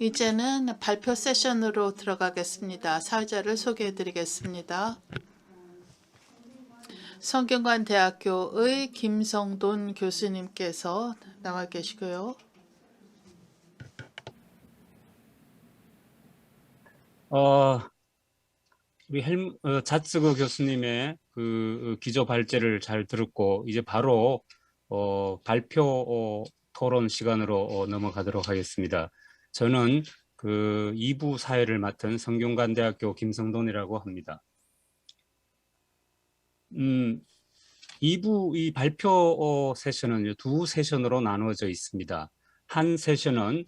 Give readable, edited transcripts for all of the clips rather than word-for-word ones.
이제는 발표 세션으로 들어가겠습니다. 사회자를 소개해 드리겠습니다. 성균관대학교의 김성돈 교수님께서 나와 계시고요. 우리 자츠그 교수님의 그 기조 발제를 잘 들었고 이제 바로 발표 토론 시간으로 넘어가도록 하겠습니다. 저는 그 2부 사회를 맡은 성균관대학교 김성돈이라고 합니다. 2부 이 발표 세션은 두 세션으로 나누어져 있습니다. 한 세션은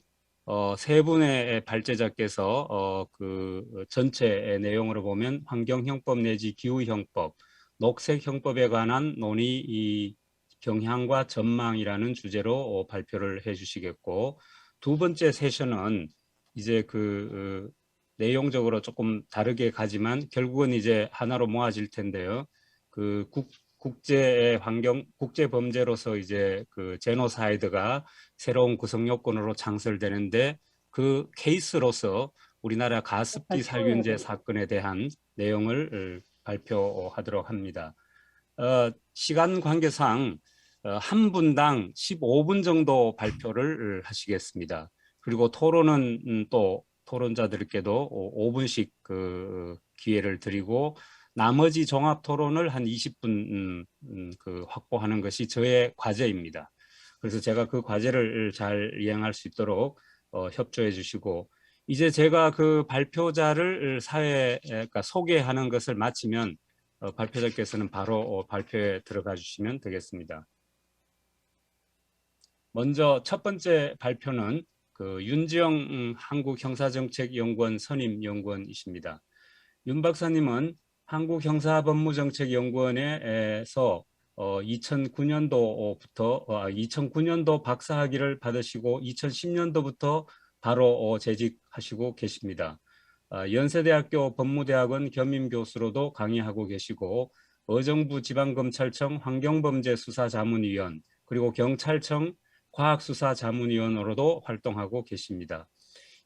세 분의 발제자께서 그 전체 내용으로 보면 환경형법 내지 기후형법, 녹색형법에 관한 논의 이 경향과 전망이라는 주제로 발표를 해주시겠고, 두 번째 세션은 이제 그 내용적으로 조금 다르게 가지만 결국은 이제 하나로 모아질 텐데요. 그 국제 범죄로서 이제 그 제노사이드가 새로운 구성 요건으로 창설되는데 그 케이스로서 우리나라 가습기 살균제 사건에 대한 내용을 발표하도록 합니다. 시간 관계상 한 분당 15분 정도 발표를 하시겠습니다. 그리고 토론은 또 토론자들께도 5분씩 그 기회를 드리고 나머지 종합 토론을 한 20분 그 확보하는 것이 저의 과제입니다. 그래서 제가 그 과제를 잘 이행할 수 있도록 협조해 주시고 이제 제가 그 발표자를 그러니까 소개하는 것을 마치면 발표자께서는 바로 발표에 들어가 주시면 되겠습니다. 먼저 첫 번째 발표는 그 윤지영 한국형사정책연구원 선임연구원이십니다. 윤 박사님은 한국형사법무정책연구원에서 2009년도 박사학위를 받으시고 2010년도부터 바로 재직하시고 계십니다. 연세대학교 법무대학원 겸임교수로도 강의하고 계시고 의정부 지방검찰청 환경범죄수사자문위원 그리고 경찰청 과학수사자문위원으로도 활동하고 계십니다.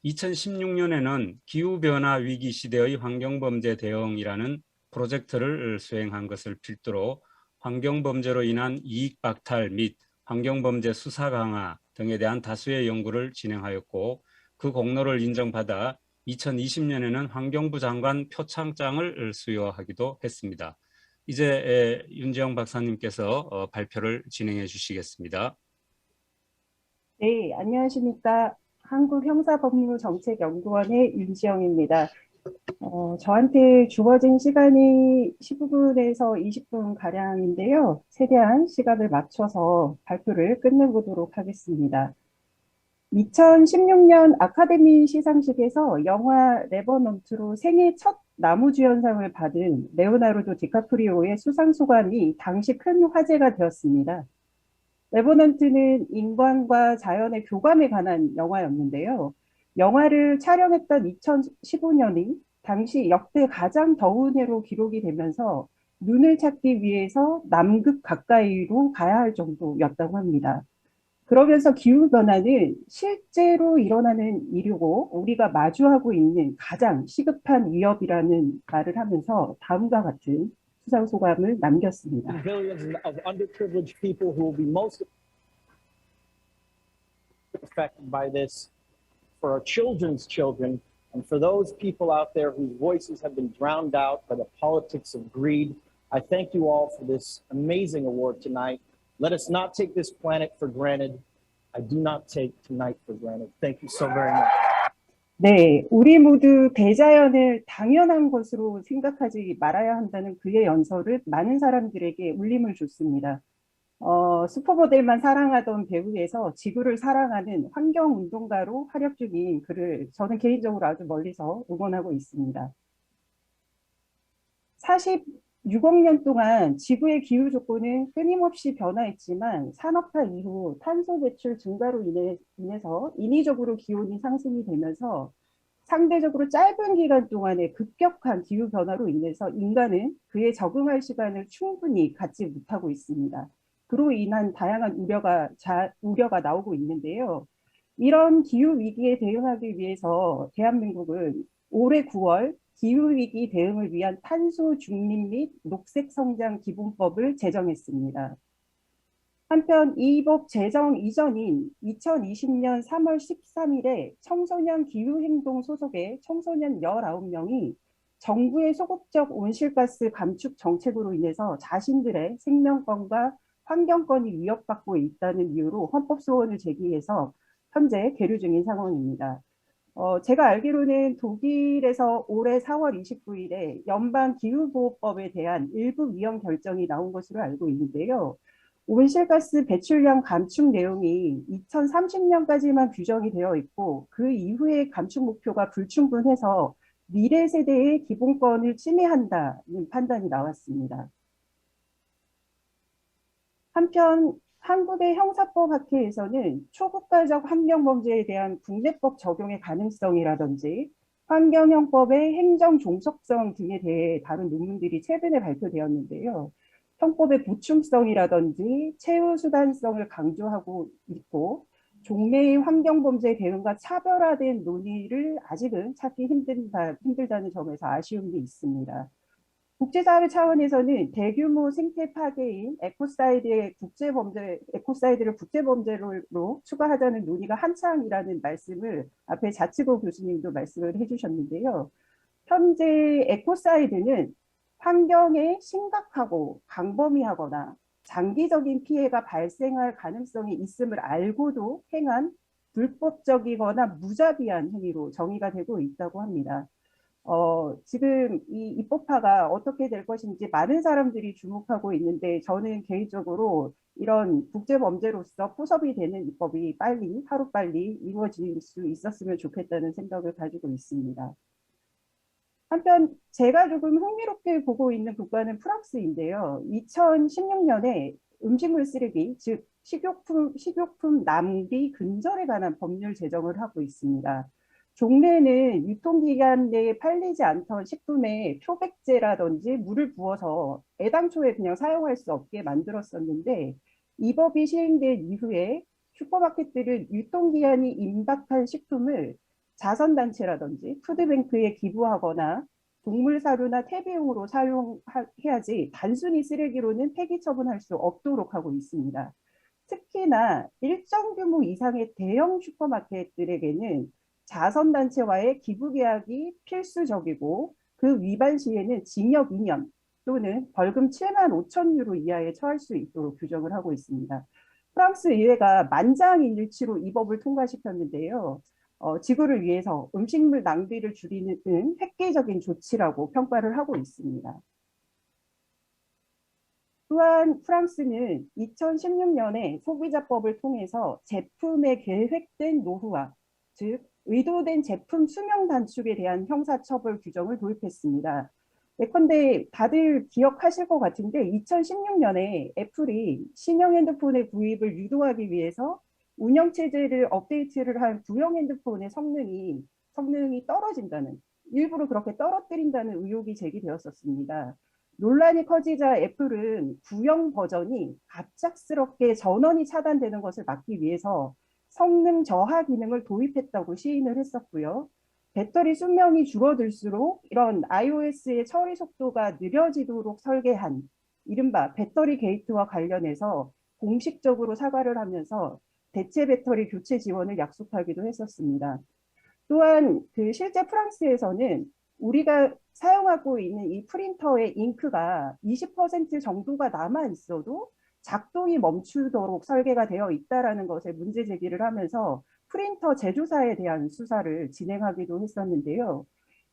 2016년에는 기후변화 위기 시대의 환경범죄 대응이라는 프로젝트를 수행한 것을 필두로 환경범죄로 인한 이익박탈 및 환경범죄 수사 강화 등에 대한 다수의 연구를 진행하였고 그 공로를 인정받아 2020년에는 환경부 장관 표창장을 수여하기도 했습니다. 이제 윤지영 박사님께서 발표를 진행해 주시겠습니다. 네, 안녕하십니까. 한국형사법무정책연구원의 윤지영입니다. 저한테 주어진 시간이 15분에서 20분 가량인데요. 최대한 시간을 맞춰서 발표를 끝내보도록 하겠습니다. 2016년 아카데미 시상식에서 영화 레버넌트로 생애 첫 나무주연상을 받은 레오나르도 디카프리오의 수상소감이 당시 큰 화제가 되었습니다. 레버넌트는 인간과 자연의 교감에 관한 영화였는데요. 영화를 촬영했던 2015년이 당시 역대 가장 더운 해로 기록이 되면서 눈을 찾기 위해서 남극 가까이로 가야 할 정도였다고 합니다. 그러면서 기후변화는 실제로 일어나는 일이고 우리가 마주하고 있는 가장 시급한 위협이라는 말을 하면서 다음과 같은 수상 소감을 남겼습니다. Billions of underprivileged people who will be most affected by this, for our children's children, and for those people out there whose voices have been drowned out by the politics of greed. I thank you all for this amazing award tonight. Let us not take this planet for granted. I do not take tonight for granted. Thank you so very much. 네, 우리 모두 대자연을 당연한 것으로 생각하지 말아야 한다는 그의 연설을 많은 사람들에게 울림을 줬습니다. 슈퍼모델만 사랑하던 배우에서 지구를 사랑하는 환경운동가로 활약 중인 그를 저는 개인적으로 아주 멀리서 응원하고 있습니다. 46억 년 동안 지구의 기후 조건은 끊임없이 변화했지만 산업화 이후 탄소 배출 증가로 인해서 인위적으로 기온이 상승이 되면서 상대적으로 짧은 기간 동안의 급격한 기후 변화로 인해서 인간은 그에 적응할 시간을 충분히 갖지 못하고 있습니다. 그로 인한 다양한 우려가 나오고 있는데요. 이런 기후 위기에 대응하기 위해서 대한민국은 올해 9월 기후 위기 대응을 위한 탄소 중립 및 녹색 성장 기본법을 제정했습니다. 한편 이 법 제정 이전인 2020년 3월 13일에 청소년 기후행동 소속의 청소년 19명이 정부의 소극적 온실가스 감축 정책으로 인해서 자신들의 생명권과 환경권이 위협받고 있다는 이유로 헌법소원을 제기해서 현재 계류 중인 상황입니다. 제가 알기로는 독일에서 올해 4월 29일에 연방기후보호법에 대한 일부 위헌 결정이 나온 것으로 알고 있는데요. 온실가스 배출량 감축 내용이 2030년까지만 규정이 되어 있고 그 이후의 감축 목표가 불충분해서 미래 세대의 기본권을 침해한다는 판단이 나왔습니다. 한편 한국의 형사법학회에서는 초국가적 환경범죄에 대한 국내법 적용의 가능성이라든지 환경형법의 행정 종속성 등에 대해 다룬 논문들이 최근에 발표되었는데요. 형법의 보충성이라든지 최우수단성을 강조하고 있고 종래의 환경범죄 대응과 차별화된 논의를 아직은 찾기 힘들다는 점에서 아쉬움이 있습니다. 국제사회 차원에서는 대규모 생태 파괴인 에코사이드를 국제범죄로 추가하자는 논의가 한창이라는 말씀을 앞에 자치고 교수님도 말씀을 해주셨는데요. 현재 에코사이드는 환경에 심각하고 광범위하거나 장기적인 피해가 발생할 가능성이 있음을 알고도 행한 불법적이거나 무자비한 행위로 정의가 되고 있다고 합니다. 지금 이 입법화가 어떻게 될 것인지 많은 사람들이 주목하고 있는데 저는 개인적으로 이런 국제범죄로서 포섭이 되는 입법이 하루빨리 이루어질 수 있었으면 좋겠다는 생각을 가지고 있습니다. 한편 제가 조금 흥미롭게 보고 있는 국가는 프랑스인데요. 2016년에 음식물 쓰레기, 즉 식료품 낭비 근절에 관한 법률 제정을 하고 있습니다. 종래는 유통기간 내에 팔리지 않던 식품에 표백제라든지 물을 부어서 애당초에 그냥 사용할 수 없게 만들었었는데 이 법이 시행된 이후에 슈퍼마켓들은 유통기한이 임박한 식품을 자선단체라든지 푸드뱅크에 기부하거나 동물사료나 퇴비용으로 사용해야지 단순히 쓰레기로는 폐기 처분할 수 없도록 하고 있습니다. 특히나 일정 규모 이상의 대형 슈퍼마켓들에게는 자선단체와의 기부 계약이 필수적이고 그 위반 시에는 징역 2년 또는 벌금 7만 5천 유로 이하에 처할 수 있도록 규정을 하고 있습니다. 프랑스 의회가 만장일치로 이 법을 통과시켰는데요. 지구를 위해서 음식물 낭비를 줄이는 획기적인 조치라고 평가를 하고 있습니다. 또한 프랑스는 2016년에 소비자법을 통해서 제품의 계획된 노후화, 즉 의도된 제품 수명 단축에 대한 형사처벌 규정을 도입했습니다. 예컨대 다들 기억하실 것 같은데 2016년에 애플이 신형 핸드폰의 구입을 유도하기 위해서 운영체제를 업데이트를 한 구형 핸드폰의 성능이 떨어진다는, 일부러 그렇게 떨어뜨린다는 의혹이 제기되었었습니다. 논란이 커지자 애플은 구형 버전이 갑작스럽게 전원이 차단되는 것을 막기 위해서 성능 저하 기능을 도입했다고 시인을 했었고요. 배터리 수명이 줄어들수록 이런 iOS의 처리 속도가 느려지도록 설계한 이른바 배터리 게이트와 관련해서 공식적으로 사과를 하면서 대체 배터리 교체 지원을 약속하기도 했었습니다. 또한 실제 프랑스에서는 우리가 사용하고 있는 이 프린터의 잉크가 20% 정도가 남아 있어도 작동이 멈추도록 설계가 되어 있다는 것에 문제 제기를 하면서 프린터 제조사에 대한 수사를 진행하기도 했었는데요.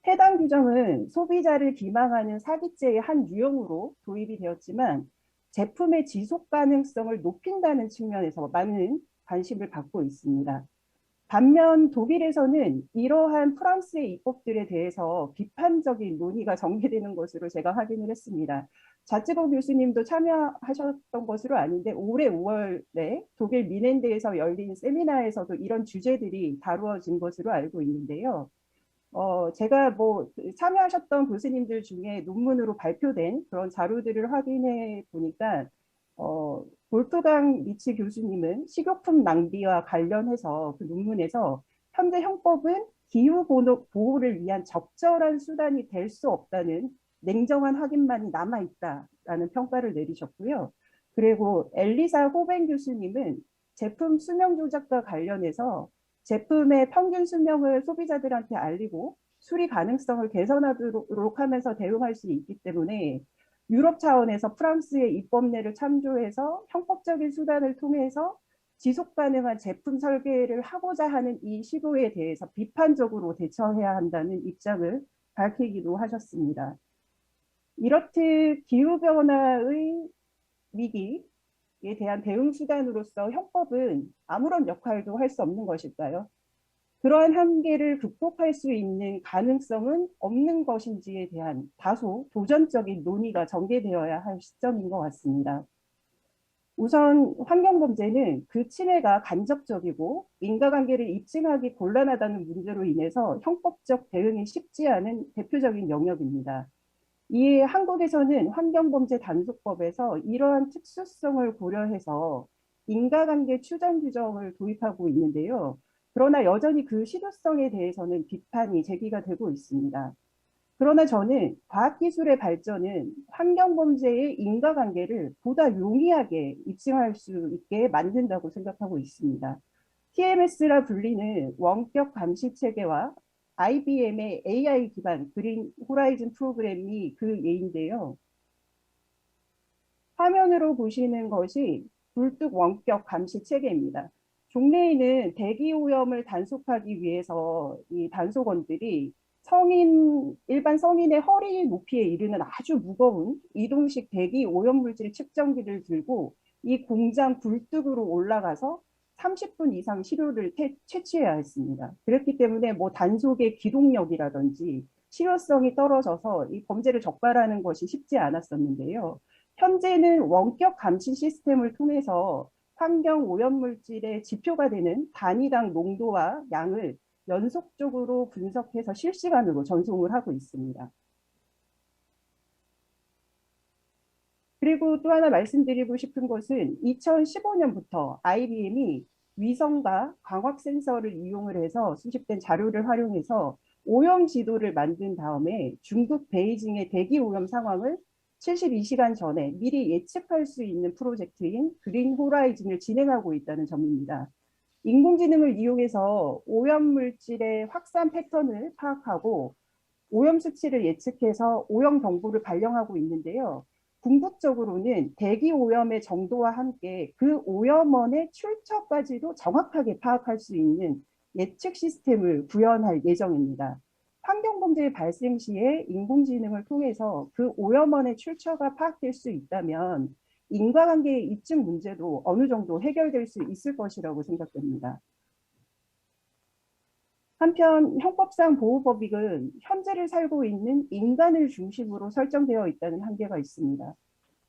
해당 규정은 소비자를 기망하는 사기죄의 한 유형으로 도입이 되었지만 제품의 지속 가능성을 높인다는 측면에서 많은 관심을 받고 있습니다. 반면 독일에서는 이러한 프랑스의 입법들에 대해서 비판적인 논의가 전개되는 것으로 제가 확인을 했습니다. 자치고 교수님도 참여하셨던 것으로 아는데 올해 5월에 독일 미넨드에서 열린 세미나에서도 이런 주제들이 다루어진 것으로 알고 있는데요. 제가 참여하셨던 교수님들 중에 논문으로 발표된 그런 자료들을 확인해 보니까 볼프강 리치 교수님은 식료품 낭비와 관련해서 그 논문에서 현재 형법은 기후 보호를 위한 적절한 수단이 될 수 없다는 냉정한 확인만이 남아있다라는 평가를 내리셨고요. 그리고 엘리사 호벤 교수님은 제품 수명 조작과 관련해서 제품의 평균 수명을 소비자들한테 알리고 수리 가능성을 개선하도록 하면서 대응할 수 있기 때문에 유럽 차원에서 프랑스의 입법례를 참조해서 형법적인 수단을 통해서 지속 가능한 제품 설계를 하고자 하는 이 시도에 대해서 비판적으로 대처해야 한다는 입장을 밝히기도 하셨습니다. 이렇듯 기후변화의 위기에 대한 대응 수단으로서 형법은 아무런 역할도 할 수 없는 것일까요? 그러한 한계를 극복할 수 있는 가능성은 없는 것인지에 대한 다소 도전적인 논의가 전개되어야 할 시점인 것 같습니다. 우선 환경범죄는 그 침해가 간접적이고 인과관계를 입증하기 곤란하다는 문제로 인해서 형법적 대응이 쉽지 않은 대표적인 영역입니다. 이에 한국에서는 환경범죄 단속법에서 이러한 특수성을 고려해서 인과관계 추정 규정을 도입하고 있는데요. 그러나 여전히 그 실효성에 대해서는 비판이 제기가 되고 있습니다. 그러나 저는 과학기술의 발전은 환경범죄의 인과관계를 보다 용이하게 입증할 수 있게 만든다고 생각하고 있습니다. TMS라 불리는 원격 감시 체계와 IBM의 AI 기반 그린 호라이즌 프로그램이 그 예인데요. 화면으로 보시는 것이 굴뚝 원격 감시 체계입니다. 종래에는 대기 오염을 단속하기 위해서 이 단속원들이 일반 성인의 허리 높이에 이르는 아주 무거운 이동식 대기 오염 물질 측정기를 들고 이 공장 굴뚝으로 올라가서 30분 이상 시료를 채취해야 했습니다. 그렇기 때문에 뭐 단속의 기동력이라든지 실효성이 떨어져서 이 범죄를 적발하는 것이 쉽지 않았었는데요. 현재는 원격 감시 시스템을 통해서 환경 오염 물질의 지표가 되는 단위당 농도와 양을 연속적으로 분석해서 실시간으로 전송을 하고 있습니다. 그리고 또 하나 말씀드리고 싶은 것은 2015년부터 IBM이 위성과 광학 센서를 이용을 해서 수집된 자료를 활용해서 오염 지도를 만든 다음에 중국 베이징의 대기 오염 상황을 72시간 전에 미리 예측할 수 있는 프로젝트인 그린 호라이즌을 진행하고 있다는 점입니다. 인공지능을 이용해서 오염물질의 확산 패턴을 파악하고 오염 수치를 예측해서 오염 경보를 발령하고 있는데요. 궁극적으로는 대기 오염의 정도와 함께 그 오염원의 출처까지도 정확하게 파악할 수 있는 예측 시스템을 구현할 예정입니다. 환경범죄의 발생 시에 인공지능을 통해서 그 오염원의 출처가 파악될 수 있다면 인과관계의 입증 문제도 어느 정도 해결될 수 있을 것이라고 생각됩니다. 한편 형법상 보호법익은 현재를 살고 있는 인간을 중심으로 설정되어 있다는 한계가 있습니다.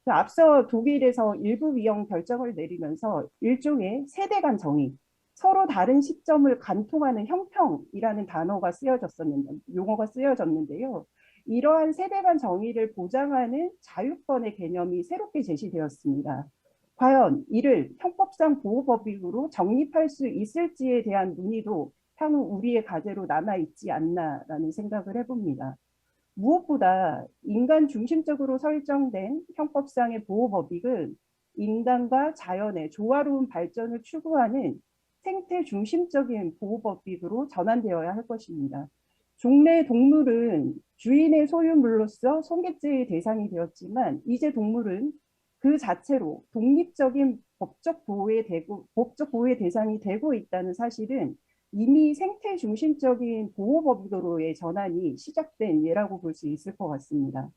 앞서 독일에서 일부 위헌 결정을 내리면서 일종의 세대 간 정의, 서로 다른 시점을 관통하는 형평이라는 용어가 쓰여졌는데요. 이러한 세대 간 정의를 보장하는 자유권의 개념이 새롭게 제시되었습니다. 과연 이를 형법상 보호법익으로 정립할 수 있을지에 대한 논의도 향후 우리의 과제로 남아있지 않나라는 생각을 해봅니다. 무엇보다 인간 중심적으로 설정된 형법상의 보호법익은 인간과 자연의 조화로운 발전을 추구하는 생태 중심적인 보호법익으로 전환되어야 할 것입니다. 종래 동물은 주인의 소유물로서 손괴죄의 대상이 되었지만 이제 동물은 그 자체로 독립적인 법적 보호의 대상이 되고 있다는 사실은 이미 생태 중심적인 보호법으로의 전환이 시작된 예라고 볼 수 있을 것 같습니다.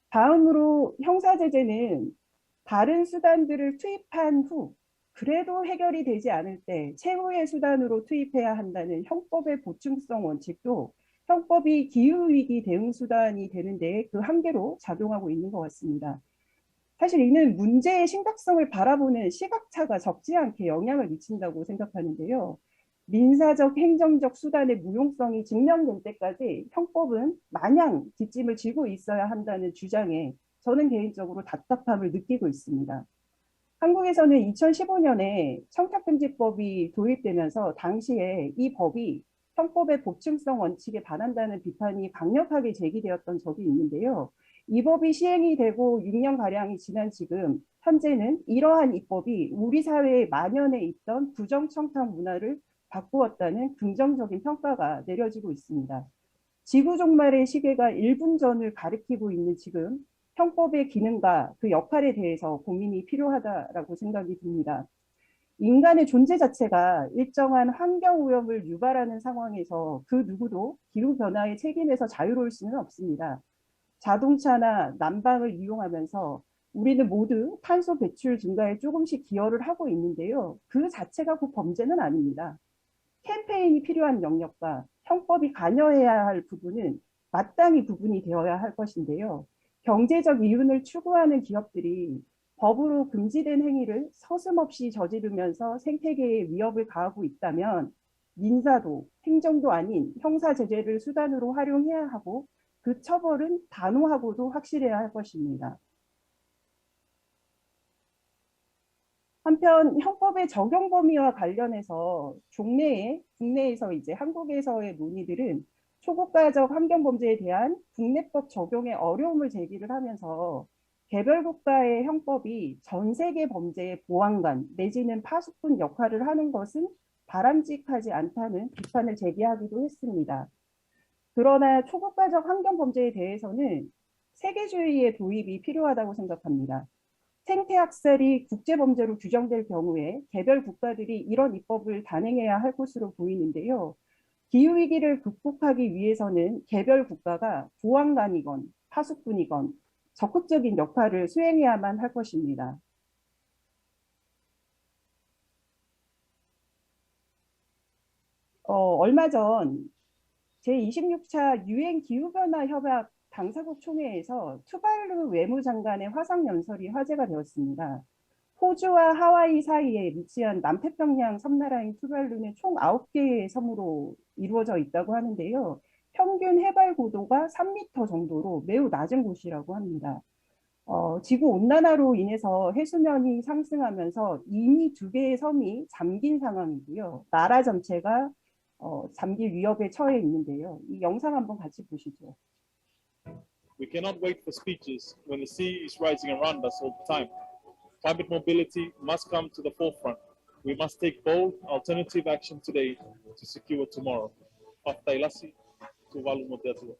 다음으로 형사제재는 다른 수단들을 투입한 후 그래도 해결이 되지 않을 때 최후의 수단으로 투입해야 한다는 형법의 보충성 원칙도 형법이 기후위기 대응 수단이 되는데 그 한계로 작용하고 있는 것 같습니다. 사실 이는 문제의 심각성을 바라보는 시각차가 적지 않게 영향을 미친다고 생각하는데요. 민사적, 행정적 수단의 무용성이 증명될 때까지 형법은 마냥 뒷짐을 지고 있어야 한다는 주장에 저는 개인적으로 답답함을 느끼고 있습니다. 한국에서는 2015년에 청탁금지법이 도입되면서 당시에 이 법이 형법의 보충성 원칙에 반한다는 비판이 강력하게 제기되었던 적이 있는데요. 이 법이 시행이 되고 6년가량이 지난 지금 현재는 이러한 입법이 우리 사회에 만연해 있던 부정청탁 문화를 바꾸었다는 긍정적인 평가가 내려지고 있습니다. 지구 종말의 시계가 1분 전을 가리키고 있는 지금 형법의 기능과 그 역할에 대해서 고민이 필요하다라고 생각이 듭니다. 인간의 존재 자체가 일정한 환경 오염을 유발하는 상황에서 그 누구도 기후변화의 책임에서 자유로울 수는 없습니다. 자동차나 난방을 이용하면서 우리는 모두 탄소 배출 증가에 조금씩 기여를 하고 있는데요. 그 자체가 곧 범죄는 아닙니다. 캠페인이 필요한 영역과 형법이 관여해야 할 부분은 마땅히 구분이 되어야 할 것인데요. 경제적 이윤을 추구하는 기업들이 법으로 금지된 행위를 서슴없이 저지르면서 생태계에 위협을 가하고 있다면 민사도 행정도 아닌 형사 제재를 수단으로 활용해야 하고 그 처벌은 단호하고도 확실해야 할 것입니다. 한편 형법의 적용 범위와 관련해서 국내에서 이제 한국에서의 논의들은 초국가적 환경 범죄에 대한 국내법 적용의 어려움을 제기를 하면서 개별 국가의 형법이 전 세계 범죄의 보완관 내지는 파수꾼 역할을 하는 것은 바람직하지 않다는 비판을 제기하기도 했습니다. 그러나 초국가적 환경 범죄에 대해서는 세계주의의 도입이 필요하다고 생각합니다. 생태학살이 국제범죄로 규정될 경우에 개별 국가들이 이런 입법을 단행해야 할 것으로 보이는데요. 기후위기를 극복하기 위해서는 개별 국가가 보완관이건 파수꾼이건 적극적인 역할을 수행해야만 할 것입니다. 얼마 전 제26차 유엔 기후변화 협약 당사국 총회에서 투발루 외무장관의 화상 연설이 화제가 되었습니다. 호주와 하와이 사이에 위치한 남태평양 섬나라인 투발루는 총 9개의 섬으로 이루어져 있다고 하는데요. 평균 해발 고도가 3m 정도로 매우 낮은 곳이라고 합니다. 지구 온난화로 인해서 해수면이 상승하면서 이미 2개의 섬이 잠긴 상황이고요. 나라 전체가 잠길 위협에 처해 있는데요. 이 영상 한번 같이 보시죠. We cannot wait for speeches when the sea is rising around us all the time. Climate mobility must come to the forefront. We must take bold, alternative action today to secure tomorrow. Aftailasi, Tuvalu Motetua.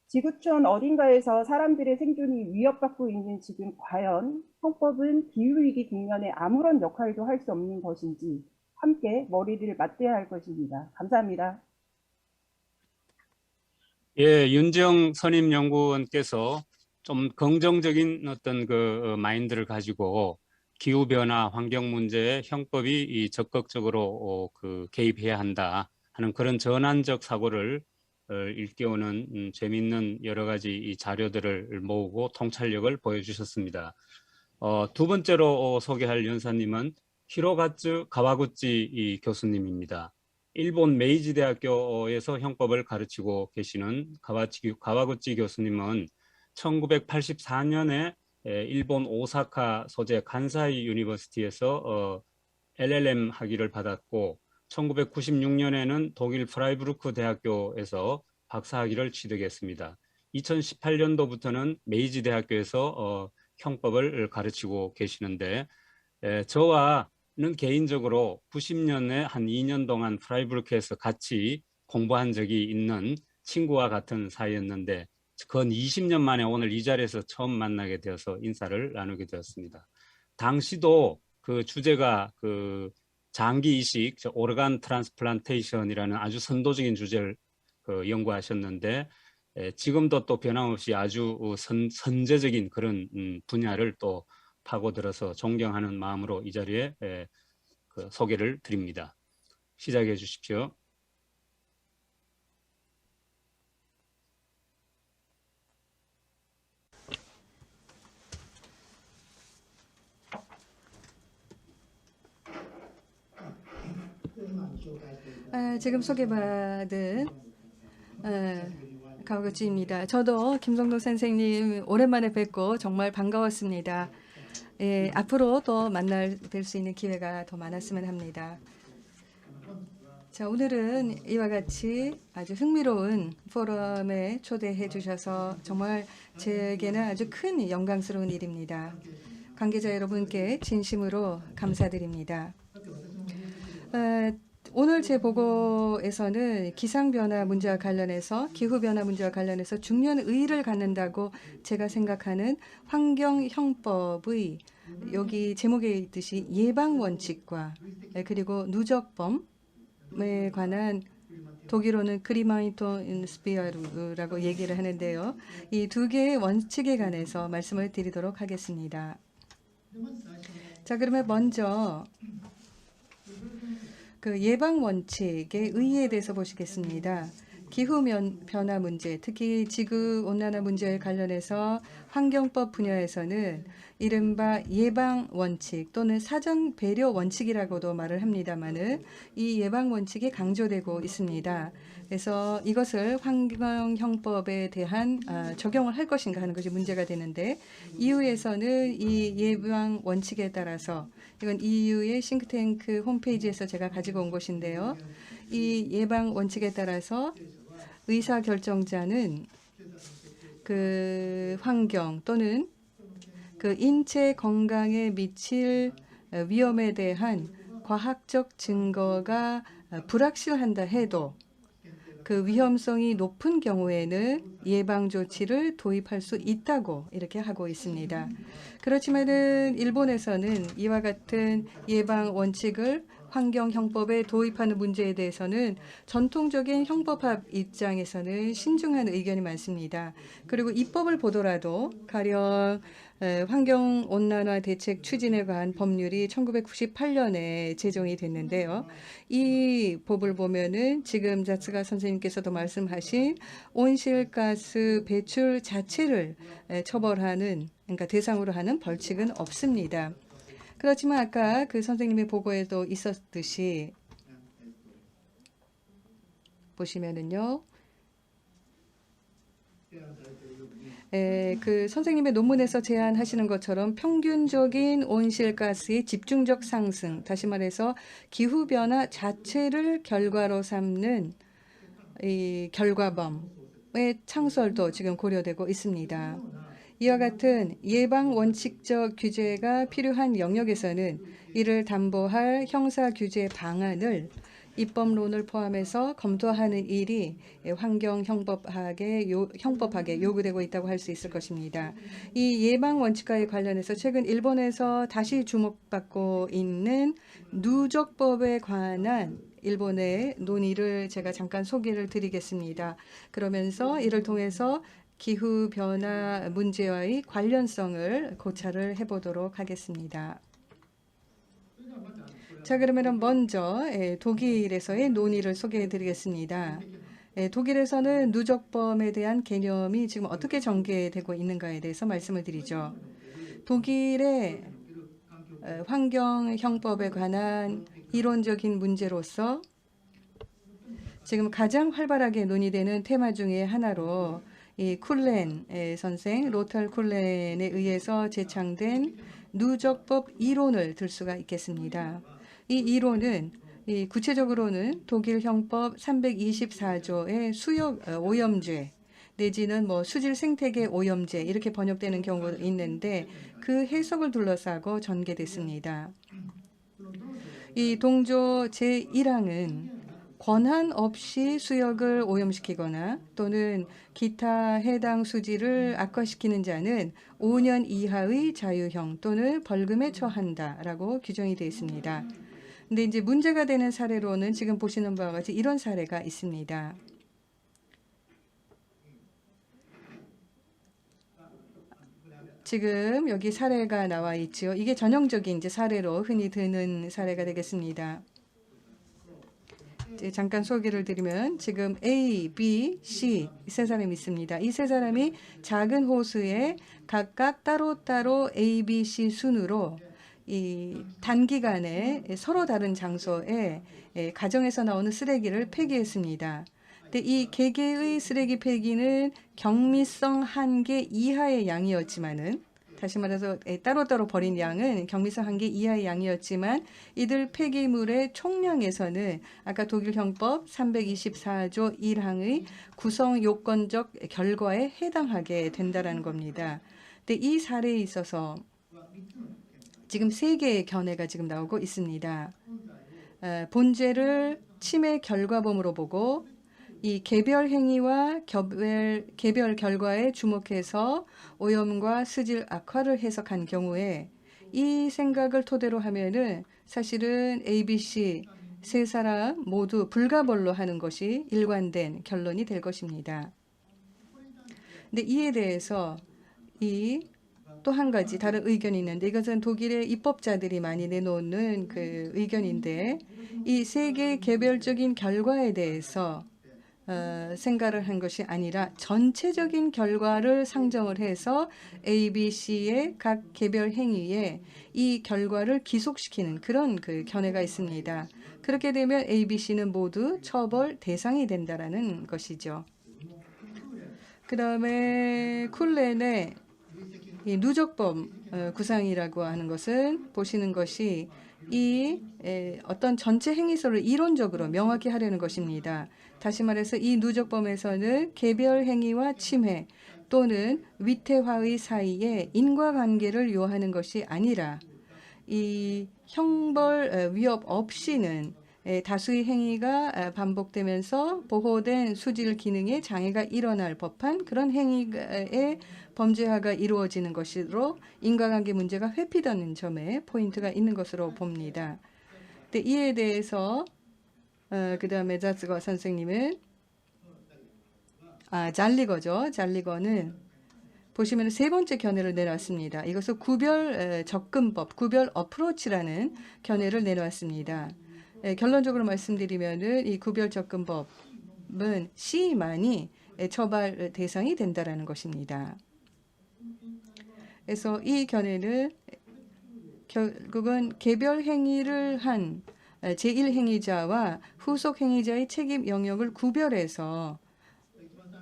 지구촌 어딘가에서 사람들의 생존이 위협받고 있는 지금 과연 형법은 기후위기 국면에 아무런 역할도 할 수 없는 것인지 함께 머리를 맞대야 할 것입니다. 감사합니다. 예, 윤정 선임연구원께서 좀 긍정적인 어떤 그 마인드를 가지고 기후변화, 환경 문제에 형법이 적극적으로 그 개입해야 한다 하는 그런 전환적 사고를 일깨우는 재미있는 여러 가지 이 자료들을 모으고 통찰력을 보여주셨습니다. 두 번째로 소개할 연사님은 히로가츠 가와구치 교수님입니다. 일본 메이지 대학교에서 형법을 가르치고 계시는 가와구치 교수님은 1984년에 일본 오사카 소재 간사이 유니버시티에서 LLM 학위를 받았고 1996년에는 독일 프라이부르크 대학교에서 박사학위를 취득했습니다. 2018년도부터는 메이지 대학교에서 형법을 가르치고 계시는데 저와는 개인적으로 90년에 한 2년 동안 프라이부르크에서 같이 공부한 적이 있는 친구와 같은 사이였는데 건 20년 만에 오늘 이 자리에서 처음 만나게 되어서 인사를 나누게 되었습니다. 당시도 그 주제가 그 장기 이식, 오르간 트랜스플란테이션이라는 아주 선도적인 주제를 연구하셨는데 지금도 또 변함없이 아주 선제적인 그런 분야를 또 파고들어서 존경하는 마음으로 이 자리에 그 소개를 드립니다. 시작해 주십시오. 지금 소개받은 가오거치입니다. 저도 김성도 선생님 오랜만에 뵙고 정말 반가웠습니다. 예, 앞으로 또 뵐 수 있는 기회가 더 많았으면 합니다. 자, 오늘은 이와 같이 아주 흥미로운 포럼에 초대해 주셔서 정말 제게는 아주 큰 영광스러운 일입니다. 관계자 여러분께 진심으로 감사드립니다. 오늘 제 보고에서는 기상변화 문제와 관련해서 기후변화 문제와 관련해서 중요한 의의를 갖는다고 제가 생각하는 환경형법의 여기 제목에 있듯이 예방원칙과 그리고 누적범에 관한 독일어는 크리마이토인스피어라고 얘기를 하는데요. 이 두 개의 원칙에 관해서 말씀을 드리도록 하겠습니다. 자, 그러면 먼저 그 예방 원칙의 의의에 대해서 보시겠습니다. 기후 변화 문제, 특히 지구 온난화 문제에 관련해서 환경법 분야에서는 이른바 예방 원칙 또는 사전 배려 원칙이라고도 말을 합니다만은 이 예방 원칙이 강조되고 있습니다. 그래서 이것을 환경형법에 대한 적용을 할 것인가 하는 것이 문제가 되는데 EU에서는 이 예방 원칙에 따라서 이건 EU의 싱크탱크 홈페이지에서 제가 가지고 온 것인데요. 이 예방 원칙에 따라서 의사결정자는 그 환경 또는 그 인체 건강에 미칠 위험에 대한 과학적 증거가 불확실한다 해도 그 위험성이 높은 경우에는 예방 조치를 도입할 수 있다고 이렇게 하고 있습니다. 그렇지만은 일본에서는 이와 같은 예방 원칙을 환경형법에 도입하는 문제에 대해서는 전통적인 형법학 입장에서는 신중한 의견이 많습니다. 그리고 입법을 보더라도 가령 환경온난화 대책 추진에 관한 법률이 1998년에 제정이 됐는데요. 이 법을 보면은 지금 자스가 선생님께서도 말씀하신 온실가스 배출 자체를 처벌하는, 그러니까 대상으로 하는 벌칙은 없습니다. 그렇지만 아까 그 선생님의 보고에도 있었듯이 보시면은요. 그 선생님의 논문에서 제안하시는 것처럼 평균적인 온실가스의 집중적 상승, 다시 말해서 기후변화 자체를 결과로 삼는 이 결과범의 창설도 지금 고려되고 있습니다. 이와 같은 예방 원칙적 규제가 필요한 영역에서는 이를 담보할 형사 규제 방안을 입법론을 포함해서 검토하는 일이 환경형법학에 요구되고 있다고 할 수 있을 것입니다. 이 예방 원칙과에 관련해서 최근 일본에서 다시 주목받고 있는 누적법에 관한 일본의 논의를 제가 잠깐 소개를 드리겠습니다. 그러면서 이를 통해서 기후변화 문제와의 관련성을 고찰을 해보도록 하겠습니다. 자, 그러면 먼저 독일에서의 논의를 소개해 드리겠습니다. 독일에서는 누적범에 대한 개념이 지금 어떻게 전개되고 있는가에 대해서 말씀을 드리죠. 독일의 환경형법에 관한 이론적인 문제로서 지금 가장 활발하게 논의되는 테마 중에 하나로 이 쿨렌 선생, 로탈 쿨렌에 의해서 제창된 누적법 이론을 들 수가 있겠습니다. 이 이론은 구체적으로는 독일 형법 324조의 수역 오염죄 내지는 뭐 수질 생태계 오염죄 이렇게 번역되는 경우가 있는데 그 해석을 둘러싸고 전개됐습니다. 이 동조 제1항은 권한 없이 수역을 오염시키거나 또는 기타 해당 수질을 악화시키는 자는 5년 이하의 자유형 또는 벌금에 처한다라고 규정이 되어 있습니다. 근데 이제 문제가 되는 사례로는 지금 보시는 바와 같이 이런 사례가 있습니다. 지금 여기 사례가 나와 있죠. 이게 전형적인 이제 사례로 흔히 드는 사례가 되겠습니다. 잠깐 소개를 드리면 지금 A, B, C 세 사람이 있습니다. 이 세 사람이 작은 호수에 각각 따로따로 A, B, C 순으로 이 단기간에 서로 다른 장소에 가정에서 나오는 쓰레기를 폐기했습니다. 근데 이 개개의 쓰레기 폐기는 경미성 한계 이하의 양이었지만은, 다시 말해서 따로따로 버린 양은 경미성 한계 이하의 양이었지만 이들 폐기물의 총량에서는 아까 독일 형법 324조 1항의 구성 요건적 결과에 해당하게 된다라는 겁니다. 근데 이 사례에 있어서 지금 3개의 견해가 지금 나오고 있습니다. 본죄를 침해 결과범으로 보고 이 개별 행위와 개별 결과에 주목해서 오염과 수질 악화를 해석한 경우에 이 생각을 토대로 하면은 사실은 ABC 세 사람 모두 불가벌로 하는 것이 일관된 결론이 될 것입니다. 근데 이에 대해서 또 한 가지 다른 의견이 있는데, 이것은 독일의 입법자들이 많이 내놓는 그 의견인데, 이 세 개의 개별적인 결과에 대해서 생각을 한 것이 아니라 전체적인 결과를 상정을 해서 A, B, C의 각 개별 행위에 이 결과를 기속시키는 그런 그 견해가 있습니다. 그렇게 되면 A, B, C는 모두 처벌 대상이 된다라는 것이죠. 그 다음에 쿨렌의 이 누적범 구상이라고 하는 것은 보시는 것이 이 어떤 전체 행위서를 이론적으로 명확히 하려는 것입니다. 다시 말해서 이 누적범에서는 개별 행위와 침해 또는 위태화의 사이에 인과관계를 요하는 것이 아니라 이 형벌 위협 없이는 다수의 행위가 반복되면서 보호된 수질 기능에 장애가 일어날 법한 그런 행위의 범죄화가 이루어지는 것으로 인과관계 문제가 회피되는 점에 포인트가 있는 것으로 봅니다. 근데 이에 대해서 그 다음에 자츠거 선생님은 잘리거죠. 잘리거는 보시면 3번째 견해를 내놨습니다. 이것을 구별 접근법, 구별 어프로치라는 견해를 내놓았습니다. 결론적으로 말씀드리면은 이 구별 접근법은 C만이 처벌 대상이 된다라는 것입니다. 그래서 이 견해는 결국은 개별 행위를 한 제1행위자와 후속 행위자의 책임 영역을 구별해서,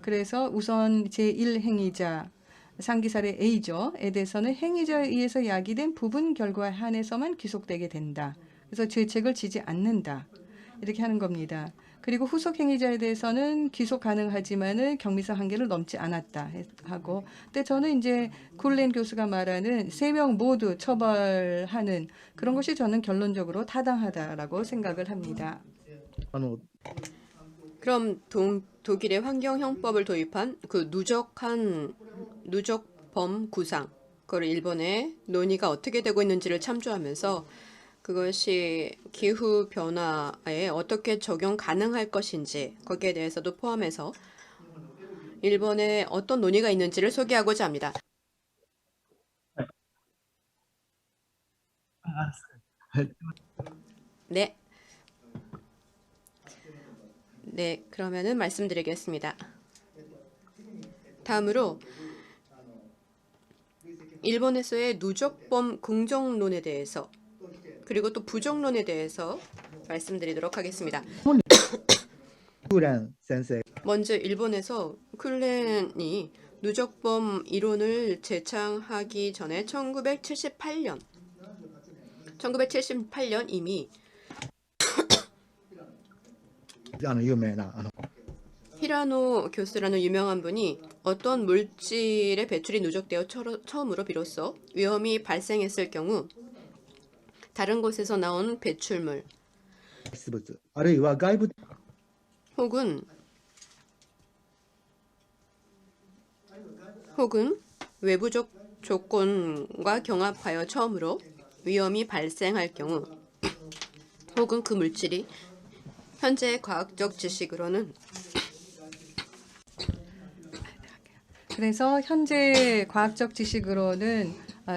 그래서 우선 제1행위자 상기사례 A조에 대해서는 행위자에 의해서 야기된 부분 결과에 한해서만 귀속되게 된다. 그래서 죄책을 지지 않는다. 이렇게 하는 겁니다. 그리고 후속 행위자에 대해서는 귀속 가능하지만은 경미성 한계를 넘지 않았다 하고, 근데 저는 이제 쿨렌 교수가 말하는 3명 모두 처벌하는 그런 것이 저는 결론적으로 타당하다라고 생각을 합니다. 그럼 독일의 환경형법을 도입한 그 누적범 구상, 그걸 일본의 논의가 어떻게 되고 있는지를 참조하면서 그것이 기후 변화에 어떻게 적용 가능할 것인지 거기에 대해서도 포함해서 일본에 어떤 논의가 있는지를 소개하고자 합니다. 네. 네, 그러면은 말씀드리겠습니다. 다음으로 일본에서의 누적범 긍정론에 대해서 그리고 또 부정론에 대해서 말씀드리도록 하겠습니다. 먼저 일본에서 쿨렌이 누적범 이론을 제창하기 전에 1978년 이미 히라노 교수라는 유명한 분이 어떤 물질의 배출이 누적되어 처음으로 비로소 위험이 발생했을 경우 다른 곳에서 나온 배출물 혹은 외부적 조건과 경합하여 처음으로 위험이 발생할 경우 혹은 그 물질이 현재의 과학적 지식으로는 그래서 현재 과학적 지식으로는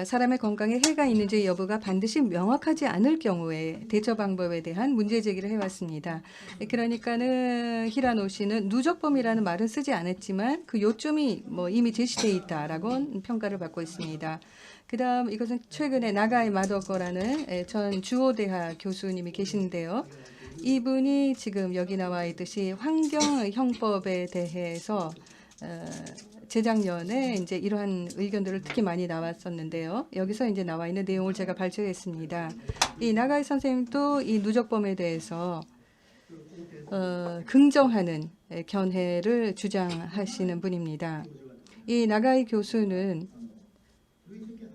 사람의 건강에 해가 있는지 여부가 반드시 명확하지 않을 경우에 대처 방법에 대한 문제 제기를 해왔습니다. 그러니까는 히라노 씨는 누적범이라는 말은 쓰지 않았지만 그 요점이 뭐 이미 제시돼 있다라고 평가를 받고 있습니다. 그다음 이것은 최근에 나가이 마도코라는 전 주오대학 교수님이 계신데요. 이분이 지금 여기 나와 있듯이 환경형법에 대해서 재작년에 이제 이러한 의견들을 특히 많이 나왔었는데요. 여기서 이제 나와 있는 내용을 제가 발췌했습니다. 이 나가이 선생님도 이 누적범에 대해서 긍정하는 견해를 주장하시는 분입니다. 이 나가이 교수는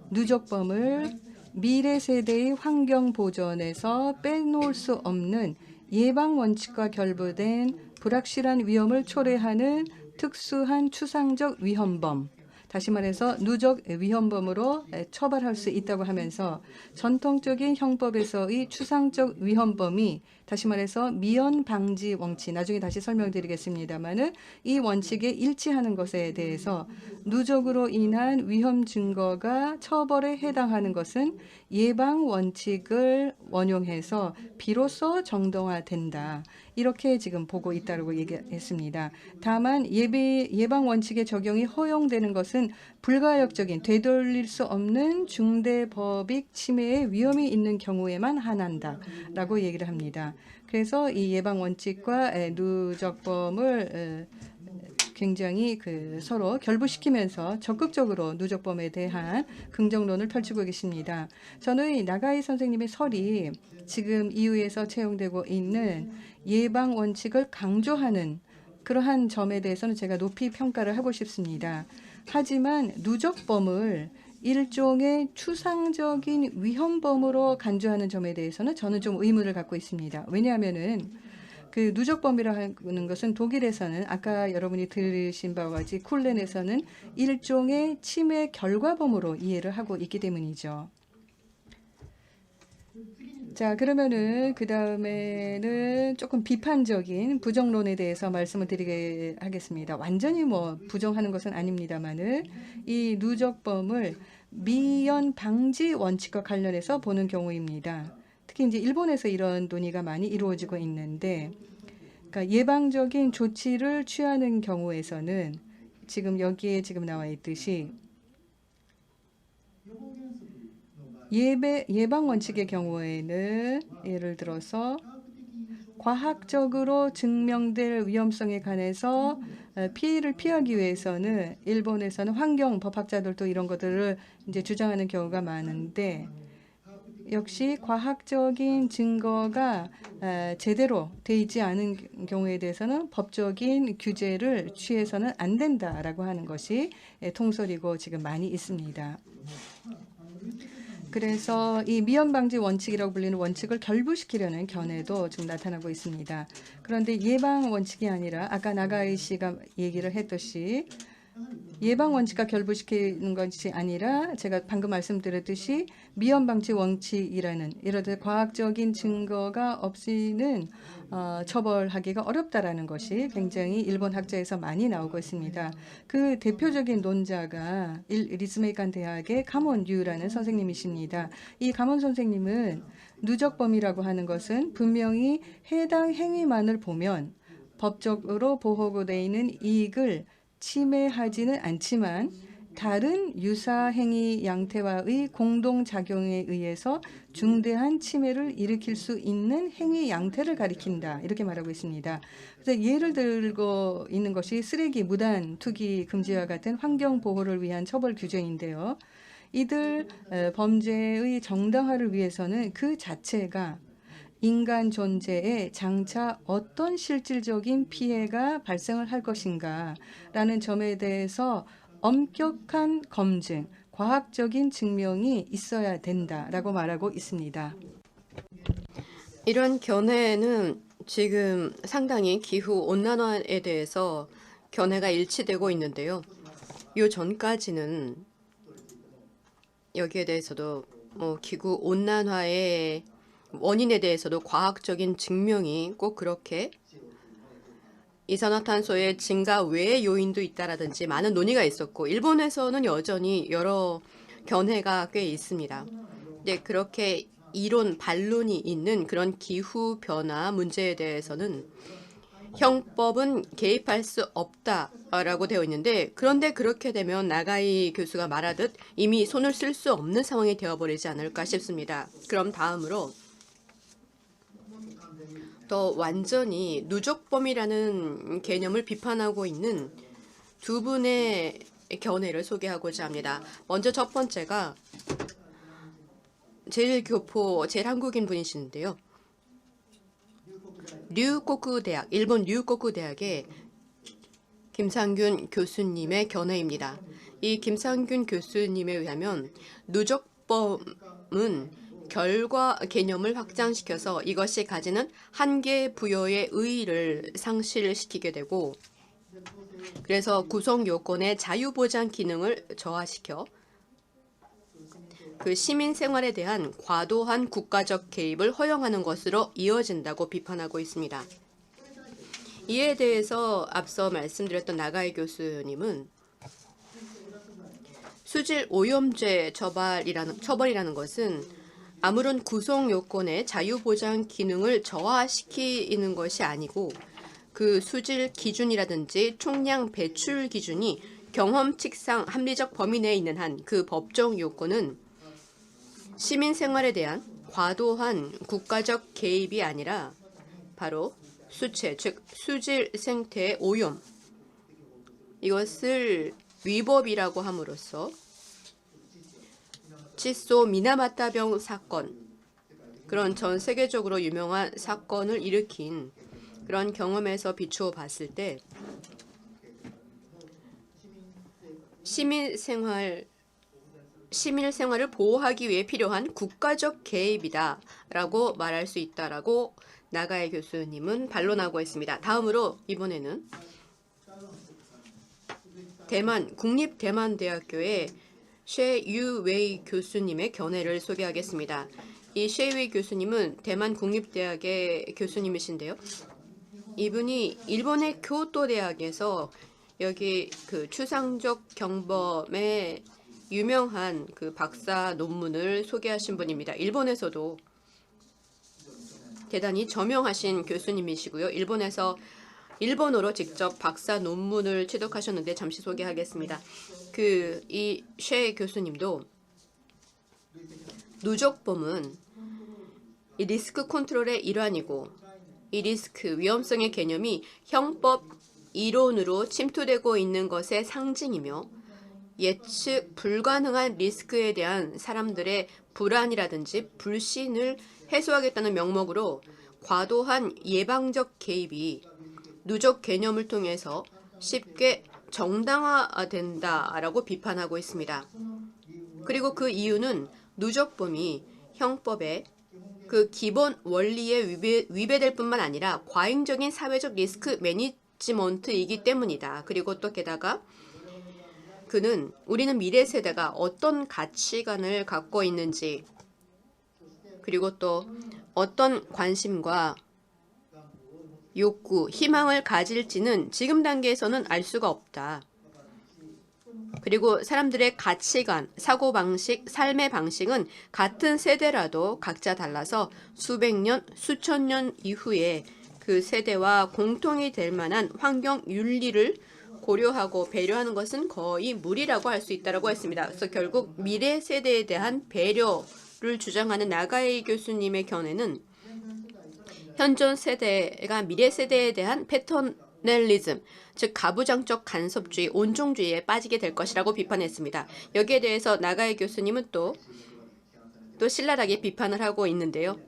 누적범을 미래 세대의 환경 보전에서 빼놓을 수 없는 예방 원칙과 결부된 불확실한 위험을 초래하는 특수한 추상적 위험범, 다시 말해서 누적 위험범으로 처벌할 수 있다고 하면서 전통적인 형법에서의 추상적 위험범이 다시 말해서 미연 방지 원칙, 나중에 다시 설명드리겠습니다만은 이 원칙에 일치하는 것에 대해서 누적으로 인한 위험 증거가 처벌에 해당하는 것은 예방 원칙을 원용해서 비로소 정당화된다. 이렇게 지금 보고 있다고 얘기했습니다. 다만 예방 원칙의 적용이 허용되는 것은 불가역적인 되돌릴 수 없는 중대 법익 침해의 위험이 있는 경우에만 한한다라고 얘기를 합니다. 그래서 이 예방 원칙과 누적범을 굉장히 서로 결부시키면서 적극적으로 누적범에 대한 긍정론을 펼치고 계십니다. 저는 나가이 선생님의 설이 지금 EU에서 채용되고 있는 예방 원칙을 강조하는 그러한 점에 대해서는 제가 높이 평가를 하고 싶습니다. 하지만 누적범을 일종의 추상적인 위험범으로 간주하는 점에 대해서는 저는 좀 의문을 갖고 있습니다. 왜냐하면은 그 누적범이라는 것은 독일에서는 아까 여러분이 들으신 바와 같이 쿨렌에서는 일종의 침해 결과범으로 이해를 하고 있기 때문이죠. 자, 그러면은 그 다음에는 조금 비판적인 부정론에 대해서 말씀을 드리게 하겠습니다. 완전히 뭐 부정하는 것은 아닙니다만은 이 누적범을 미연 방지 원칙과 관련해서 보는 경우입니다. 특히 이제 일본에서 이런 논의가 많이 이루어지고 있는데, 그러니까 예방적인 조치를 취하는 경우에서는 지금 여기에 지금 나와 있듯이 예방 원칙의 경우에는 예를 들어서 과학적으로 증명될 위험성에 관해서 피해를 피하기 위해서는 일본에서는 환경 법학자들도 이런 것들을 이제 주장하는 경우가 많은데 역시 과학적인 증거가 제대로 돼 있지 않은 경우에 대해서는 법적인 규제를 취해서는 안 된다라고 하는 것이 통설이고 지금 많이 있습니다. 그래서 이 미연 방지 원칙이라고 불리는 원칙을 결부시키려는 견해도 지금 나타나고 있습니다. 그런데 예방 원칙이 아니라 아까 나가이 씨가 얘기를 했듯이 예방 원칙과 결부시키는 것이 아니라 제가 방금 말씀드렸듯이 미연 방지 원칙이라는 예를 들어 과학적인 증거가 없이는 처벌하기가 어렵다라는 것이 굉장히 일본 학자에서 많이 나오고 있습니다. 그 대표적인 논자가 리스메이칸 대학의 가몬 유라는 선생님이십니다. 이 가몬 선생님은 누적범이라고 하는 것은 분명히 해당 행위만을 보면 법적으로 보호가 되어 있는 이익을 침해하지는 않지만 다른 유사 행위 양태와의 공동작용에 의해서 중대한 침해를 일으킬 수 있는 행위 양태를 가리킨다. 이렇게 말하고 있습니다. 그래서 예를 들고 있는 것이 쓰레기 무단 투기 금지와 같은 환경 보호를 위한 처벌 규정인데요. 이들 범죄의 정당화를 위해서는 그 자체가 인간 존재에 장차 어떤 실질적인 피해가 발생을 할 것인가 라는 점에 대해서 엄격한 검증, 과학적인 증명이 있어야 된다라고 말하고 있습니다. 이런 견해는 지금 상당히 기후 온난화에 대해서 견해가 일치되고 있는데요. 요 전까지는 여기에 대해서도 뭐 기후 온난화의 원인에 대해서도 과학적인 증명이 꼭 그렇게 이산화탄소의 증가 외의 요인도 있다라든지 많은 논의가 있었고 일본에서는 여전히 여러 견해가 꽤 있습니다. 네, 그렇게 이론, 반론이 있는 그런 기후 변화 문제에 대해서는 형법은 개입할 수 없다라고 되어 있는데, 그런데 그렇게 되면 나가이 교수가 말하듯 이미 손을 쓸 수 없는 상황이 되어버리지 않을까 싶습니다. 그럼 다음으로 더 완전히 누적범이라는 개념을 비판하고 있는 두 분의 견해를 소개하고자 합니다. 먼저 첫 번째가 제일 교포, 제일 한국인 분이시는데요. 류코쿠 대학, 일본 류코쿠 대학의 김상균 교수님의 견해입니다. 이 김상균 교수님에 의하면 누적범은 결과 개념을 확장시켜서 이것이 가지는 한계 부여의 의의를 상실시키게 되고, 그래서 구성 요건의 자유보장 기능을 저하시켜 그 시민 생활에 대한 과도한 국가적 개입을 허용하는 것으로 이어진다고 비판하고 있습니다. 이에 대해서 앞서 말씀드렸던 나가이 교수님은 수질 오염죄 처벌이라는 것은 아무런 구성 요건의 자유보장 기능을 저하시키는 것이 아니고, 그 수질 기준이라든지 총량 배출 기준이 경험칙상 합리적 범위 내에 있는 한 그 법정 요건은 시민 생활에 대한 과도한 국가적 개입이 아니라 바로 수체, 즉 수질 생태의 오염, 이것을 위법이라고 함으로써 칫소 미나마타병 사건, 그런 전 세계적으로 유명한 사건을 일으킨 그런 경험에서 비추어 봤을 때 시민 생활을 보호하기 위해 필요한 국가적 개입이다라고 말할 수 있다라고 나가이 교수님은 반론하고 있습니다. 다음으로 이번에는 국립대만대학교의 쉐유웨이 교수님의 견해를 소개하겠습니다. 이 쉐유웨이 교수님은 대만 국립대학의 교수님이신데요. 이분이 일본의 교토 대학에서 여기 그 추상적 경범의 유명한 그 박사 논문을 소개하신 분입니다. 일본에서도 대단히 저명하신 교수님이시고요. 일본에서 일본어로 직접 박사 논문을 취득하셨는데 잠시 소개하겠습니다. 이 쉐 교수님도 누적범은 이 리스크 컨트롤의 일환이고, 이 리스크 위험성의 개념이 형법 이론으로 침투되고 있는 것의 상징이며, 예측 불가능한 리스크에 대한 사람들의 불안이라든지 불신을 해소하겠다는 명목으로 과도한 예방적 개입이 누적 개념을 통해서 쉽게 정당화된다라고 비판하고 있습니다. 그리고 그 이유는 누적범이 형법의 그 기본 원리에 위배될 뿐만 아니라 과잉적인 사회적 리스크 매니지먼트이기 때문이다. 그리고 또 게다가 우리는 미래 세대가 어떤 가치관을 갖고 있는지, 그리고 또 어떤 관심과 욕구, 희망을 가질지는 지금 단계에서는 알 수가 없다. 그리고 사람들의 가치관, 사고방식, 삶의 방식은 같은 세대라도 각자 달라서 수백 년, 수천 년 이후에 그 세대와 공통이 될 만한 환경 윤리를 고려하고 배려하는 것은 거의 무리라고 할 수 있다고 했습니다. 그래서 결국 미래 세대에 대한 배려를 주장하는 나가이 교수님의 견해는 현존 세대가 미래 세대에 대한 패터널리즘, 즉 가부장적 간섭주의, 온종주의에 빠지게 될 것이라고 비판했습니다. 여기에 대해서 나가이 교수님은 또 신랄하게 비판을 하고 있는데요.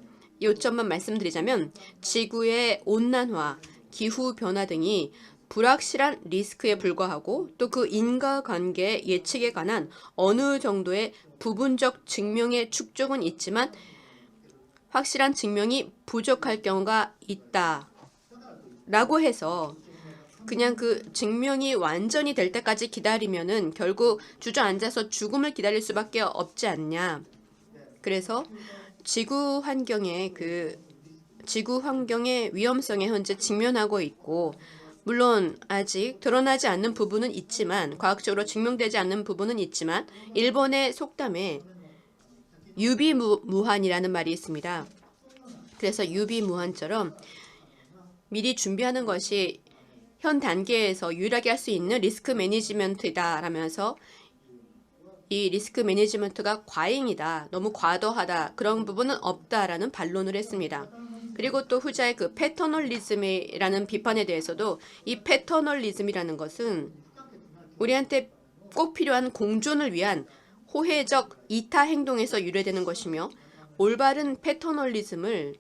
요점만 말씀드리자면 지구의 온난화, 기후변화 등이 불확실한 리스크에 불과하고 또 그 인과관계 예측에 관한 어느 정도의 부분적 증명의 축적은 있지만 확실한 증명이 부족할 경우가 있다라고 해서 그냥 그 증명이 완전히 될 때까지 기다리면은 결국 주저앉아서 죽음을 기다릴 수밖에 없지 않냐. 그래서 지구 환경의 위험성에 현재 직면하고 있고, 물론 아직 드러나지 않는 부분은 있지만 과학적으로 증명되지 않는 부분은 있지만 일본의 속담에 유비무환이라는 말이 있습니다. 그래서 유비무환처럼 미리 준비하는 것이 현 단계에서 유일하게 할 수 있는 리스크 매니지먼트이다 라면서 이 리스크 매니지먼트가 과잉이다, 너무 과도하다, 그런 부분은 없다라는 반론을 했습니다. 그리고 또 후자의 그 패터널리즘이라는 비판에 대해서도 이 패터널리즘이라는 것은 우리한테 꼭 필요한 공존을 위한 호혜적 이타 행동에서 유래되는 것이며 올바른 패터널리즘을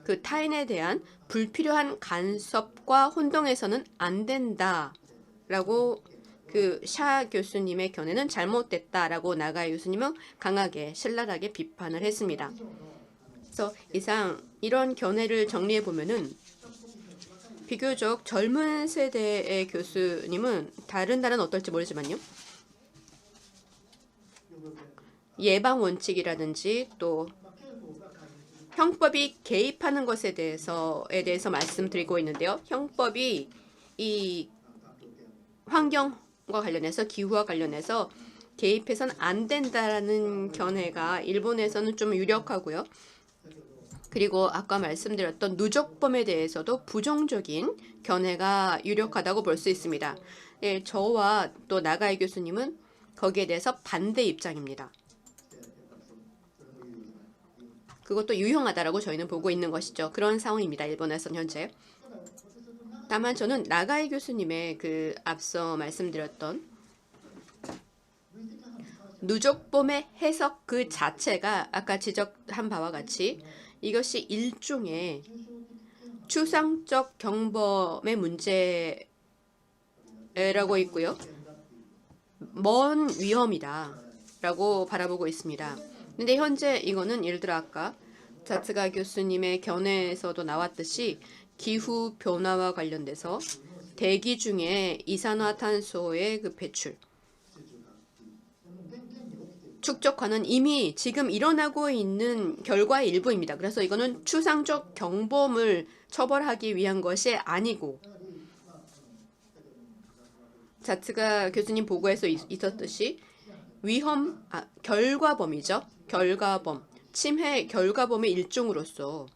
그 타인에 대한 불필요한 간섭과 혼동해서는 안 된다라고 그 샤 교수님의 견해는 잘못됐다라고 나가이 교수님은 강하게 신랄하게 비판을 했습니다. 그래서 이상 이런 견해를 정리해 보면은 비교적 젊은 세대의 교수님은 다른 나라는 어떨지 모르지만요. 예방 원칙이라든지 또 형법이 개입하는 것에 대해서 말씀드리고 있는데요. 형법이 이 환경과 관련해서 기후와 관련해서 개입해서는 안 된다라는 견해가 일본에서는 좀 유력하고요. 그리고 아까 말씀드렸던 누적범에 대해서도 부정적인 견해가 유력하다고 볼 수 있습니다. 예, 저와 또 나가이 교수님은 거기에 대해서 반대 입장입니다. 그것도 유용하다라고 저희는 보고 있는 것이죠. 그런 상황입니다. 일본에서는 현재. 다만 저는 나가이 교수님의 그 앞서 말씀드렸던 누적범의 해석 그 자체가 아까 지적한 바와 같이 이것이 일종의 추상적 경범의 문제라고 있고요. 먼 위험이다라고 바라보고 있습니다. 근데 현재 이거는 예를 들어 아까 자츠가 교수님의 견해에서도 나왔듯이 기후 변화와 관련돼서 대기 중에 이산화탄소의 그 배출, 축적화는 이미 지금 일어나고 있는 결과의 일부입니다. 그래서 이거는 추상적 경범을 처벌하기 위한 것이 아니고 자츠가 교수님 보고에서 있었듯이 결과범이죠. 결과범, 침해 결과범의 일종으로서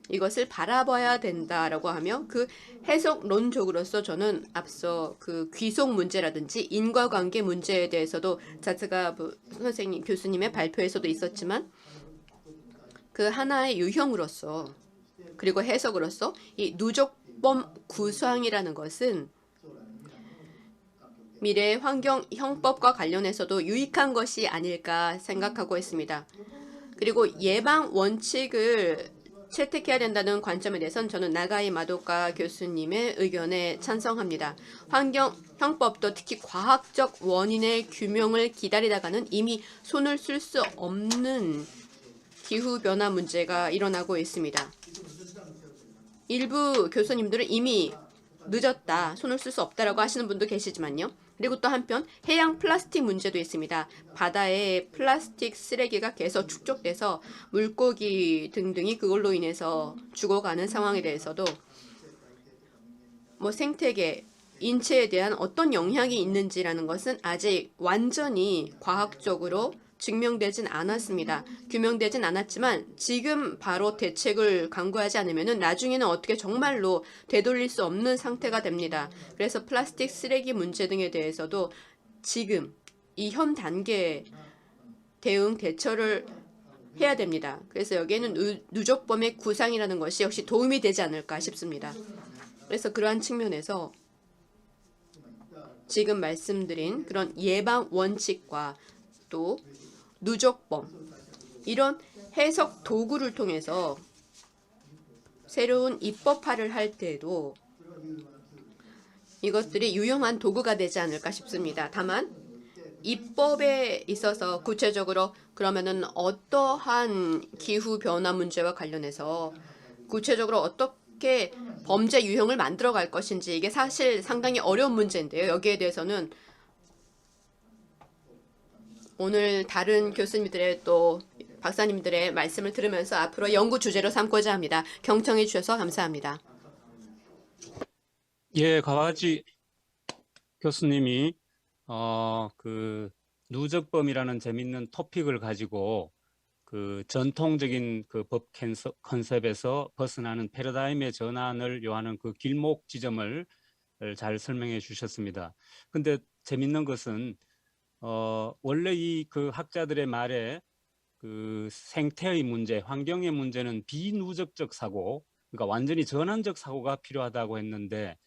이것을 바라봐야 된다라고 하며 그 해석론적으로서 저는 앞서 그 귀속 문제라든지 인과관계 문제에 대해서도 자츠가 선생님 교수님의 발표에서도 있었지만 그 하나의 유형으로서 그리고 해석으로서 이 누적범 구상이라는 것은 미래 환경 형법과 관련해서도 유익한 것이 아닐까 생각하고 있습니다. 그리고 예방 원칙을 채택해야 된다는 관점에 대해서는 저는 나가이 마도카 교수님의 의견에 찬성합니다. 환경 형법도 특히 과학적 원인의 규명을 기다리다가는 이미 손을 쓸 수 없는 기후변화 문제가 일어나고 있습니다. 일부 교수님들은 이미 늦었다, 손을 쓸 수 없다라고 하시는 분도 계시지만요. 그리고 또 한편 해양 플라스틱 문제도 있습니다. 바다에 플라스틱 쓰레기가 계속 축적돼서 물고기 등등이 그걸로 인해서 죽어가는 상황에 대해서도 생태계, 인체에 대한 어떤 영향이 있는지라는 것은 아직 완전히 과학적으로 증명되진 않았습니다. 규명되진 않았지만 지금 바로 대책을 강구하지 않으면 나중에는 어떻게 정말로 되돌릴 수 없는 상태가 됩니다. 그래서 플라스틱 쓰레기 문제 등에 대해서도 지금 이 현 단계 대처를 해야 됩니다. 그래서 여기에는 누적범의 구상이라는 것이 역시 도움이 되지 않을까 싶습니다. 그래서 그러한 측면에서 지금 말씀드린 그런 예방 원칙과 또 누적범, 이런 해석 도구를 통해서 새로운 입법화를 할 때에도 이것들이 유용한 도구가 되지 않을까 싶습니다. 다만 입법에 있어서 구체적으로 그러면은 어떠한 기후 변화 문제와 관련해서 구체적으로 어떻게 범죄 유형을 만들어 갈 것인지 이게 사실 상당히 어려운 문제인데요. 여기에 대해서는 오늘 다른 교수님들의 또 박사님들의 말씀을 들으면서 앞으로 연구 주제로 삼고자 합니다. 경청해 주셔서 감사합니다. 예, 가와지 교수님이 그 누적범이라는 재밌는 토픽을 가지고 그 전통적인 그 법 컨셉에서 벗어나는 패러다임의 전환을 요하는 그 길목 지점을 잘 설명해 주셨습니다. 근데 재밌는 것은 원래 이 그 학자들의 말에 그 생태의 문제, 환경의 문제는 비누적적 사고, 그러니까 완전히 전환적 사고가 필요하다고 했는데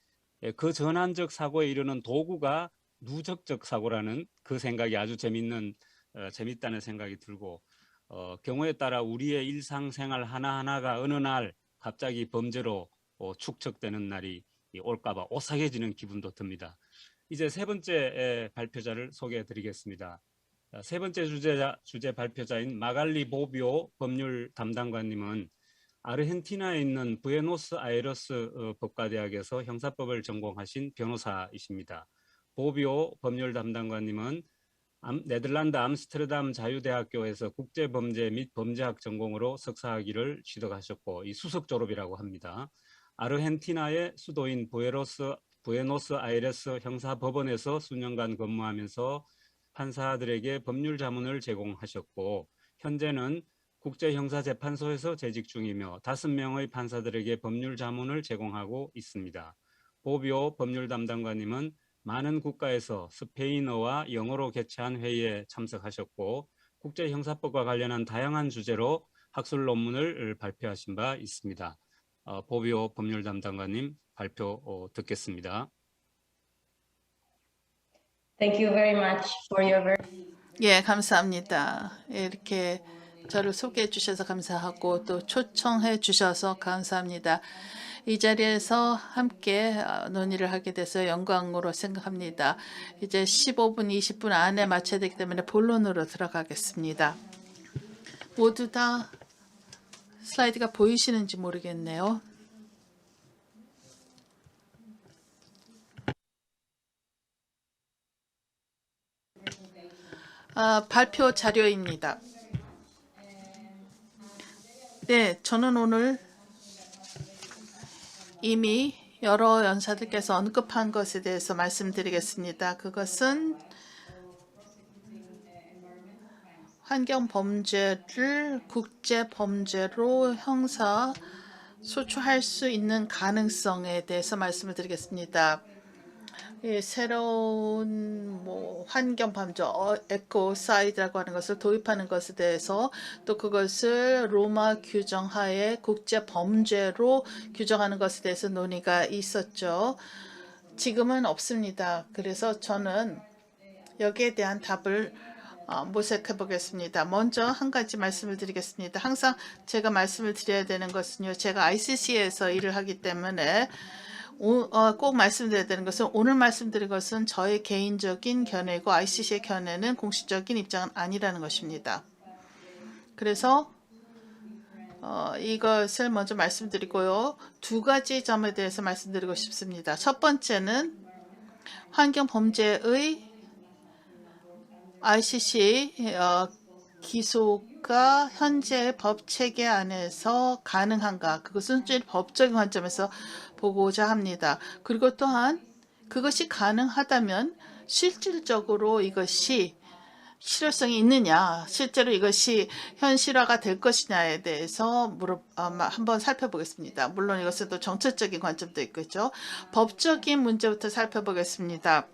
그 전환적 사고에 이르는 도구가 누적적 사고라는 그 생각이 아주 재밌다는 생각이 들고 경우에 따라 우리의 일상생활 하나하나가 어느 날 갑자기 범죄로 축적되는 날이 올까봐 오싹해지는 기분도 듭니다. 이제 세 번째 발표자를 소개해 드리겠습니다. 세 번째 주제 발표자인 마갈리 보비오 법률 담당관님은 아르헨티나에 있는 부에노스아이레스 법과대학에서 형사법을 전공하신 변호사이십니다. 보비오 법률 담당관님은 네덜란드 암스테르담 자유대학교에서 국제범죄 및 범죄학 전공으로 석사학위를 취득하셨고 이 수석 졸업이라고 합니다. 아르헨티나의 수도인 부에노스아이레스 형사법원에서 수년간 근무하면서 판사들에게 법률 자문을 제공하셨고 현재는 국제형사재판소에서 재직 중이며 5명의 판사들에게 법률 자문을 제공하고 있습니다. 보비오 법률 담당관님은 많은 국가에서 스페인어와 영어로 개최한 회의에 참석하셨고 국제형사법과 관련한 다양한 주제로 학술 논문을 발표하신 바 있습니다. 보비오 법률 담당관님 발표 듣겠습니다. Thank you very much for your very 예, 감사합니다. 이렇게 저를 소개해 주셔서 감사하고 또 초청해 주셔서 감사합니다. 이 자리에서 함께 논의를 하게 돼서 영광으로 생각합니다. 이제 15분, 20분 안에 마쳐야 되기 때문에 본론으로 들어가겠습니다. 모두 다 슬라이드가 보이시는지 모르겠네요. 발표 자료입니다. 네, 저는 오늘 이미 여러 연사들께서 언급한 것에 대해서 말씀드리겠습니다. 그것은 환경 범죄를 국제 범죄로 형사 소추할 수 있는 가능성에 대해서 말씀을 드리겠습니다. 새로운 환경 범죄, 에코사이드라고 하는 것을 도입하는 것에 대해서 또 그것을 로마 규정 하에 국제 범죄로 규정하는 것에 대해서 논의가 있었죠. 지금은 없습니다. 그래서 저는 여기에 대한 답을 모색해 보겠습니다. 먼저 한 가지 말씀을 드리겠습니다. 항상 제가 말씀을 드려야 되는 것은요. 제가 ICC에서 일을 하기 때문에 꼭 말씀드려야 되는 것은 오늘 말씀드린 것은 저의 개인적인 견해고 ICC의 견해는 공식적인 입장은 아니라는 것입니다. 그래서 이것을 먼저 말씀드리고요. 두 가지 점에 대해서 말씀드리고 싶습니다. 첫 번째는 환경 범죄의 ICC 기소가 현재 법 체계 안에서 가능한가? 그것은 법적인 관점에서 보고자 합니다. 그리고 또한 그것이 가능하다면 실질적으로 이것이 실효성이 있느냐, 실제로 이것이 현실화가 될 것이냐에 대해서 한번 살펴보겠습니다. 물론 이것은 또 정책적인 관점도 있겠죠. 법적인 문제부터 살펴보겠습니다.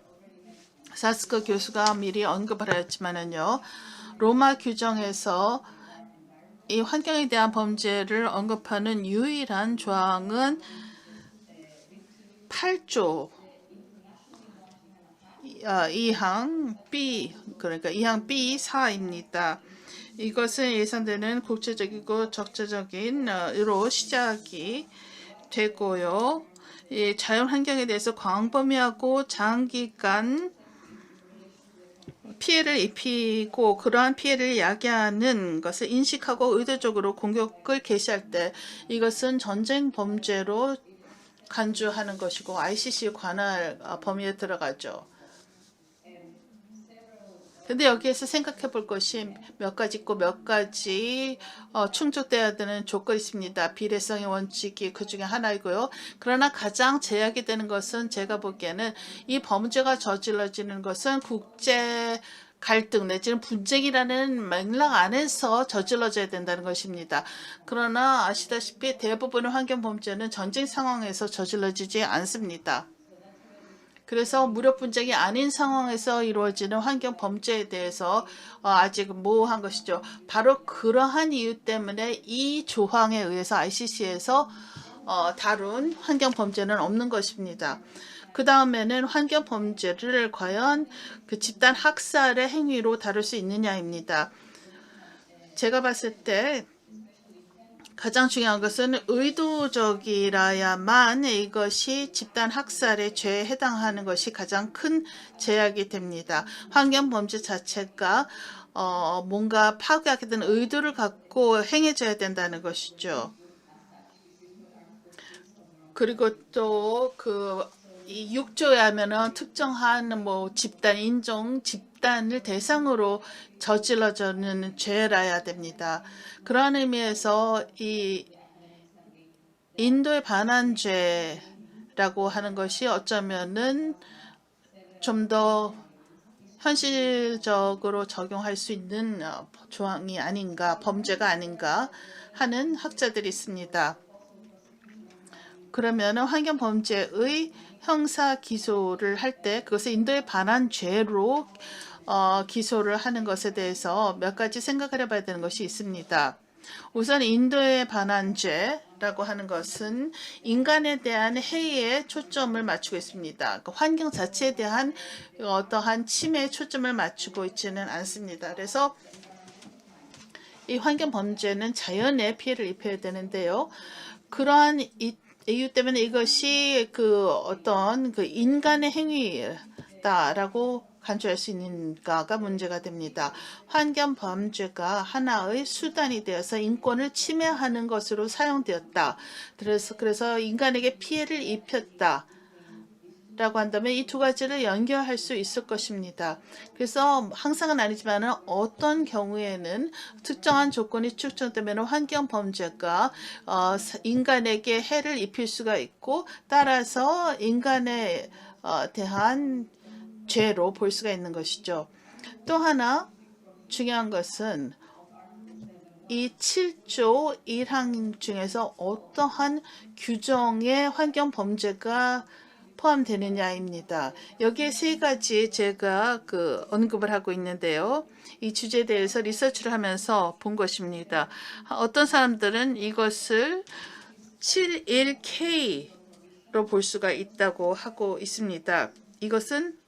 사스커 교수가 미리 언급을 하였지만은요. 로마 규정에서 이 환경에 대한 범죄를 언급하는 유일한 조항은 8조 2항 B, 그러니까 2항 B4입니다. 이것은 예상되는 국제적이고 적재적인으로 시작이 되고요. 이 자연 환경에 대해서 광범위하고 장기간 피해를 입히고 그러한 피해를 야기하는 것을 인식하고 의도적으로 공격을 개시할 때 이것은 전쟁 범죄로 간주하는 것이고 ICC 관할 범위에 들어가죠. 근데 여기에서 생각해 볼 것이 몇 가지 있고 몇 가지 충족돼야 되는 조건이 있습니다. 비례성의 원칙이 그 중에 하나이고요. 그러나 가장 제약이 되는 것은 제가 보기에는 이 범죄가 저질러지는 것은 국제 갈등 내지는 분쟁이라는 맥락 안에서 저질러져야 된다는 것입니다. 그러나 아시다시피 대부분의 환경 범죄는 전쟁 상황에서 저질러지지 않습니다. 그래서 무력 분쟁이 아닌 상황에서 이루어지는 환경 범죄에 대해서 아직 모호한 것이죠. 바로 그러한 이유 때문에 이 조항에 의해서 ICC에서 다룬 환경 범죄는 없는 것입니다. 그 다음에는 환경 범죄를 과연 그 집단 학살의 행위로 다룰 수 있느냐입니다. 제가 봤을 때 가장 중요한 것은 의도적이라야만 이것이 집단 학살의 죄에 해당하는 것이 가장 큰 제약이 됩니다. 환경 범죄 자체가 뭔가 파괴하게 되는 의도를 갖고 행해져야 된다는 것이죠. 그리고 또 이 6조에 하면은 특정한 집단 인종 집단을 대상으로 저질러지는 죄라야 됩니다. 그런 의미에서 이 인도에 반한 죄라고 하는 것이 어쩌면은 좀 더 현실적으로 적용할 수 있는 조항이 아닌가, 범죄가 아닌가 하는 학자들이 있습니다. 그러면은 환경 범죄의 형사 기소를 할 때 그것을 인도에 반한 죄로 기소를 하는 것에 대해서 몇 가지 생각을 해봐야 되는 것이 있습니다. 우선 인도에 반한 죄라고 하는 것은 인간에 대한 해이에 초점을 맞추고 있습니다. 그 환경 자체에 대한 어떠한 침해에 초점을 맞추고 있지는 않습니다. 그래서 이 환경 범죄는 자연에 피해를 입혀야 되는데요. 그러한 이유 때문에 이것이 어떤 인간의 행위다라고 간주할 수 있는가가 문제가 됩니다. 환경 범죄가 하나의 수단이 되어서 인권을 침해하는 것으로 사용되었다. 그래서 인간에게 피해를 입혔다. 라고 한다면 이 두 가지를 연결할 수 있을 것입니다. 그래서 항상은 아니지만 어떤 경우에는 특정한 조건이 충족되면 환경 범죄가 인간에게 해를 입힐 수가 있고 따라서 인간에 대한 죄로 볼 수가 있는 것이죠. 또 하나 중요한 것은 이 7조 1항 중에서 어떠한 규정의 환경 범죄가 포함되느냐입니다. 여기에 세 가지 제가 언급을 하고 있는데요. 이 주제에 대해서 리서치를 하면서 본 것입니다. 어떤 사람들은 이것을 71K로 볼 수가 있다고 하고 있습니다. 이것은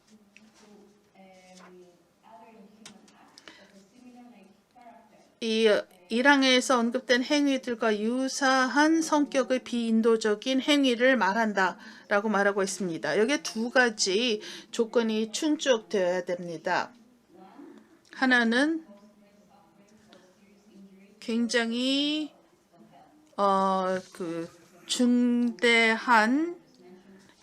이 1항에서 언급된 행위들과 유사한 성격의 비인도적인 행위를 말한다라고 말하고 있습니다. 여기에 두 가지 조건이 충족되어야 됩니다. 하나는 굉장히 중대한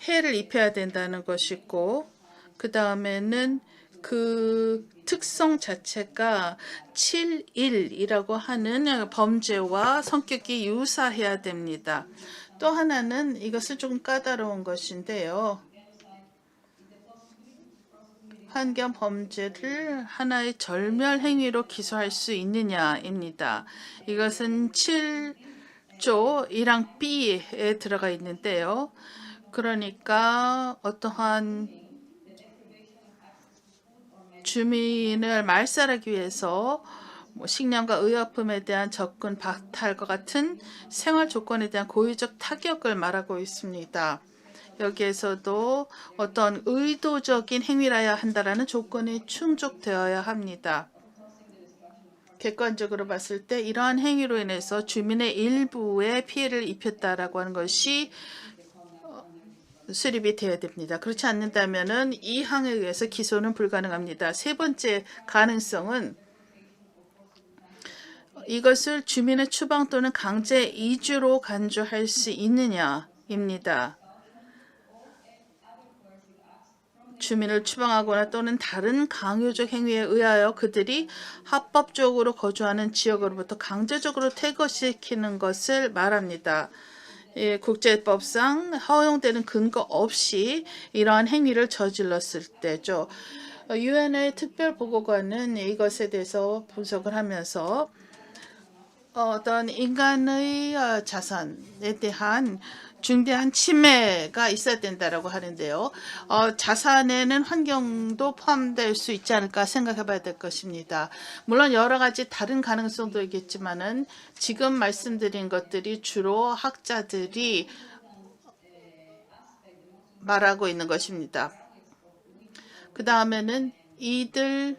해를 입혀야 된다는 것이고, 그 다음에는 그 특성 자체가 7.1이라고 하는 범죄와 성격이 유사해야 됩니다. 또 하나는 이것은 조금 까다로운 것인데요. 환경 범죄를 하나의 절멸 행위로 기소할 수 있느냐입니다. 이것은 7조 1항 B에 들어가 있는데요. 그러니까 어떠한 주민을 말살하기 위해서 식량과 의약품에 대한 접근 박탈과 같은 생활 조건에 대한 고의적 타격을 말하고 있습니다. 여기에서도 어떤 의도적인 행위라야 한다라는 조건이 충족되어야 합니다. 객관적으로 봤을 때 이러한 행위로 인해서 주민의 일부에 피해를 입혔다라고 하는 것이 수립이 되어야 됩니다. 그렇지 않는다면은 이 항에 의해서 기소는 불가능합니다. 세 번째 가능성은 이것을 주민의 추방 또는 강제 이주로 간주할 수 있느냐입니다. 주민을 추방하거나 또는 다른 강요적 행위에 의하여 그들이 합법적으로 거주하는 지역으로부터 강제적으로 퇴거시키는 것을 말합니다. 예, 국제법상 허용되는 근거 없이 이러한 행위를 저질렀을 때죠. 유엔의 특별보고관은 이것에 대해서 분석을 하면서 어떤 인간의 자산에 대한 중대한 침해가 있어야 된다라고 하는데요. 자산에는 환경도 포함될 수 있지 않을까 생각해 봐야 될 것입니다. 물론 여러 가지 다른 가능성도 있겠지만은 지금 말씀드린 것들이 주로 학자들이 말하고 있는 것입니다. 그 다음에는 이들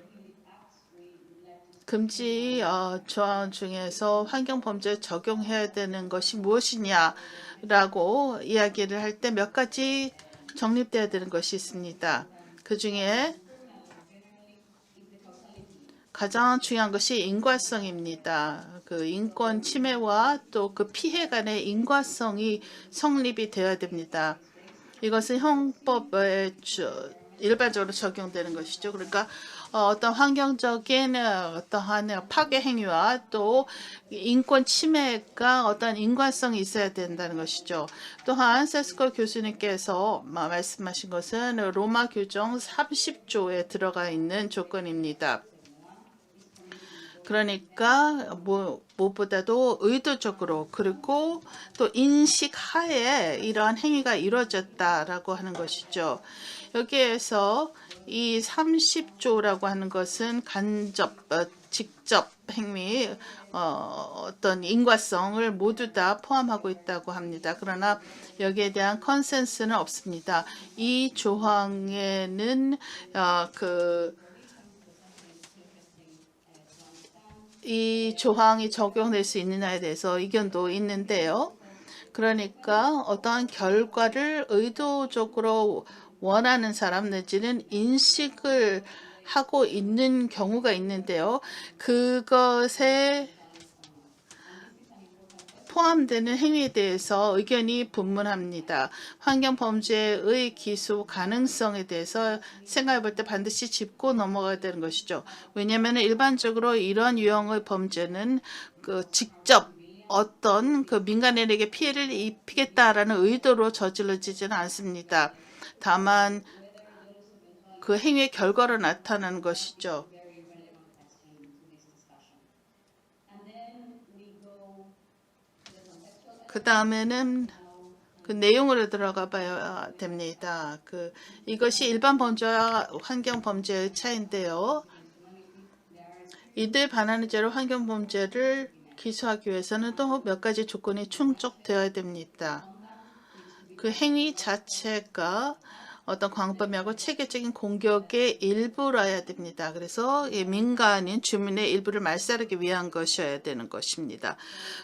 금지 조항 중에서 환경범죄에 적용해야 되는 것이 무엇이냐라고 이야기를 할 때 몇 가지 정립돼야 되는 것이 있습니다. 그 중에 가장 중요한 것이 인과성입니다. 그 인권 침해와 또 그 피해 간의 인과성이 성립이 되어야 됩니다. 이것은 형법에 일반적으로 적용되는 것이죠. 그러니까 어떤 환경적인 어떠한 파괴 행위와 또 인권 침해가 어떤 인과성이 있어야 된다는 것이죠. 또한 세스코 교수님께서 말씀하신 것은 로마 규정 30조에 들어가 있는 조건입니다. 그러니까 무엇보다도 의도적으로 그리고 또 인식하에 이러한 행위가 이루어졌다라고 하는 것이죠. 여기에서 이 30조라고 하는 것은 간접, 직접 행위, 어떤 인과성을 모두 다 포함하고 있다고 합니다. 그러나 여기에 대한 컨센서스는 없습니다. 이 조항에는 이 조항이 적용될 수 있느냐에 대해서 의견도 있는데요. 그러니까 어떠한 결과를 의도적으로 원하는 사람 내지는 인식을 하고 있는 경우가 있는데요. 그것에 포함되는 행위에 대해서 의견이 분분합니다. 환경범죄의 기소 가능성에 대해서 생각해 볼 때 반드시 짚고 넘어가야 되는 것이죠. 왜냐하면 일반적으로 이런 유형의 범죄는 직접 어떤 민간인에게 피해를 입히겠다라는 의도로 저질러지지는 않습니다. 다만 그 행위의 결과로 나타나는 것이죠. 그 다음에는 그 내용으로 들어가 봐야 됩니다. 이것이 일반 범죄와 환경 범죄의 차이인데요. 이들 반하는 죄로 환경 범죄를 기소하기 위해서는 또 몇 가지 조건이 충족되어야 됩니다. 그 행위 자체가 어떤 광범위하고 체계적인 공격의 일부라야 됩니다. 그래서 민간인 주민의 일부를 말살하기 위한 것이어야 되는 것입니다.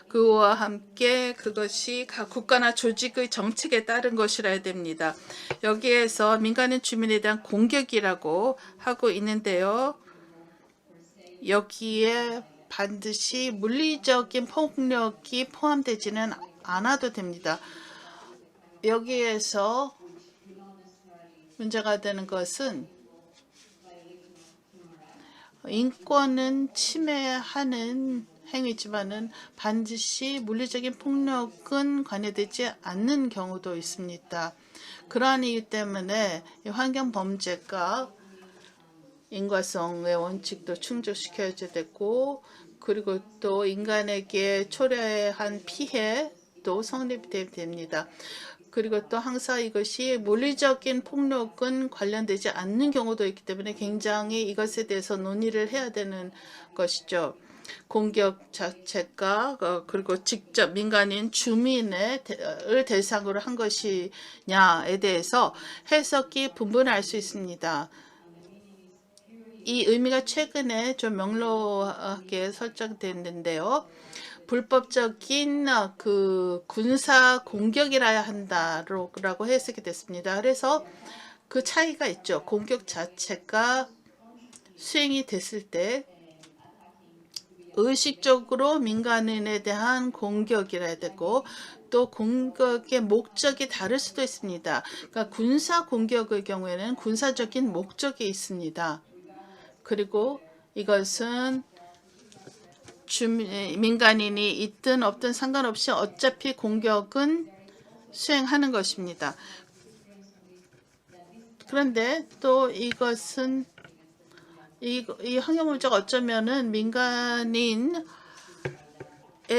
그와 함께 그것이 각 국가나 조직의 정책에 따른 것이라야 됩니다. 여기에서 민간인 주민에 대한 공격이라고 하고 있는데요. 여기에 반드시 물리적인 폭력이 포함되지는 않아도 됩니다. 여기에서 문제가 되는 것은 인권은 침해하는 행위지만은 반드시 물리적인 폭력은 관여되지 않는 경우도 있습니다. 그러한 이유 때문에 환경 범죄가 인과성의 원칙도 충족시켜야 되고 그리고 또 인간에게 초래한 피해도 성립이 됩니다. 그리고 또 항상 이것이 물리적인 폭력은 관련되지 않는 경우도 있기 때문에 굉장히 이것에 대해서 논의를 해야 되는 것이죠. 공격 자체가 그리고 직접 민간인 주민을 대상으로 한 것이냐에 대해서 해석이 분분할 수 있습니다. 이 의미가 최근에 좀 명료하게 설정됐는데요. 불법적인 군사 공격이라야 한다라고 해석이 됐습니다. 그래서 그 차이가 있죠. 공격 자체가 수행이 됐을 때 의식적으로 민간인에 대한 공격이라야 되고 또 공격의 목적이 다를 수도 있습니다. 그러니까 군사 공격의 경우에는 군사적인 목적이 있습니다. 그리고 이것은 민간인이 있든 없든 상관없이 어차피 공격은 수행하는 것입니다. 그런데 또 이것은 이 환경문제가 어쩌면은 민간인에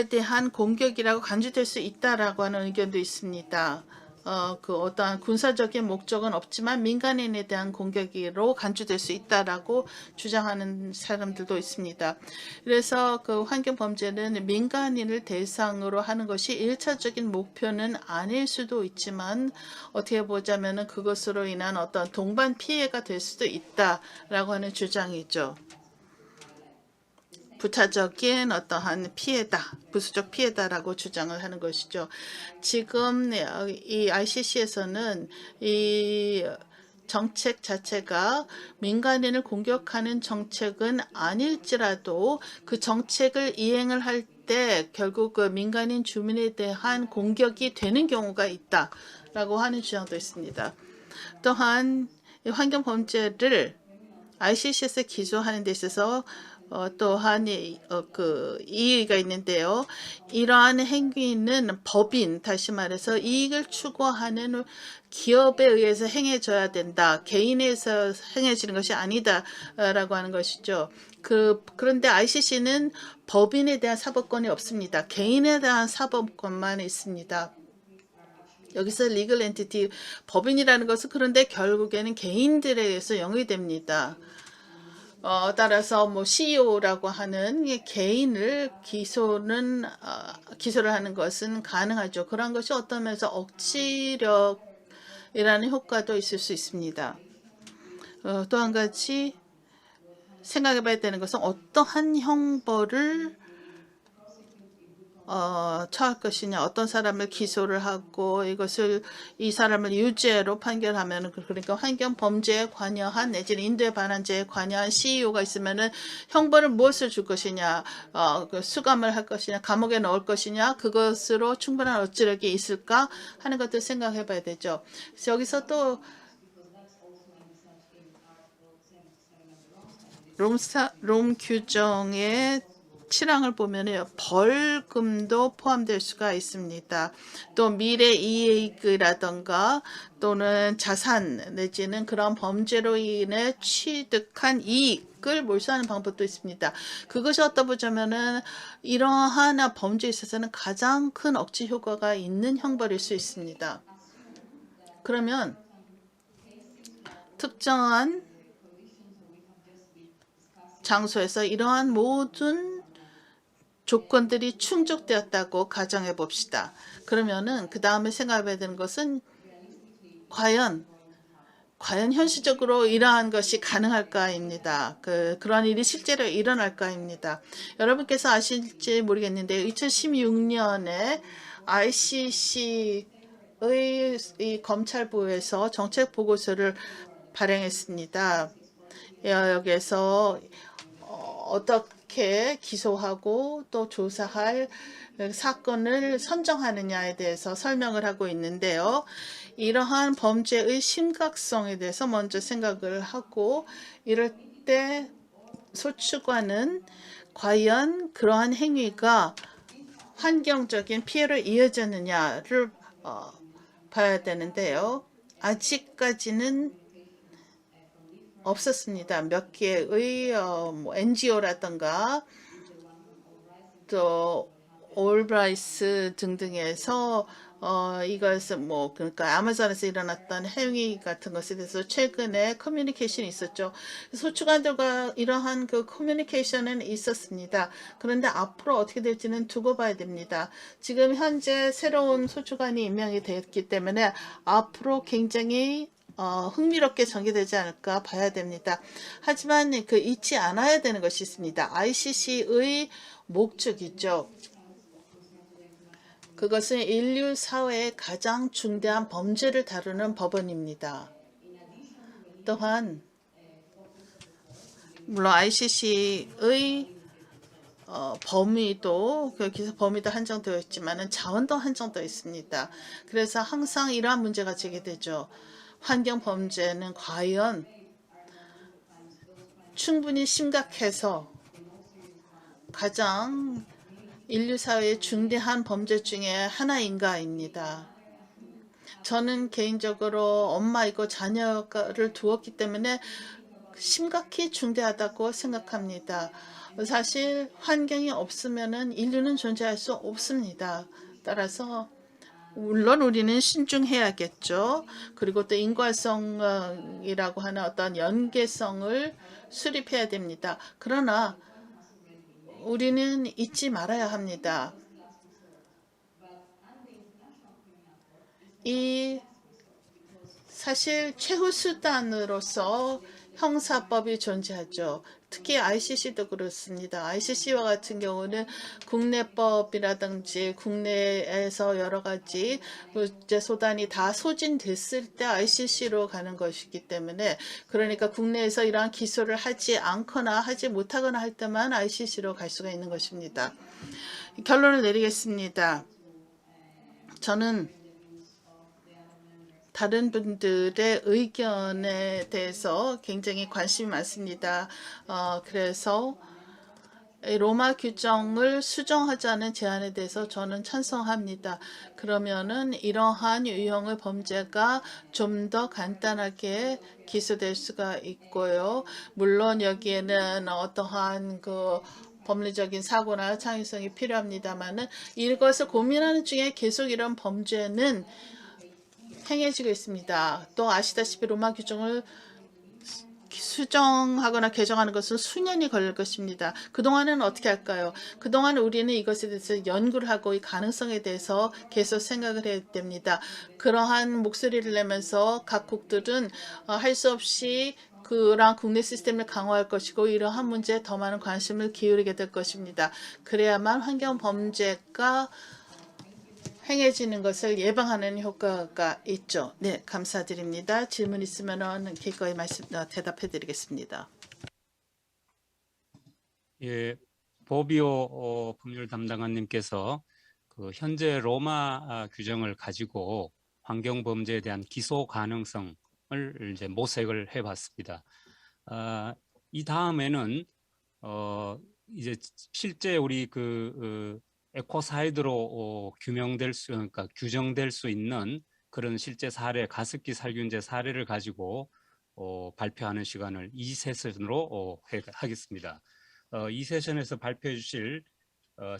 대한 공격이라고 간주될 수 있다라고 하는 의견도 있습니다. 그 어떠한 군사적인 목적은 없지만 민간인에 대한 공격으로 간주될 수 있다라고 주장하는 사람들도 있습니다. 그래서 그 환경 범죄는 민간인을 대상으로 하는 것이 1차적인 목표는 아닐 수도 있지만 어떻게 보자면은 그것으로 인한 어떤 동반 피해가 될 수도 있다라고 하는 주장이죠. 부차적인 어떠한 피해다, 부수적 피해다라고 주장을 하는 것이죠. 지금 이 ICC에서는 이 정책 자체가 민간인을 공격하는 정책은 아닐지라도 그 정책을 이행을 할 때 결국 그 민간인 주민에 대한 공격이 되는 경우가 있다라고 하는 주장도 있습니다. 또한 이 환경 범죄를 ICC에서 기소하는 데 있어서 또한 그 이의가 있는데요. 이러한 행위는 법인, 다시 말해서 이익을 추구하는 기업에 의해서 행해져야 된다. 개인에서 행해지는 것이 아니다라고 하는 것이죠. 그런데 ICC는 법인에 대한 사법권이 없습니다. 개인에 대한 사법권만 있습니다. 여기서 리글 엔티티, 법인이라는 것은 그런데 결국에는 개인들에 의해서 영위됩니다. 따라서 뭐 CEO라고 하는 개인을 기소를 하는 것은 가능하죠. 그런 것이 어떤 면에서 억지력이라는 효과도 있을 수 있습니다. 또 한 가지 생각해 봐야 되는 것은 어떠한 형벌을 처할 것이냐, 어떤 사람을 기소를 하고 이 사람을 유죄로 판결하면, 그러니까 환경 범죄에 관여한 내지는 인도에 반환죄에 관여한 CEO가 있으면은 형벌을 무엇을 줄 것이냐, 수감을 할 것이냐, 감옥에 넣을 것이냐, 그것으로 충분한 억지력이 있을까 하는 것들 생각해 봐야 되죠. 그래서 여기서 또 롬 규정의 7항을 보면 벌금도 포함될 수가 있습니다. 또 미래 이익이라던가 또는 자산 내지는 그런 범죄로 인해 취득한 이익을 몰수하는 방법도 있습니다. 그것이 어떠 보자면은 이러한 범죄에 있어서는 가장 큰 억지 효과가 있는 형벌일 수 있습니다. 그러면 특정한 장소에서 이러한 모든 조건들이 충족되었다고 가정해 봅시다. 그러면은 그 다음에 생각해야 되는 것은 과연 현실적으로 이러한 것이 가능할까입니다. 그런 일이 실제로 일어날까입니다. 여러분께서 아실지 모르겠는데 2016년에 ICC의 이 검찰부에서 정책 보고서를 발행했습니다. 여기에서 어떻게 기소하고 또 조사할 사건을 선정하느냐에 대해서 설명을 하고 있는데요. 이러한 범죄의 심각성에 대해서 먼저 생각을 하고 이럴 때 소추관은 과연 그러한 행위가 환경적인 피해로 이어졌느냐를 봐야 되는데요. 아직까지는 없었습니다. 몇 개의 NGO라든가 또 올브라이스 등등에서 이것은 그러니까 아마존에서 일어났던 행위 같은 것에 대해서 최근에 커뮤니케이션이 있었죠. 소추관들과 이러한 그 커뮤니케이션은 있었습니다. 그런데 앞으로 어떻게 될지는 두고 봐야 됩니다. 지금 현재 새로운 소추관이 임명이 됐기 때문에 앞으로 굉장히 흥미롭게 전개되지 않을까 봐야 됩니다. 하지만 잊지 않아야 되는 것이 있습니다. ICC의 목적이죠. 그것은 인류 사회의 가장 중대한 범죄를 다루는 법원입니다. 또한 물론 ICC의 범위도 거기서 범위도 한정되어 있지만은 자원도 한정되어 있습니다. 그래서 항상 이러한 문제가 제기되죠. 환경 범죄는 과연 충분히 심각해서 가장 인류 사회의 중대한 범죄 중에 하나인가입니다. 저는 개인적으로 엄마이고 자녀를 두었기 때문에 심각히 중대하다고 생각합니다. 사실 환경이 없으면은 인류는 존재할 수 없습니다. 따라서 물론 우리는 신중해야겠죠. 그리고 또 인과성이라고 하는 어떤 연계성을 수립해야 됩니다. 그러나 우리는 잊지 말아야 합니다. 이 사실 최후 수단으로서 형사법이 존재하죠. 특히 ICC도 그렇습니다. ICC와 같은 경우는 국내법이라든지 국내에서 여러 가지 국제 소단이 다 소진됐을 때 ICC로 가는 것이기 때문에 그러니까 국내에서 이러한 기소를 하지 않거나 하지 못하거나 할 때만 ICC로 갈 수가 있는 것입니다. 결론을 내리겠습니다. 저는 다른 분들의 의견에 대해서 굉장히 관심이 많습니다. 그래서 로마 규정을 수정하자는 제안에 대해서 저는 찬성합니다. 그러면은 이러한 유형의 범죄가 좀 더 간단하게 기소될 수가 있고요. 물론 여기에는 어떠한 법리적인 사고나 창의성이 필요합니다만은 이것을 고민하는 중에 계속 이런 범죄는 행해지고 있습니다. 또 아시다시피 로마 규정을 수정하거나 개정하는 것은 수년이 걸릴 것입니다. 그동안은 어떻게 할까요? 그동안 우리는 이것에 대해서 연구를 하고 이 가능성에 대해서 계속 생각을 해야 됩니다. 그러한 목소리를 내면서 각국들은 할 수 없이 그러한 국내 시스템을 강화할 것이고 이러한 문제에 더 많은 관심을 기울이게 될 것입니다. 그래야만 환경 범죄가 행해지는 것을 예방하는 효과가 있죠. 네, 감사드립니다. 질문 있으면 기꺼이 대답해 드리겠습니다. 예, 보비오 법률 담당관님께서 현재 로마 규정을 가지고 환경 범죄에 대한 기소 가능성을 이제 모색을 해봤습니다. 이 다음에는 이제 실제 우리 에코사이드로 그러니까 규정될 수 있는 그런 실제 사례, 가습기 살균제 사례를 가지고 발표하는 시간을 2세션으로 하겠습니다. 2세션에서 발표해 주실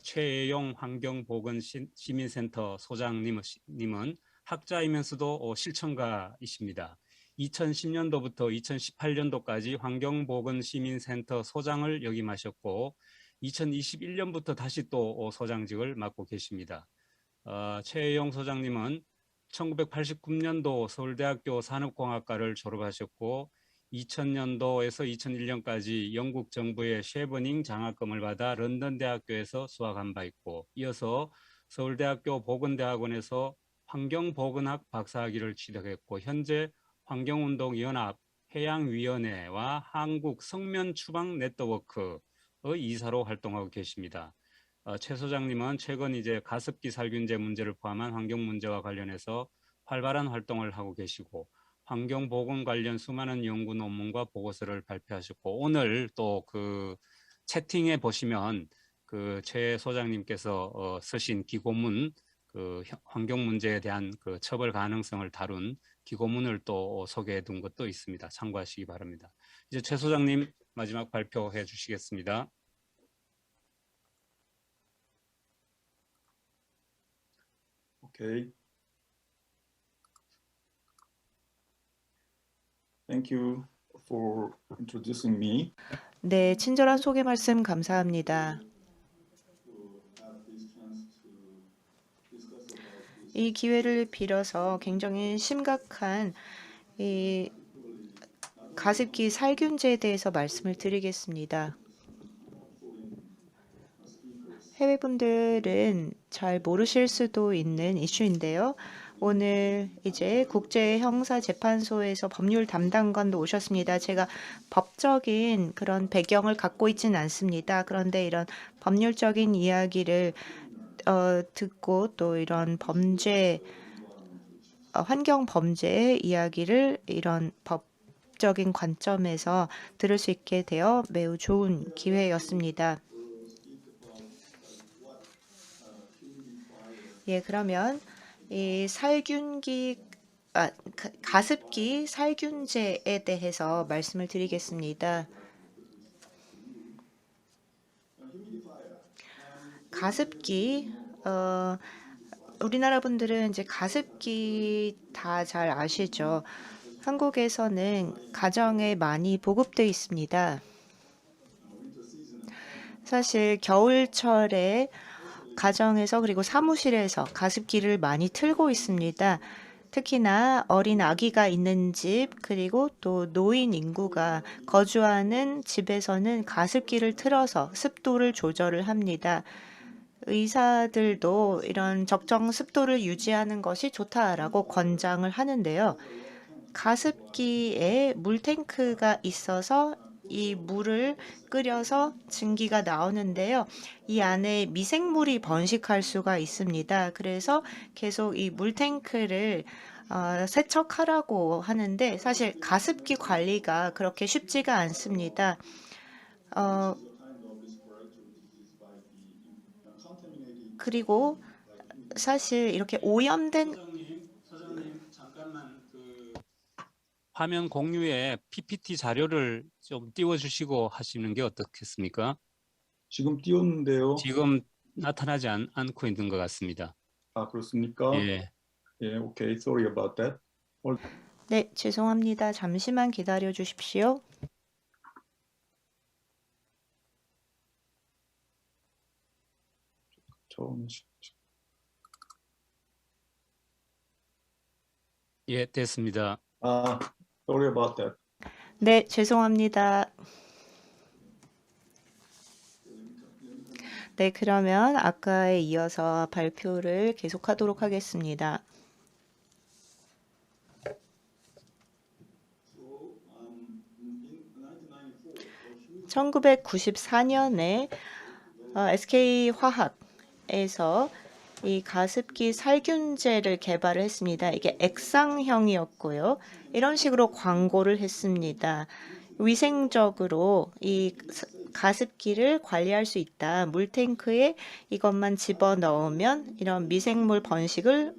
최예용 환경보건시민센터 소장님은 학자이면서도 실천가이십니다. 2010년도부터 2018년도까지 환경보건시민센터 소장을 역임하셨고 2021년부터 다시 또 소장직을 맡고 계십니다. 최혜용 소장님은 1989년도 서울대학교 산업공학과를 졸업하셨고 2000년도에서 2001년까지 영국 정부의 쉐버닝 장학금을 받아 런던 대학교에서 수학한 바 있고 이어서 서울대학교 보건대학원에서 환경보건학 박사학위를 취득했고 현재 환경운동연합 해양위원회와 한국 성면추방 네트워크 이사로 활동하고 계십니다. 최 소장님은 최근 이제 가습기 살균제 문제를 포함한 환경 문제와 관련해서 활발한 활동을 하고 계시고 환경보건 관련 수많은 연구 논문과 보고서를 발표하셨고 오늘 또 채팅에 보시면 최 소장님께서 쓰신 기고문 환경 문제에 대한 처벌 가능성을 다룬 기고문을 또 소개해 둔 것도 있습니다. 참고하시기 바랍니다. 이제 최 소장님 마지막 발표해 주시겠습니다. Okay. Thank you for introducing me. 네, 친절한 소개 말씀 감사합니다. 이 기회를 빌어서 굉장히 심각한 이 가습기 살균제에 대해서 말씀을 드리겠습니다. 해외분들은 잘 모르실 수도 있는 이슈인데요. 오늘 이제 국제형사재판소에서 법률 담당관도 오셨습니다. 제가 법적인 그런 배경을 갖고 있지는 않습니다. 그런데 이런 법률적인 이야기를 듣고 또 이런 범죄, 환경 범죄의 이야기를 이런 법적인 관점에서 들을 수 있게 되어 매우 좋은 기회였습니다. 예, 그러면 이 가습기 살균제에 대해서 말씀을 드리겠습니다. 가습기, 우리나라 분들은 이제 가습기 다 잘 아시죠? 한국에서는 가정에 많이 보급되어 있습니다. 사실 겨울철에 가정에서 그리고 사무실에서 가습기를 많이 틀고 있습니다. 특히나 어린 아기가 있는 집 그리고 또 노인 인구가 거주하는 집에서는 가습기를 틀어서 습도를 조절을 합니다. 의사들도 이런 적정 습도를 유지하는 것이 좋다라고 권장을 하는데요. 가습기에 물탱크가 있어서 이 물을 끓여서 증기가 나오는데요. 이 안에 미생물이 번식할 수가 있습니다. 그래서 계속 이 물탱크를 세척하라고 하는데 사실 가습기 관리가 그렇게 쉽지가 않습니다. 그리고 사실 이렇게 오염된 사장님 잠깐만 화면 공유에 PPT 자료를 좀 띄워주시고 하시는 게 어떻겠습니까? 지금 띄웠는데요. 지금 나타나지 않고 있는 것 같습니다. 아, 그렇습니까? 예. 예, 오케이. Sorry about that. 네, 죄송합니다. 잠시만 기다려 주십시오. 예, 됐습니다. 아, sorry about that. 네, 죄송합니다. 네, 그러면 아까에 이어서 발표를 계속하도록 하겠습니다. (1994년에) SK화학에서 이 가습기 살균제를 개발을 했습니다. 이게 액상형이었고요. 이런 식으로 광고를 했습니다. 위생적으로 이 가습기를 관리할 수 있다. 물탱크에 이것만 집어넣으면 이런 미생물 번식을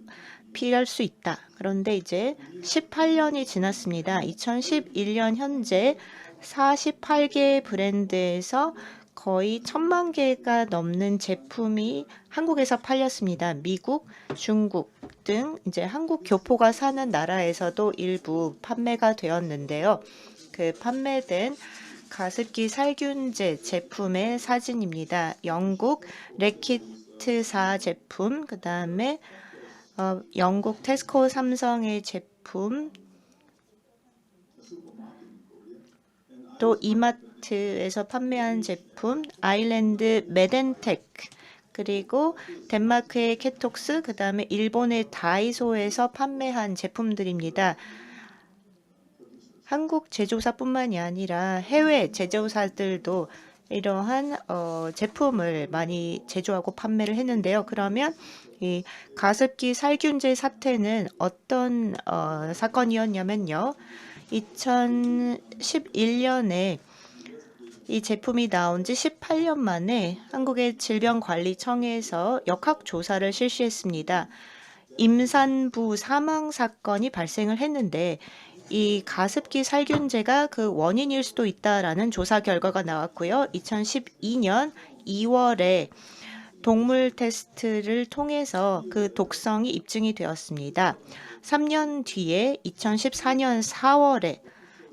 피할 수 있다. 그런데 이제 18년이 지났습니다. 2011년 현재 48개 브랜드에서 거의 1000만 개가 넘는 제품이 한국에서 팔렸습니다. 미국, 중국 등 이제 한국 교포가 사는 나라에서도 일부 판매가 되었는데요. 그 판매된 가습기 살균제 제품의 사진입니다. 영국 래키트사 제품, 그 다음에 영국 테스코 삼성의 제품, 또 이마트에서 판매한 제품, 아일랜드 메덴텍, 그리고 덴마크의 캐톡스, 그 다음에 일본의 다이소에서 판매한 제품들입니다. 한국 제조사뿐만이 아니라 해외 제조사들도 이러한 제품을 많이 제조하고 판매를 했는데요. 그러면 이 가습기 살균제 사태는 어떤 사건이었냐면요. 2011년에 이 제품이 나온 지 18년 만에 한국의 질병관리청에서 역학조사를 실시했습니다. 임산부 사망 사건이 발생을 했는데 이 가습기 살균제가 그 원인일 수도 있다라는 조사 결과가 나왔고요. 2012년 2월에 동물 테스트를 통해서 그 독성이 입증이 되었습니다. 3년 뒤에 2014년 4월에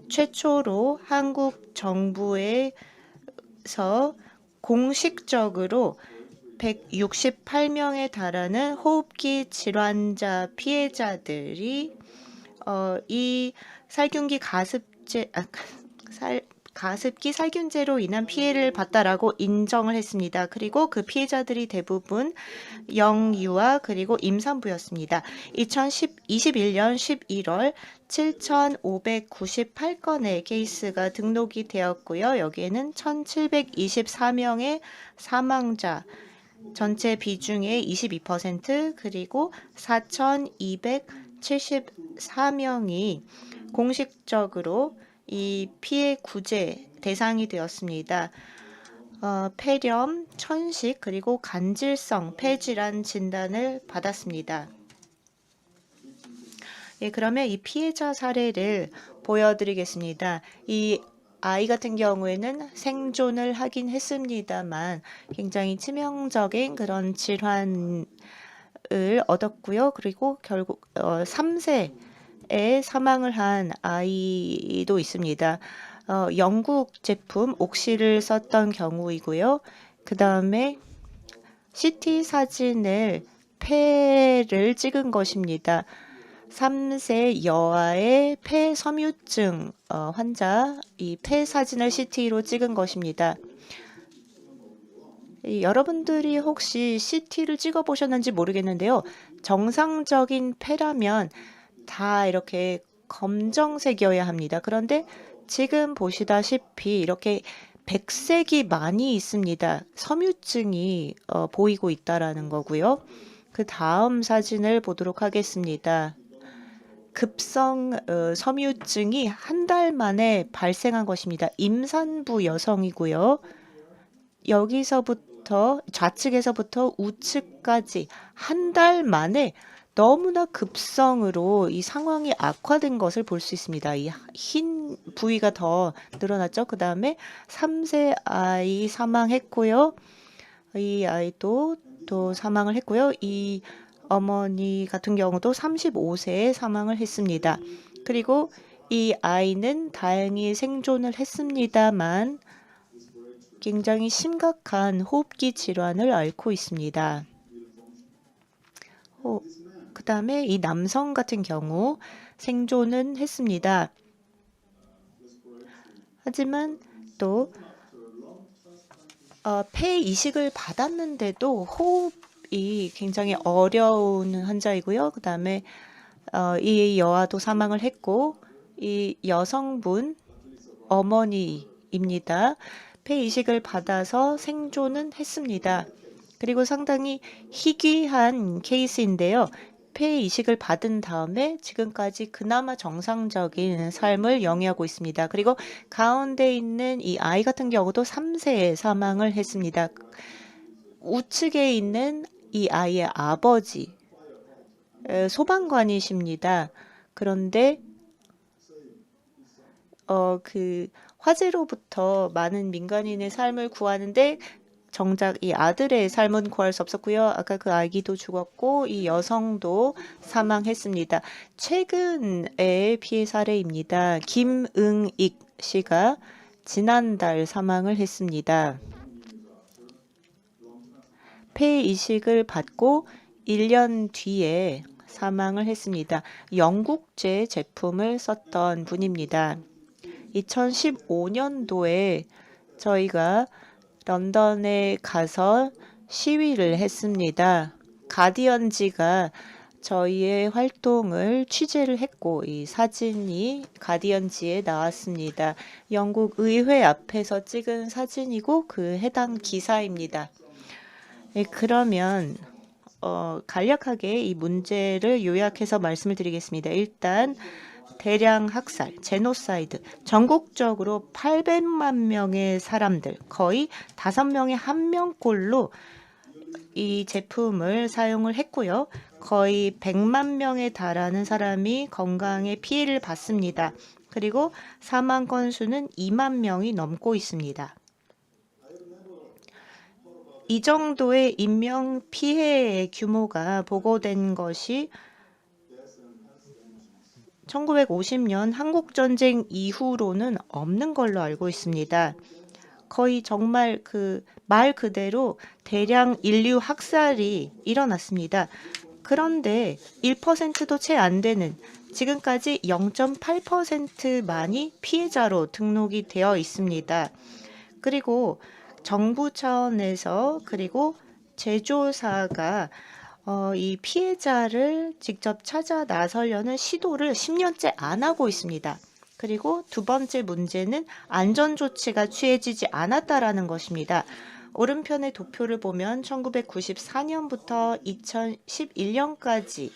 최초로 한국 정부에서 공식적으로 168명에 달하는 호흡기 질환자 피해자들이 이 살균기 가습기 살균제로 인한 피해를 봤다라고 인정을 했습니다. 그리고 그 피해자들이 대부분 영유아 그리고 임산부였습니다. 2021년 11월 7,598건의 케이스가 등록이 되었고요. 여기에는 1,724명의 사망자, 전체 비중의 22% 그리고 4,274명이 공식적으로 이 피해 구제 대상이 되었습니다. 폐렴, 천식 그리고 간질성 폐질환 진단을 받았습니다. 예, 그러면 이 피해자 사례를 보여드리겠습니다. 이 아이 같은 경우에는 생존을 하긴 했습니다만 굉장히 치명적인 그런 질환을 얻었고요. 그리고 결국 3세에 사망을 한 아이도 있습니다. 영국 제품 옥시를 썼던 경우이고요. 그 다음에 CT 사진을 폐를 찍은 것입니다. 3세 여아의 폐 섬유증 환자 이 폐 사진을 CT로 찍은 것입니다. 여러분들이 혹시 CT를 찍어 보셨는지 모르겠는데요. 정상적인 폐라면 다 이렇게 검정색이어야 합니다. 그런데 지금 보시다시피 이렇게 백색이 많이 있습니다. 섬유증이 보이고 있다라는 거고요. 그 다음 사진을 보도록 하겠습니다. 급성 섬유증이 한 달 만에 발생한 것입니다. 임산부 여성이고요. 여기서부터 좌측에서부터 우측까지 한 달 만에 너무나 급성으로 이 상황이 악화된 것을 볼 수 있습니다. 이 흰 부위가 더 늘어났죠. 그 다음에 3세 아이 사망했고요. 이 아이도 또 사망을 했고요. 이 어머니 같은 경우도 35세에 사망을 했습니다. 그리고 이 아이는 다행히 생존을 했습니다만 굉장히 심각한 호흡기 질환을 앓고 있습니다. 그 다음에 이 남성 같은 경우 생존은 했습니다. 하지만 또 폐 이식을 받았는데도 호흡이 굉장히 어려운 환자이고요. 그 다음에 이 여아도 사망을 했고 이 여성분 어머니입니다. 폐 이식을 받아서 생존은 했습니다. 그리고 상당히 희귀한 케이스인데요. 폐 이식을 받은 다음에 지금까지 그나마 정상적인 삶을 영위하고 있습니다. 그리고 가운데 있는 이 아이 같은 경우도 3세에 사망을 했습니다. 우측에 있는 이 아이의 아버지, 소방관이십니다. 그런데 그 화재로부터 많은 민간인의 삶을 구하는데 정작 이 아들의 삶은 구할 수 없었고요. 아까 그 아기도 죽었고 이 여성도 사망했습니다. 최근의 피해 사례입니다. 김응익 씨가 지난달 사망을 했습니다. 폐 이식을 받고 1년 뒤에 사망을 했습니다. 영국제 제품을 썼던 분입니다. 2015년도에 저희가 런던에 가서 시위를 했습니다. 가디언지가 저희의 활동을 취재를 했고 이 사진이 가디언지에 나왔습니다. 영국 의회 앞에서 찍은 사진이고 그 해당 기사입니다. 네, 그러면 간략하게 이 문제를 요약해서 말씀을 드리겠습니다. 일단 대량 학살, 제노사이드, 전국적으로 800만 명의 사람들, 거의 5명에 1명꼴로 이 제품을 사용을 했고요. 거의 100만 명에 달하는 사람이 건강에 피해를 봤습니다. 그리고 사망 건수는 2만 명이 넘고 있습니다. 이 정도의 인명 피해의 규모가 보고된 것이 1950년 한국전쟁 이후로는 없는 걸로 알고 있습니다. 거의 정말 그 말 그대로 대량 인류 학살이 일어났습니다. 그런데 1%도 채 안 되는 지금까지 0.8%만이 피해자로 등록이 되어 있습니다. 그리고 정부 차원에서 그리고 제조사가 이 피해자를 직접 찾아 나서려는 시도를 10년째 안 하고 있습니다. 그리고 두 번째 문제는 안전조치가 취해지지 않았다라는 것입니다. 오른편의 도표를 보면 1994년부터 2011년까지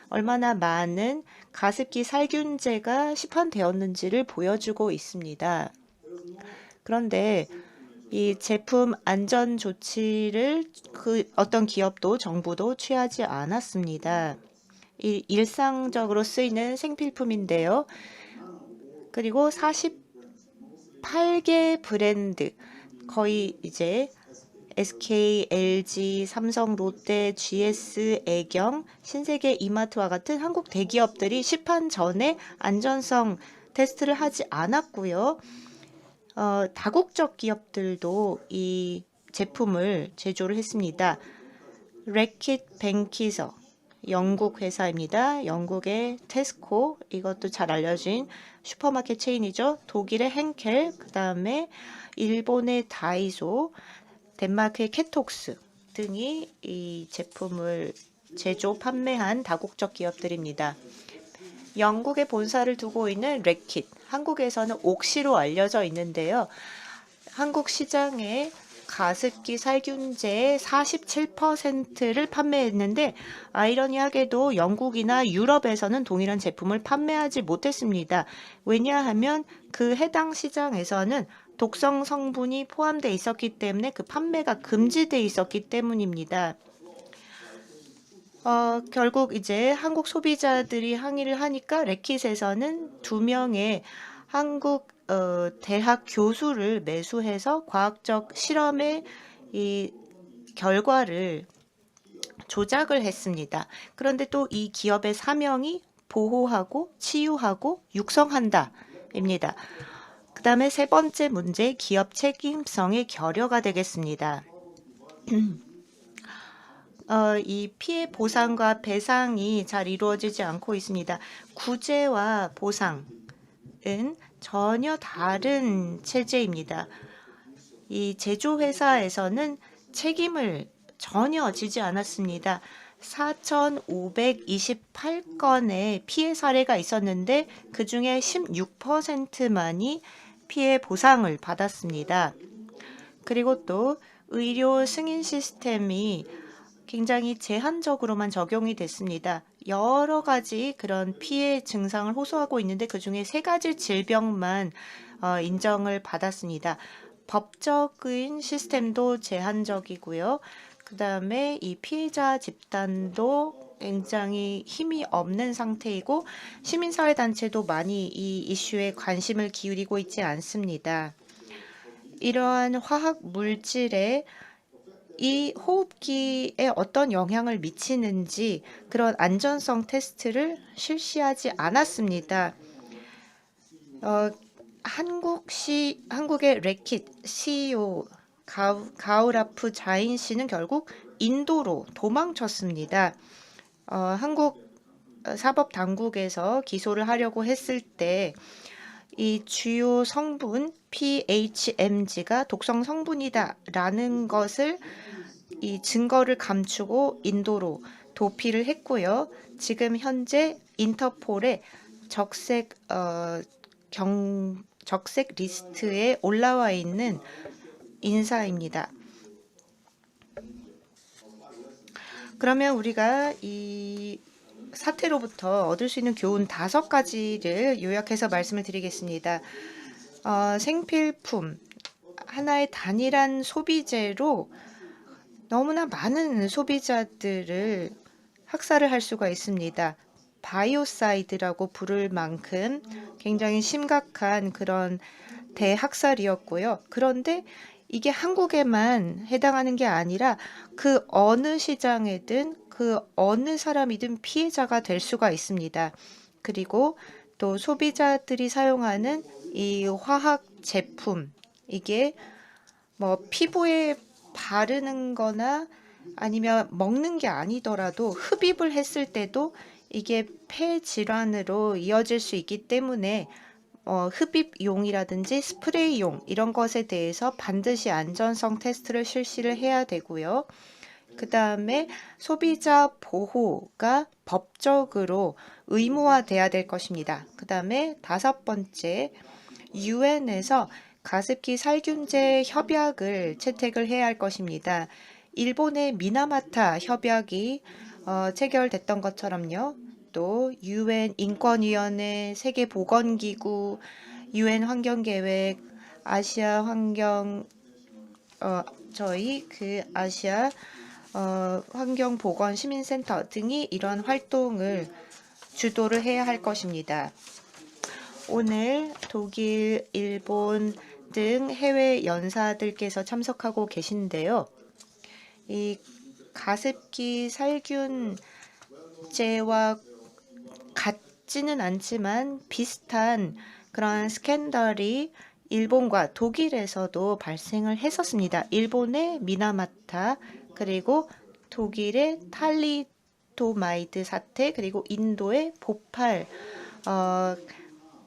얼마나 많은 가습기 살균제가 시판되었는지를 보여주고 있습니다. 그런데 이 제품 안전 조치를 어떤 기업도 정부도 취하지 않았습니다. 일상적으로 쓰이는 생필품인데요. 그리고 48개 브랜드, 거의 이제 SK, LG, 삼성, 롯데, GS, 애경, 신세계, 이마트와 같은 한국 대기업들이 시판 전에 안전성 테스트를 하지 않았고요. 다국적 기업들도 이 제품을 제조를 했습니다. 래킷 뱅키서, 영국 회사입니다. 영국의 테스코, 이것도 잘 알려진 슈퍼마켓 체인이죠. 독일의 henkel, 그 다음에 일본의 다이소, 덴마크의 캐톡스 등이 이 제품을 제조, 판매한 다국적 기업들입니다. 영국에 본사를 두고 있는 래킷, 한국에서는 옥시로 알려져 있는데요. 한국 시장에 가습기 살균제의 47%를 판매했는데 아이러니하게도 영국이나 유럽에서는 동일한 제품을 판매하지 못했습니다. 왜냐하면 그 해당 시장에서는 독성 성분이 포함되어 있었기 때문에 그 판매가 금지되어 있었기 때문입니다. 결국 이제 한국 소비자들이 항의를 하니까 래킷에서는 2명의 한국 대학 교수를 매수해서 과학적 실험의 이 결과를 조작을 했습니다. 그런데 또 이 기업의 사명이 보호하고 치유하고 육성한다입니다. 그 다음에 세 번째 문제, 기업 책임성의 결여가 되겠습니다. 이 피해 보상과 배상이 잘 이루어지지 않고 있습니다. 구제와 보상은 전혀 다른 체제입니다. 이 제조회사에서는 책임을 전혀 지지 않았습니다. 4,528건의 피해 사례가 있었는데 그중에 16%만이 피해 보상을 받았습니다. 그리고 또 의료 승인 시스템이 굉장히 제한적으로만 적용이 됐습니다. 여러 가지 그런 피해 증상을 호소하고 있는데 그중에 3가지 질병만 인정을 받았습니다. 법적인 시스템도 제한적이고요. 그 다음에 이 피해자 집단도 굉장히 힘이 없는 상태이고 시민사회단체도 많이 이 이슈에 관심을 기울이고 있지 않습니다. 이러한 화학 물질에 이 호흡기에 어떤 영향을 미치는지 그런 안전성 테스트를 실시하지 않았습니다. 한국의 래킷 CEO 가우라프 자인 씨는 결국 인도로 도망쳤습니다. 한국 사법당국에서 기소를 하려고 했을 때 이 주요 성분 PHMG가 독성 성분이다라는 것을 이 증거를 감추고 인도로 도피를 했고요. 지금 현재 인터폴의 적색 리스트에 올라와 있는 인사입니다. 그러면 우리가 이 사태로부터 얻을 수 있는 교훈 5가지를 요약해서 말씀을 드리겠습니다. 생필품, 하나의 단일한 소비재로 너무나 많은 소비자들을 학살을 할 수가 있습니다. 바이오사이드라고 부를 만큼 굉장히 심각한 그런 대학살이었고요. 그런데 이게 한국에만 해당하는 게 아니라 그 어느 시장이든 그 어느 사람이든 피해자가 될 수가 있습니다. 그리고 또 소비자들이 사용하는 이 화학 제품, 이게 뭐 피부에 바르는 거나 아니면 먹는 게 아니더라도 흡입을 했을 때도 이게 폐 질환으로 이어질 수 있기 때문에 흡입용이라든지 스프레이용 이런 것에 대해서 반드시 안전성 테스트를 실시를 해야 되고요. 그 다음에 소비자 보호가 법적으로 의무화돼야 될 것입니다. 그 다음에 5번째, 유엔에서 가습기 살균제 협약을 채택을 해야 할 것입니다. 일본의 미나마타 협약이 체결됐던 것처럼요. 또 유엔 인권위원회, 세계보건기구, 유엔 환경계획, 아시아 환경 아시아 환경보건시민센터 등이 이런 활동을 주도를 해야 할 것입니다. 오늘 독일, 일본 등 해외 연사들께서 참석하고 계신데요. 이 가습기 살균제와 같지는 않지만 비슷한 그런 스캔들이 일본과 독일에서도 발생을 했었습니다. 일본의 미나마타, 그리고 독일의 탈리도마이드 사태, 그리고 인도의 보팔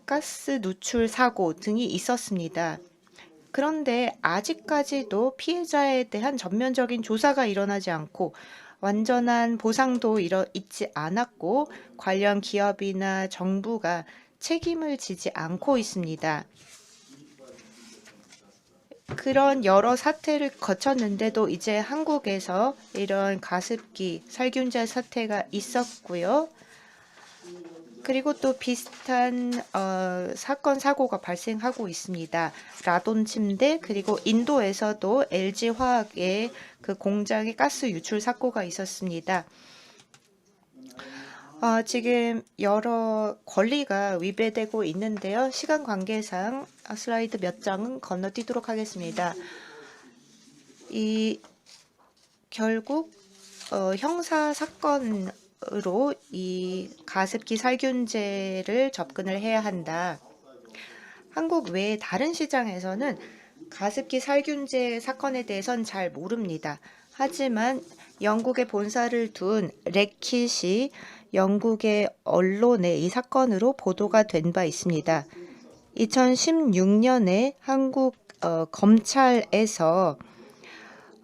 가스 누출 사고 등이 있었습니다. 그런데 아직까지도 피해자에 대한 전면적인 조사가 일어나지 않고 완전한 보상도 있지 않았고 관련 기업이나 정부가 책임을 지지 않고 있습니다. 그런 여러 사태를 거쳤는데도 이제 한국에서 이런 가습기 살균제 사태가 있었고요. 그리고 또 비슷한 사건 사고가 발생하고 있습니다. 라돈 침대, 그리고 인도에서도 LG 화학의 그 공장의 가스 유출 사고가 있었습니다. 지금 여러 권리가 위배되고 있는데요. 시간 관계상 슬라이드 몇 장은 건너뛰도록 하겠습니다. 결국 형사 사건으로 이 가습기 살균제를 접근을 해야 한다. 한국 외에 다른 시장에서는 가습기 살균제 사건에 대해선 잘 모릅니다. 하지만 영국에 본사를 둔 래킷이 영국의 언론에 이 사건으로 보도가 된 바 있습니다. 2016년에 한국 검찰에서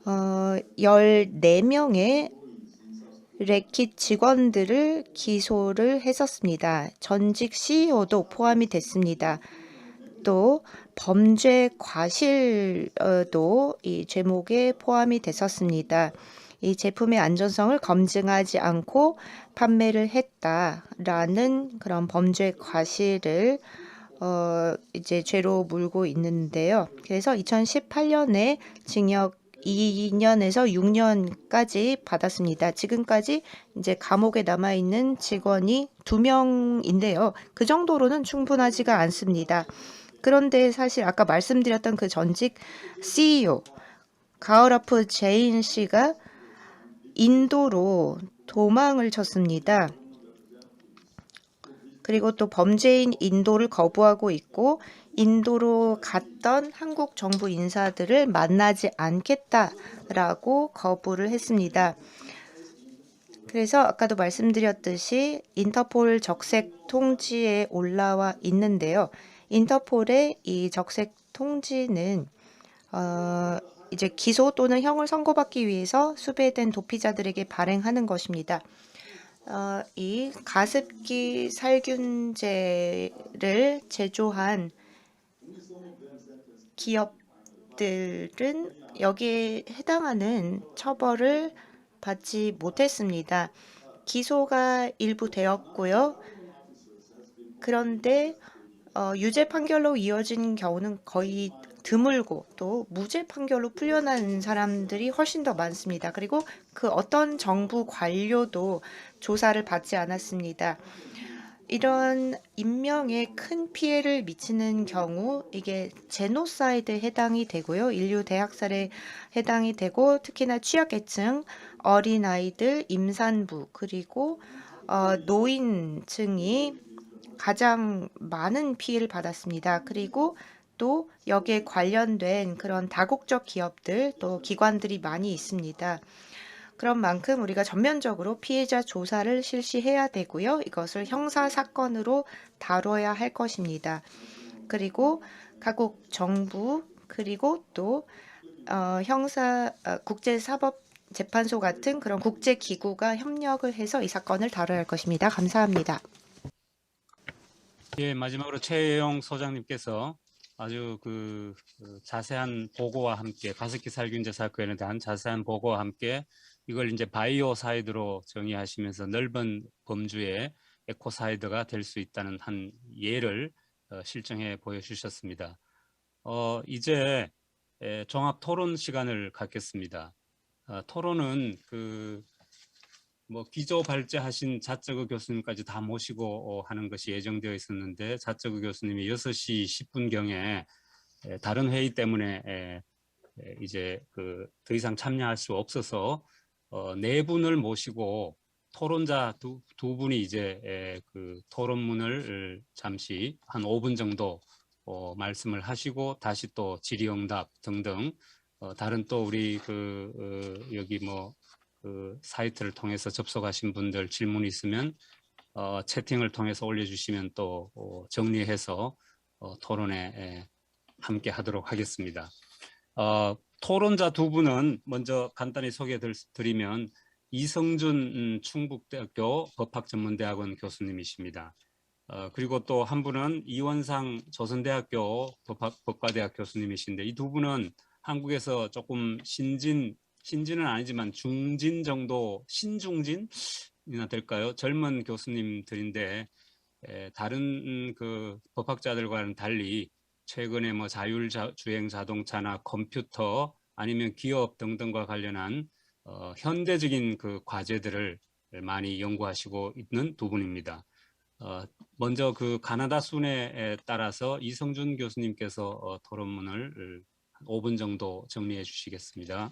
14명의 래킷 직원들을 기소를 했었습니다. 전직 CEO도 포함이 됐습니다. 또 범죄 과실도 이 제목에 포함이 됐었습니다. 이 제품의 안전성을 검증하지 않고 판매를 했다라는 그런 범죄 과실을 이제 죄로 물고 있는데요. 그래서 2018년에 징역 2년에서 6년까지 받았습니다. 지금까지 이제 감옥에 남아 있는 직원이 2명인데요. 그 정도로는 충분하지가 않습니다. 그런데 사실 아까 말씀드렸던 그 전직 CEO 가우라프 제인 씨가 인도로 도망을 쳤습니다. 그리고 또 범죄인 인도를 거부하고 있고 인도로 갔던 한국 정부 인사들을 만나지 않겠다라고 거부를 했습니다. 그래서 아까도 말씀드렸듯이 인터폴 적색 통지에 올라와 있는데요. 인터폴의 이 적색 통지는 이제 기소 또는 형을 선고받기 위해서 수배된 도피자들에게 발행하는 것입니다. 이 가습기 살균제를 제조한 기업들은 여기에 해당하는 처벌을 받지 못했습니다. 기소가 일부 되었고요. 그런데 유죄 판결로 이어진 경우는 거의 드물고 또 무죄 판결로 풀려난 사람들이 훨씬 더 많습니다. 그리고 그 어떤 정부 관료도 조사를 받지 않았습니다. 이런 인명에 큰 피해를 미치는 경우 이게 제노사이드에 해당이 되고요. 인류 대학살에 해당이 되고 특히나 취약계층, 어린아이들, 임산부 그리고 노인층이 가장 많은 피해를 받았습니다. 그리고 또 여기에 관련된 그런 다국적 기업들 또 기관들이 많이 있습니다. 그런 만큼 우리가 전면적으로 피해자 조사를 실시해야 되고요. 이것을 형사 사건으로 다뤄야 할 것입니다. 그리고 각국 정부 그리고 또 국제사법재판소 같은 그런 국제기구가 협력을 해서 이 사건을 다뤄야 할 것입니다. 감사합니다. 예, 마지막으로 최영 소장님께서 아주 그 자세한 보고와 함께 가습기 살균제 사건에 대한 자세한 보고와 함께 이걸 이제 바이오사이드로 정의하시면서 넓은 범주의 에코사이드가 될 수 있다는 한 예를 실정해 보여주셨습니다. 이제 종합 토론 시간을 갖겠습니다. 토론은 기조 발제하신 자쩌그 교수님까지 다 모시고 하는 것이 예정되어 있었는데 자쩌그 교수님이 6시 10분경에 다른 회의 때문에 이제 더 이상 참여할 수 없어서 네 분을 모시고 토론자 두 분이 이제 토론문을 잠시 한 5분 정도 말씀을 하시고 다시 또 질의응답 등등 다른 또 우리 여기 사이트를 통해서 접속하신 분들 질문 있으면 채팅을 통해서 올려주시면 또 정리해서 토론에 함께 하도록 하겠습니다. 토론자 두 분은 먼저 간단히 소개해 드리면 이성준 충북대학교 법학전문대학원 교수님이십니다. 그리고 또 한 분은 이원상 조선대학교 법과대학 교수님이신데 이 두 분은 한국에서 조금 신진은 아니지만 중진 정도, 신중진이나 될까요? 젊은 교수님들인데 다른 법학자들과는 달리 최근에 자율주행 자동차나 컴퓨터 아니면 기업 등등과 관련한 현대적인 과제들을 많이 연구하시고 있는 두 분입니다. 먼저 가나다 순회에 따라서 이성준 교수님께서 토론문을 5분 정도 정리해 주시겠습니다.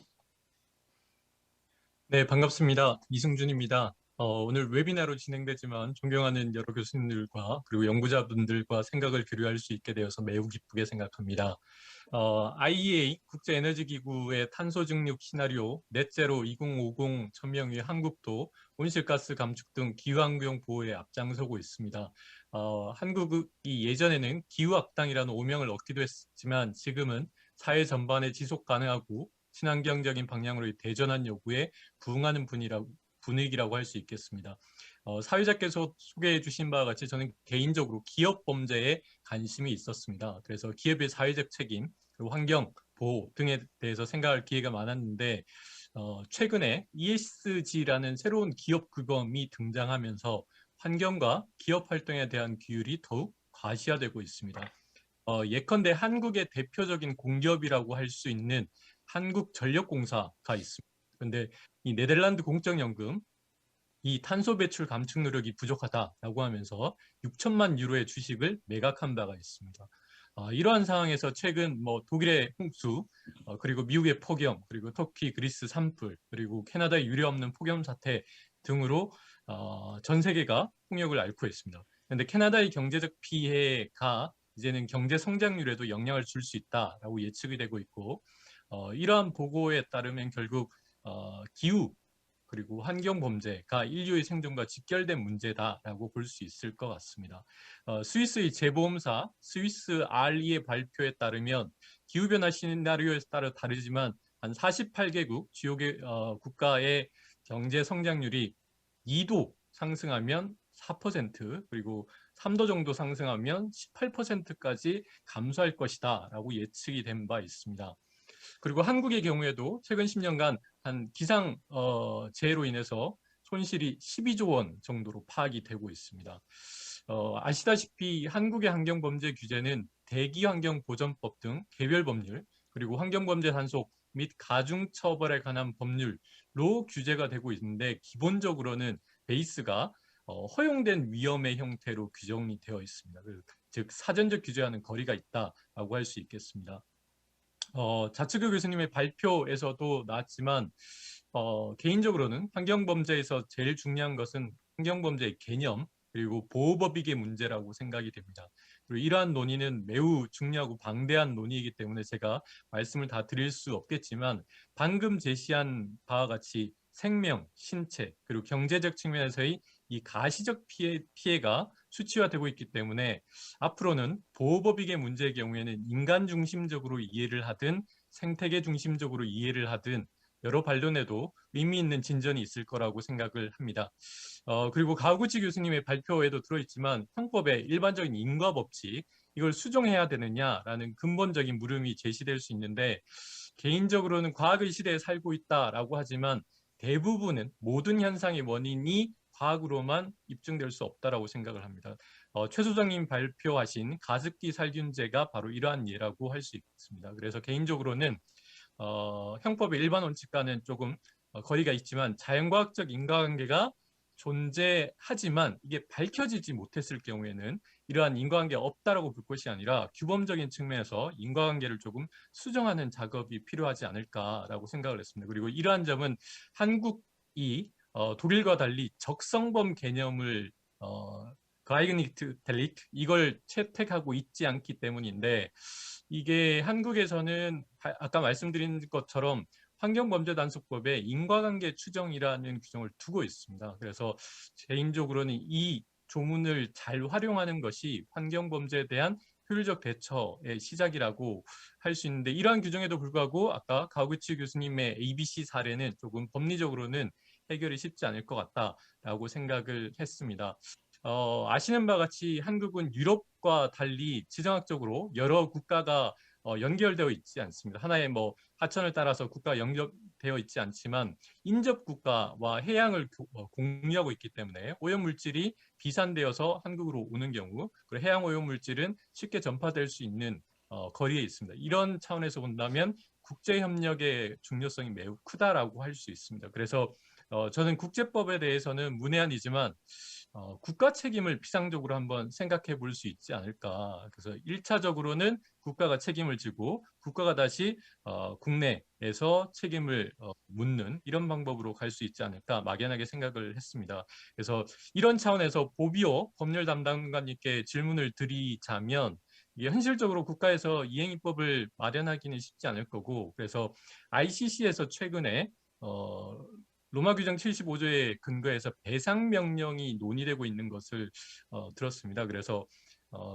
네, 반갑습니다. 이승준입니다. 오늘 웨비나로 진행되지만 존경하는 여러 교수님들과 그리고 연구자분들과 생각을 교류할 수 있게 되어서 매우 기쁘게 생각합니다. IEA 국제에너지기구의 탄소 중립 시나리오 넷제로 2050 천명 위 한국도 온실가스 감축 등 기후환경 보호에 앞장서고 있습니다. 한국이 예전에는 기후악당이라는 오명을 얻기도 했지만 지금은 사회 전반에 지속 가능하고 친환경적인 방향으로 대전환 요구에 부응하는 분위기라고 할 수 있겠습니다. 사회자께서 소개해 주신 바와 같이 저는 개인적으로 기업 범죄에 관심이 있었습니다. 그래서 기업의 사회적 책임, 그리고 환경 보호 등에 대해서 생각할 기회가 많았는데 최근에 ESG라는 새로운 기업 규범이 등장하면서 환경과 기업 활동에 대한 규율이 더욱 과시화되고 있습니다. 예컨대 한국의 대표적인 공기업이라고 할 수 있는 한국전력공사가 있습니다. 그런데 이 네덜란드 공적연금 이 탄소 배출 감축 노력이 부족하다라고 하면서 6천만 유로의 주식을 매각한 바가 있습니다. 이러한 상황에서 최근 독일의 홍수, 그리고 미국의 폭염, 그리고 터키, 그리스 산불, 그리고 캐나다의 유례없는 폭염 사태 등으로 전 세계가 폭력을 앓고 있습니다. 그런데 캐나다의 경제적 피해가 이제는 경제 성장률에도 영향을 줄 수 있다라고 예측이 되고 있고 이러한 보고에 따르면 결국 기후 그리고 환경 범죄가 인류의 생존과 직결된 문제다라고 볼 수 있을 것 같습니다. 스위스의 재보험사 스위스 RE의 발표에 따르면 기후변화 시나리오에 따라 다르지만 한 48개국 주요 국가의 경제 성장률이 2도 상승하면 4% 그리고 3도 정도 상승하면 18%까지 감소할 것이다 라고 예측이 된 바 있습니다. 그리고 한국의 경우에도 최근 10년간 한 기상 재해로 인해서 손실이 12조 원 정도로 파악이 되고 있습니다. 아시다시피 한국의 환경범죄 규제는 대기환경보전법 등 개별 법률 그리고 환경범죄 단속 및 가중처벌에 관한 법률로 규제가 되고 있는데 기본적으로는 베이스가 허용된 위험의 형태로 규정이 되어 있습니다. 즉 사전적 규제와는 거리가 있다라고 할 수 있겠습니다. 자츠그 교수님의 발표에서도 나왔지만 개인적으로는 환경범죄에서 제일 중요한 것은 환경범죄의 개념 그리고 보호법익의 문제라고 생각이 됩니다. 그리고 이러한 논의는 매우 중요하고 방대한 논의이기 때문에 제가 말씀을 다 드릴 수 없겠지만 방금 제시한 바와 같이 생명, 신체, 그리고 경제적 측면에서의 이 가시적 피해가 수치화되고 있기 때문에 앞으로는 보호법익의 문제의 경우에는 인간 중심적으로 이해를 하든 생태계 중심적으로 이해를 하든 여러 반론에도 의미 있는 진전이 있을 거라고 생각을 합니다. 그리고 가우구치 교수님의 발표에도 들어있지만 형법의 일반적인 인과 법칙, 이걸 수정해야 되느냐라는 근본적인 물음이 제시될 수 있는데, 개인적으로는 과학의 시대에 살고 있다라고 하지만 대부분은 모든 현상의 원인이 과학으로만 입증될 수 없다라고 생각을 합니다. 최 소장님 발표하신 가습기 살균제가 바로 이러한 예라고 할 수 있습니다. 그래서 개인적으로는 형법의 일반 원칙과는 조금 거리가 있지만 자연과학적 인과관계가 존재하지만 이게 밝혀지지 못했을 경우에는 이러한 인과관계가 없다라고 볼 것이 아니라 규범적인 측면에서 인과관계를 조금 수정하는 작업이 필요하지 않을까라고 생각을 했습니다. 그리고 이러한 점은 한국이 독일과 달리 적성범 개념을 geeignete Delikt 이걸 채택하고 있지 않기 때문인데, 이게 한국에서는 아까 말씀드린 것처럼 환경범죄단속법에 인과관계 추정이라는 규정을 두고 있습니다. 그래서 개인적으로는 이 조문을 잘 활용하는 것이 환경범죄에 대한 효율적 대처의 시작이라고 할 수 있는데, 이러한 규정에도 불구하고 아까 가우구치 교수님의 ABC 사례는 조금 법리적으로는 해결이 쉽지 않을 것 같다라고 생각을 했습니다. 아시는 바와 같이 한국은 유럽과 달리 지정학적으로 여러 국가가 연결되어 있지 않습니다. 하나의 하천을 따라서 국가가 연결되어 있지 않지만 인접 국가와 해양을 공유하고 있기 때문에 오염물질이 비산되어서 한국으로 오는 경우, 그리고 해양 오염물질은 쉽게 전파될 수 있는 거리에 있습니다. 이런 차원에서 본다면 국제협력의 중요성이 매우 크다라고 할 수 있습니다. 그래서 저는 국제법에 대해서는 문외한이지만 국가 책임을 피상적으로 한번 생각해 볼 수 있지 않을까. 그래서 1차적으로는 국가가 책임을 지고 국가가 다시 국내에서 책임을 묻는 이런 방법으로 갈 수 있지 않을까 막연하게 생각을 했습니다. 그래서 이런 차원에서 보비오 법률 담당관님께 질문을 드리자면, 이게 현실적으로 국가에서 이행입법을 마련하기는 쉽지 않을 거고, 그래서 ICC에서 최근에 로마 규정 75조에 근거해서 배상 명령이 논의되고 있는 것을 들었습니다. 그래서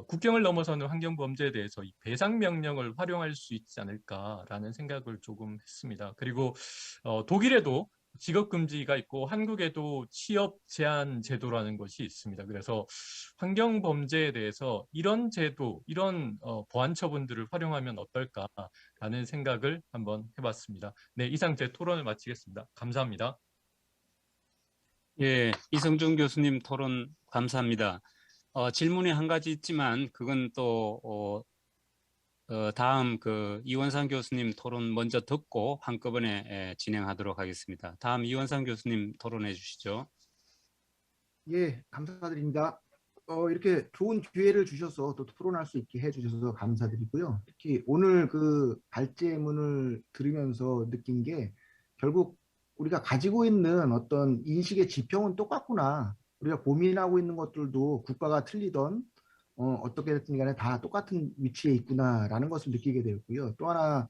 국경을 넘어서는 환경 범죄에 대해서 이 배상 명령을 활용할 수 있지 않을까라는 생각을 조금 했습니다. 그리고 독일에도 직업 금지가 있고 한국에도 취업 제한 제도라는 것이 있습니다. 그래서 환경 범죄에 대해서 이런 제도, 이런 보완 처분들을 활용하면 어떨까라는 생각을 한번 해봤습니다. 네, 이상 제 토론을 마치겠습니다. 감사합니다. 예, 이성준 교수님 토론 감사합니다. 질문이 한 가지 있지만 그건 또 다음 이원상 교수님 토론 먼저 듣고 한꺼번에 진행하도록 하겠습니다. 다음 이원상 교수님 토론해 주시죠. 예, 감사드립니다. 이렇게 좋은 기회를 주셔서 또 토론할 수 있게 해주셔서 감사드리고요. 특히 오늘 그 발제문을 들으면서 느낀 게 결국 우리가 가지고 있는 어떤 인식의 지평은 똑같구나. 우리가 고민하고 있는 것들도 국가가 틀리던 어떻게 됐든 간에 다 똑같은 위치에 있구나라는 것을 느끼게 되었고요. 또 하나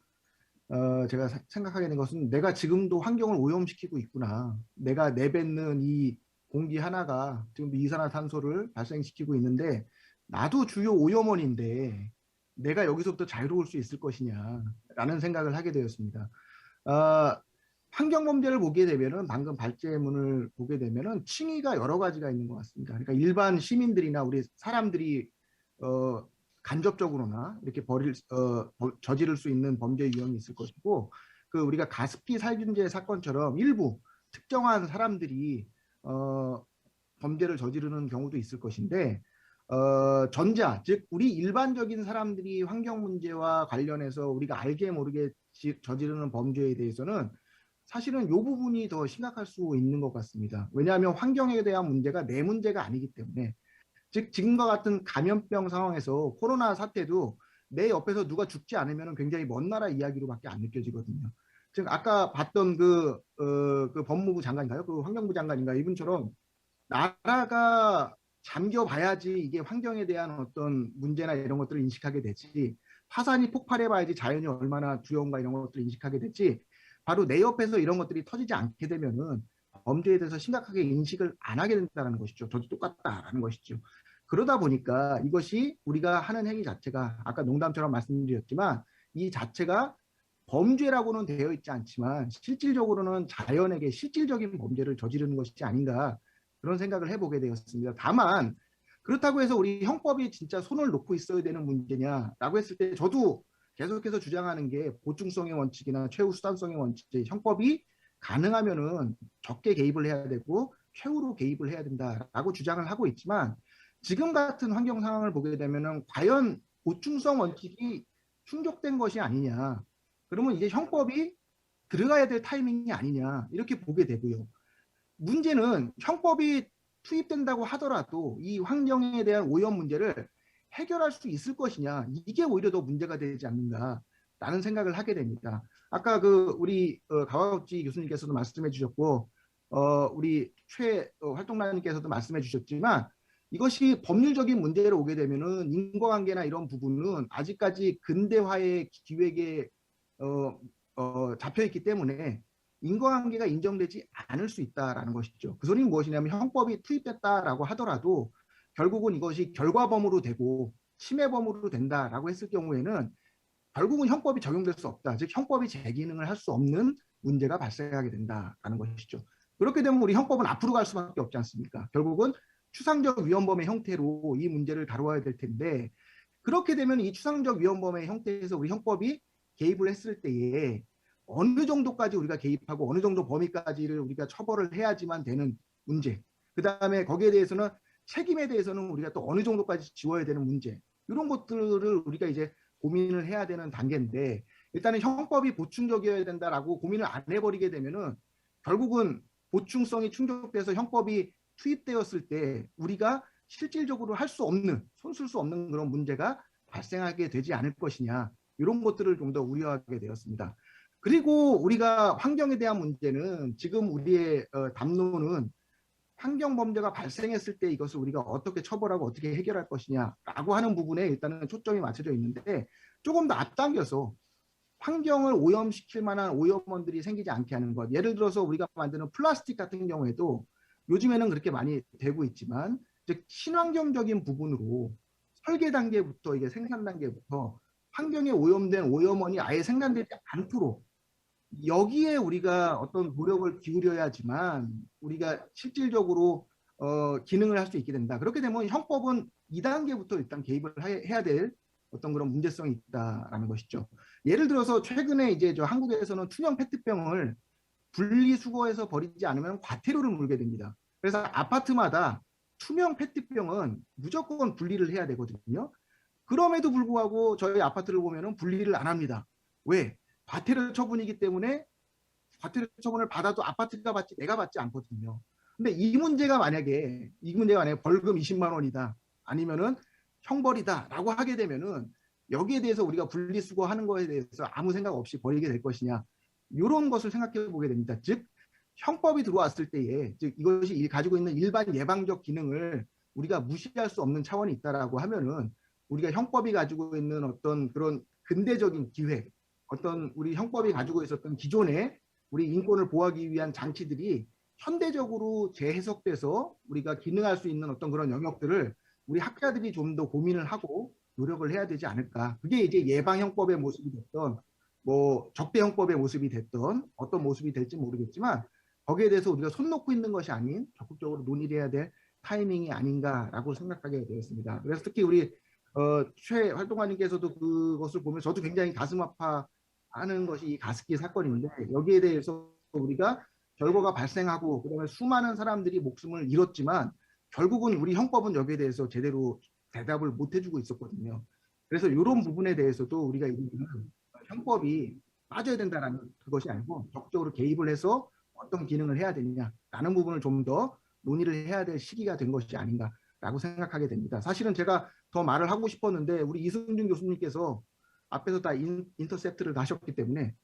제가 생각하게 된 것은 내가 지금도 환경을 오염시키고 있구나. 내가 내뱉는 이 공기 하나가 지금 이산화탄소를 발생시키고 있는데 나도 주요 오염원인데 내가 여기서부터 자유로울 수 있을 것이냐라는 생각을 하게 되었습니다. 환경 범죄를 보게 되면은 방금 발제문을 보게 되면은 층위가 여러 가지가 있는 것 같습니다. 그러니까 일반 시민들이나 우리 사람들이 간접적으로나 이렇게 저지를 수 있는 범죄 유형이 있을 것이고, 그 우리가 가습기 살균제 사건처럼 일부 특정한 사람들이 범죄를 저지르는 경우도 있을 것인데, 전자, 즉 우리 일반적인 사람들이 환경 문제와 관련해서 우리가 알게 모르게 저지르는 범죄에 대해서는 사실은 이 부분이 더 심각할 수 있는 것 같습니다. 왜냐하면 환경에 대한 문제가 내 문제가 아니기 때문에, 즉 지금과 같은 감염병 상황에서 코로나 사태도 내 옆에서 누가 죽지 않으면 굉장히 먼 나라 이야기로밖에 안 느껴지거든요. 즉 아까 봤던 그 법무부 장관인가요? 그 환경부 장관인가 이분처럼 나라가 잠겨봐야지 이게 환경에 대한 어떤 문제나 이런 것들을 인식하게 되지, 화산이 폭발해봐야지 자연이 얼마나 두려운가 이런 것들을 인식하게 되지, 바로 내 옆에서 이런 것들이 터지지 않게 되면은 범죄에 대해서 심각하게 인식을 안 하게 된다는 것이죠. 저도 똑같다라는 것이죠. 그러다 보니까 이것이 우리가 하는 행위 자체가 아까 농담처럼 말씀드렸지만 이 자체가 범죄라고는 되어 있지 않지만 실질적으로는 자연에게 실질적인 범죄를 저지르는 것이 아닌가 그런 생각을 해보게 되었습니다. 다만 그렇다고 해서 우리 형법이 진짜 손을 놓고 있어야 되는 문제냐라고 했을 때 저도 계속해서 주장하는 게 보충성의 원칙이나 최우수단성의 원칙, 형법이 가능하면은 적게 개입을 해야 되고 최후로 개입을 해야 된다라고 주장을 하고 있지만 지금 같은 환경 상황을 보게 되면은 과연 보충성 원칙이 충족된 것이 아니냐. 그러면 이제 형법이 들어가야 될 타이밍이 아니냐 이렇게 보게 되고요. 문제는 형법이 투입된다고 하더라도 이 환경에 대한 오염 문제를 해결할 수 있을 것이냐 이게 오히려 더 문제가 되지 않는가라는 생각을 하게 됩니다. 아까 우리 가와우치 교수님께서도 말씀해 주셨고 우리 최 활동가님께서도 말씀해 주셨지만 이것이 법률적인 문제로 오게 되면은 인과관계나 이런 부분은 아직까지 근대화의 기획에 잡혀 있기 때문에 인과관계가 인정되지 않을 수 있다라는 것이죠. 그 소리는 무엇이냐면 형법이 투입됐다라고 하더라도 결국은 이것이 결과범으로 되고 침해범으로 된다라고 했을 경우에는 결국은 형법이 적용될 수 없다. 즉 형법이 제 기능을 할 수 없는 문제가 발생하게 된다라는 것이죠. 그렇게 되면 우리 형법은 앞으로 갈 수밖에 없지 않습니까? 결국은 추상적 위헌범의 형태로 이 문제를 다루어야 될 텐데 그렇게 되면 이 추상적 위헌범의 형태에서 우리 형법이 개입을 했을 때에 어느 정도까지 우리가 개입하고 어느 정도 범위까지를 우리가 처벌을 해야지만 되는 문제. 그 다음에 거기에 대해서는 책임에 대해서는 우리가 또 어느 정도까지 지워야 되는 문제. 이런 것들을 우리가 이제 고민을 해야 되는 단계인데 일단은 형법이 보충적이어야 된다라고 고민을 안 해버리게 되면은 결국은 보충성이 충족돼서 형법이 투입되었을 때 우리가 실질적으로 할 수 없는, 손쓸 수 없는 그런 문제가 발생하게 되지 않을 것이냐. 이런 것들을 좀 더 우려하게 되었습니다. 그리고 우리가 환경에 대한 문제는 지금 우리의 담론은 환경 범죄가 발생했을 때 이것을 우리가 어떻게 처벌하고 어떻게 해결할 것이냐라고 하는 부분에 일단은 초점이 맞춰져 있는데 조금 더 앞당겨서 환경을 오염시킬 만한 오염원들이 생기지 않게 하는 것. 예를 들어서 우리가 만드는 플라스틱 같은 경우에도 요즘에는 그렇게 많이 되고 있지만 즉 친환경적인 부분으로 설계 단계부터 이게 생산 단계부터 환경에 오염된 오염원이 아예 생산되지 않도록 여기에 우리가 어떤 노력을 기울여야지만 우리가 실질적으로 기능을 할 수 있게 된다. 그렇게 되면 형법은 2단계부터 일단 개입을 해야 될 어떤 그런 문제성이 있다라는 것이죠. 예를 들어서 최근에 이제 한국에서는 투명 페트병을 분리수거해서 버리지 않으면 과태료를 물게 됩니다. 그래서 아파트마다 투명 페트병은 무조건 분리를 해야 되거든요. 그럼에도 불구하고 저희 아파트를 보면은 분리를 안 합니다. 왜? 과태료 처분이기 때문에 과태료 처분을 받아도 아파트가 받지 내가 받지 않거든요. 근데 이 문제가 만약에 벌금 20만 원이다 아니면은 형벌이다라고 하게 되면은 여기에 대해서 우리가 분리수거하는 거에 대해서 아무 생각 없이 버리게 될 것이냐 이런 것을 생각해 보게 됩니다. 즉 형법이 들어왔을 때에 즉 이것이 가지고 있는 일반 예방적 기능을 우리가 무시할 수 없는 차원이 있다라고 하면은 우리가 형법이 가지고 있는 어떤 그런 근대적인 기획 어떤 우리 형법이 가지고 있었던 기존의 우리 인권을 보호하기 위한 장치들이 현대적으로 재해석돼서 우리가 기능할 수 있는 어떤 그런 영역들을 우리 학자들이 좀 더 고민을 하고 노력을 해야 되지 않을까. 그게 이제 예방형법의 모습이 됐던 뭐 적대형법의 모습이 됐던 어떤 모습이 될지 모르겠지만 거기에 대해서 우리가 손 놓고 있는 것이 아닌 적극적으로 논의를 해야 될 타이밍이 아닌가라고 생각하게 되었습니다. 그래서 특히 우리 최 활동가님께서도 그것을 보면 저도 굉장히 가슴 아파하는 것이 이 가습기 사건인데 여기에 대해서 우리가 결과가 발생하고 그다음에 수많은 사람들이 목숨을 잃었지만 결국은 우리 형법은 여기에 대해서 제대로 대답을 못 해주고 있었거든요. 그래서 이런 부분에 대해서도 우리가 형법이 빠져야 된다는 그것이 아니고 적극적으로 개입을 해서 어떤 기능을 해야 되느냐라는 부분을 좀 더 논의를 해야 될 시기가 된 것이 아닌가라고 생각하게 됩니다. 사실은 제가 더 말을 하고 싶었는데 우리 이승준 교수님께서 앞에서 다 인터셉트를 하셨기 때문에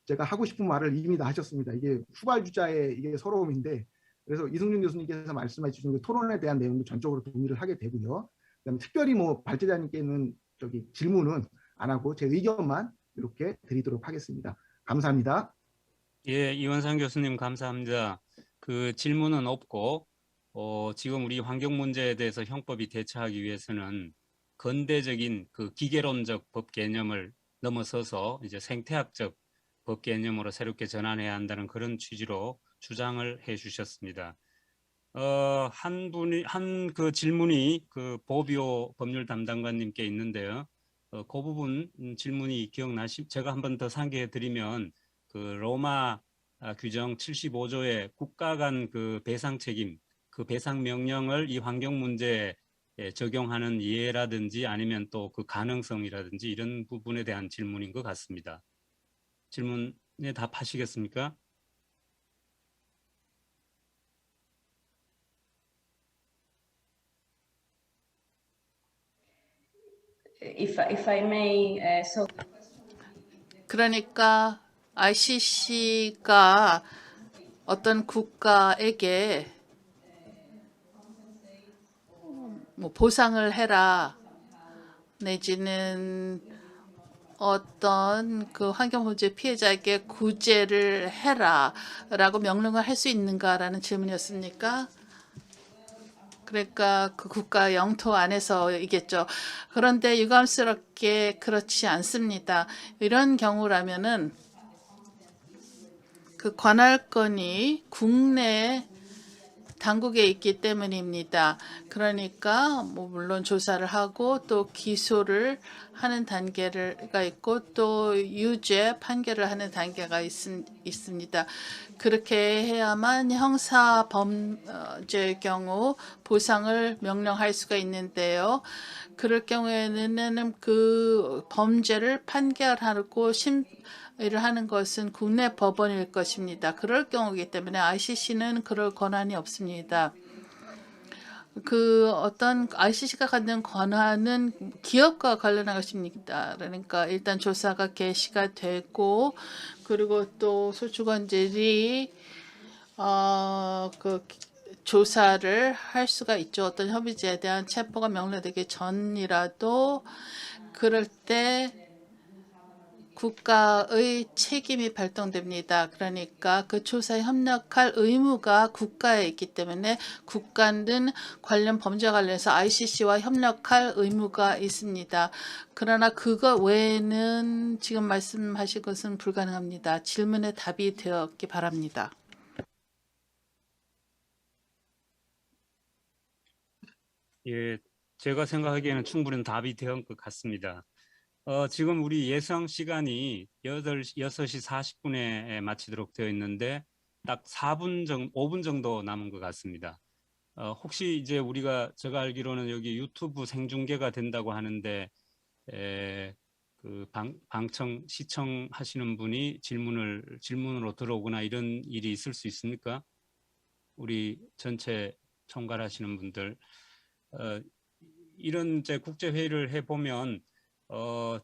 제가 하고 싶은 말을 이미 다 하셨습니다. 이게 후발주자의 이게 서러움인데 그래서 이승준 교수님께서 말씀해 주신 그 토론에 대한 내용도 전적으로 동의를 하게 되고요. 그다음에 특별히 뭐 발제자님께는 질문은 안 하고 제 의견만 이렇게 드리도록 하겠습니다. 감사합니다. 예, 이원상 교수님 감사합니다. 그 질문은 없고 지금 우리 환경 문제에 대해서 형법이 대처하기 위해서는 건대적인 그 기계론적 법 개념을 넘어서서 이제 생태학적 법 개념으로 새롭게 전환해야 한다는 그런 취지로 주장을 해 주셨습니다. 한 그 질문이 그 보비오 법률 담당관님께 있는데요. 그 부분 질문이 제가 한 번 더 상기해 드리면 그 로마 규정 75조의 국가 간 그 배상 책임, 그 배상 명령을 이 환경 문제에 적용하는 예라든지 아니면 또 그 가능성이라든지 이런 부분에 대한 질문인 것 같습니다. 질문에 답하시겠습니까? If I may, so 그러니까 ICC가 어떤 국가에게 뭐 보상을 해라 내지는 어떤 그 환경 문제 피해자에게 구제를 해라라고 명령을 할 수 있는가라는 질문이었습니까? 그러니까 그 국가 영토 안에서이겠죠. 그런데 유감스럽게 그렇지 않습니다. 이런 경우라면은 그 관할권이 국내 당국에 있기 때문입니다. 그러니까 뭐 물론 조사를 하고 또 기소를 하는 단계가 있고 또 유죄 판결을 하는 단계가 있습니다. 그렇게 해야만 형사 범죄의 경우 보상을 명령할 수가 있는데요. 그럴 경우에는 그 범죄를 판결하고 일을 하는 것은 국내 법원일 것입니다. 그럴 경우이기 때문에 ICC는 그럴 권한이 없습니다. 그 어떤 ICC가 갖는 권한은 기업과 관련한 것입니다. 그러니까 일단 조사가 개시가 되고 그리고 또 소추관들이 그 조사를 할 수가 있죠. 어떤 협의체에 대한 체포가 명령되기 전이라도 그럴 때 국가의 책임이 발동됩니다. 그러니까 그 조사에 협력할 의무가 국가에 있기 때문에 국가는 관련 범죄와 관련해서 ICC와 협력할 의무가 있습니다. 그러나 그거 외에는 지금 말씀하신 것은 불가능합니다. 질문에 답이 되었기 바랍니다. 예, 제가 생각하기에는 충분히 답이 된 것 같습니다. 지금 우리 예상 시간이 6시 40분에 마치도록 되어 있는데 딱 5분 정도 남은 것 같습니다. 혹시 이제 제가 알기로는 여기 유튜브 생중계가 된다고 하는데 그 시청하시는 분이 질문으로 들어오거나 이런 일이 있을 수 있습니까? 우리 전체 총괄하시는 분들 이런 이제 국제 회의를 해보면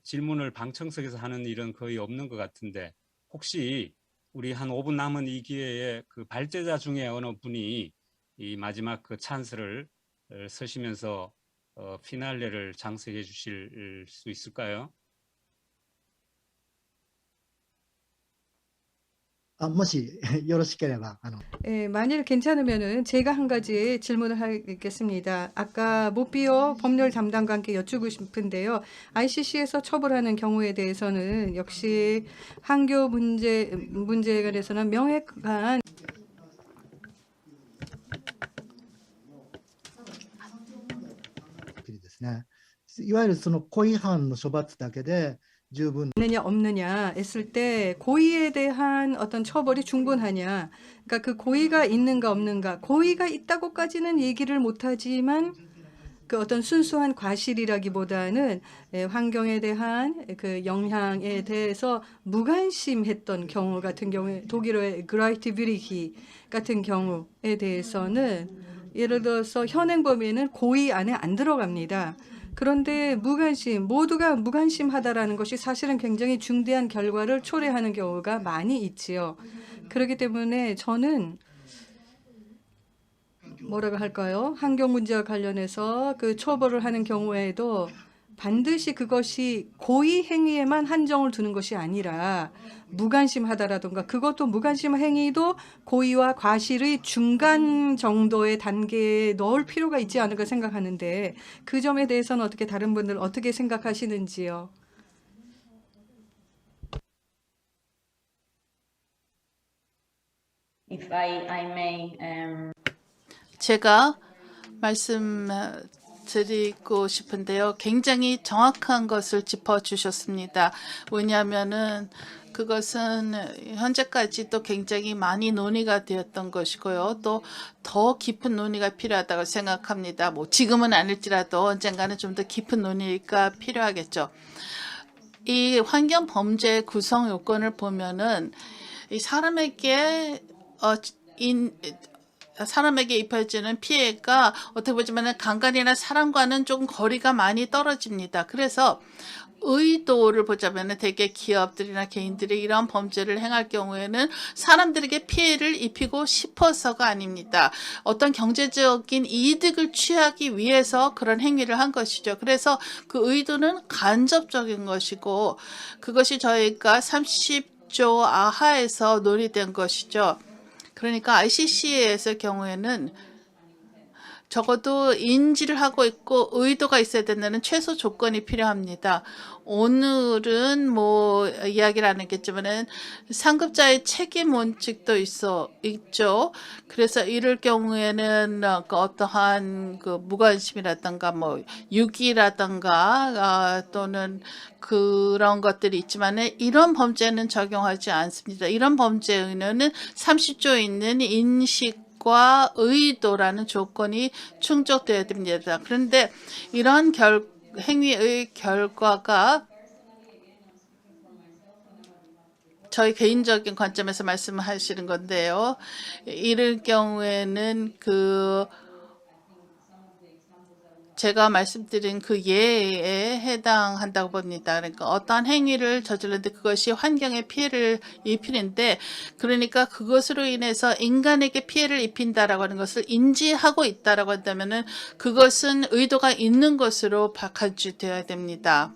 질문을 방청석에서 하는 일은 거의 없는 것 같은데 혹시 우리 한 5분 남은 이 기회에 그 발제자 중에 어느 분이 이 마지막 그 찬스를 서시면서 피날레를 장식해 주실 수 있을까요? もしよろしければ 예, 만일 괜찮으면은 제가 한 가지 질문을 하겠습니다. 아까 모피오 법률 담당관께 여쭈고 싶은데요. ICC에서 처벌하는 경우에 대해서는 역시 환경 문제에 관해서는 명확한 ですね。いわゆるその故意犯の処罰だけで十分 있느냐 없느냐 했을 때 고의에 대한 어떤 처벌이 충분하냐. 그러니까 그 고의가 있는가 없는가. 고의가 있다고까지는 얘기를 못하지만 그 어떤 순수한 과실이라기보다는 환경에 대한 그 영향에 대해서 무관심했던 경우 같은 경우에 독일어의 그라이티비리히 같은 경우에 대해서는 예를 들어서 현행 범위에는 고의 안에 안 들어갑니다. 그런데 모두가 무관심하다라는 것이 사실은 굉장히 중대한 결과를 초래하는 경우가 많이 있지요. 그렇기 때문에 저는 뭐라고 할까요? 환경 문제와 관련해서 그 처벌을 하는 경우에도 반드시 그것이 고의 행위에만 한정을 두는 것이 아니라 무관심하다라든가 그것도 무관심 행위도 고의와 과실의 중간 정도의 단계에 넣을 필요가 있지 않을까 생각하는데 그 점에 대해서는 어떻게 다른 분들 어떻게 생각하시는지요? If I may, 제가 말씀드리고 싶은데요. 굉장히 정확한 것을 짚어주셨습니다. 왜냐하면은 그것은 현재까지도 굉장히 많이 논의가 되었던 것이고요. 또 더 깊은 논의가 필요하다고 생각합니다. 뭐 지금은 아닐지라도 언젠가는 좀 더 깊은 논의가 필요하겠죠. 이 환경 범죄 구성 요건을 보면은 이 사람에게 사람에게 입혀지는 피해가 어떻게 보자면 강간이나 사람과는 좀 거리가 많이 떨어집니다. 그래서 의도를 보자면 대개 기업들이나 개인들이 이런 범죄를 행할 경우에는 사람들에게 피해를 입히고 싶어서가 아닙니다. 어떤 경제적인 이득을 취하기 위해서 그런 행위를 한 것이죠. 그래서 그 의도는 간접적인 것이고 그것이 저희가 30조 아하에서 논의된 것이죠. 그러니까 ICC에서의 경우에는 적어도 인지를 하고 있고 의도가 있어야 된다는 최소 조건이 필요합니다. 오늘은 뭐 이야기를 안 했겠지만은 상급자의 책임 원칙도 있죠. 그래서 이럴 경우에는 어떠한 그 무관심이라든가 뭐 유기라든가 또는 그런 것들이 있지만은 이런 범죄는 적용하지 않습니다. 이런 범죄의 의는 30조에 있는 인식과 의도라는 조건이 충족되어야 됩니다. 그런데 이런 행위의 결과가 저희 개인적인 관점에서 말씀하시는 건데요. 이럴 경우에는 제가 말씀드린 그 예에 해당한다고 봅니다. 그러니까 어떠한 행위를 저질렀는데 그것이 환경에 피해를 입히는데 그러니까 그것으로 인해서 인간에게 피해를 입힌다라고 하는 것을 인지하고 있다라고 한다면은 그것은 의도가 있는 것으로 간주되어야 됩니다.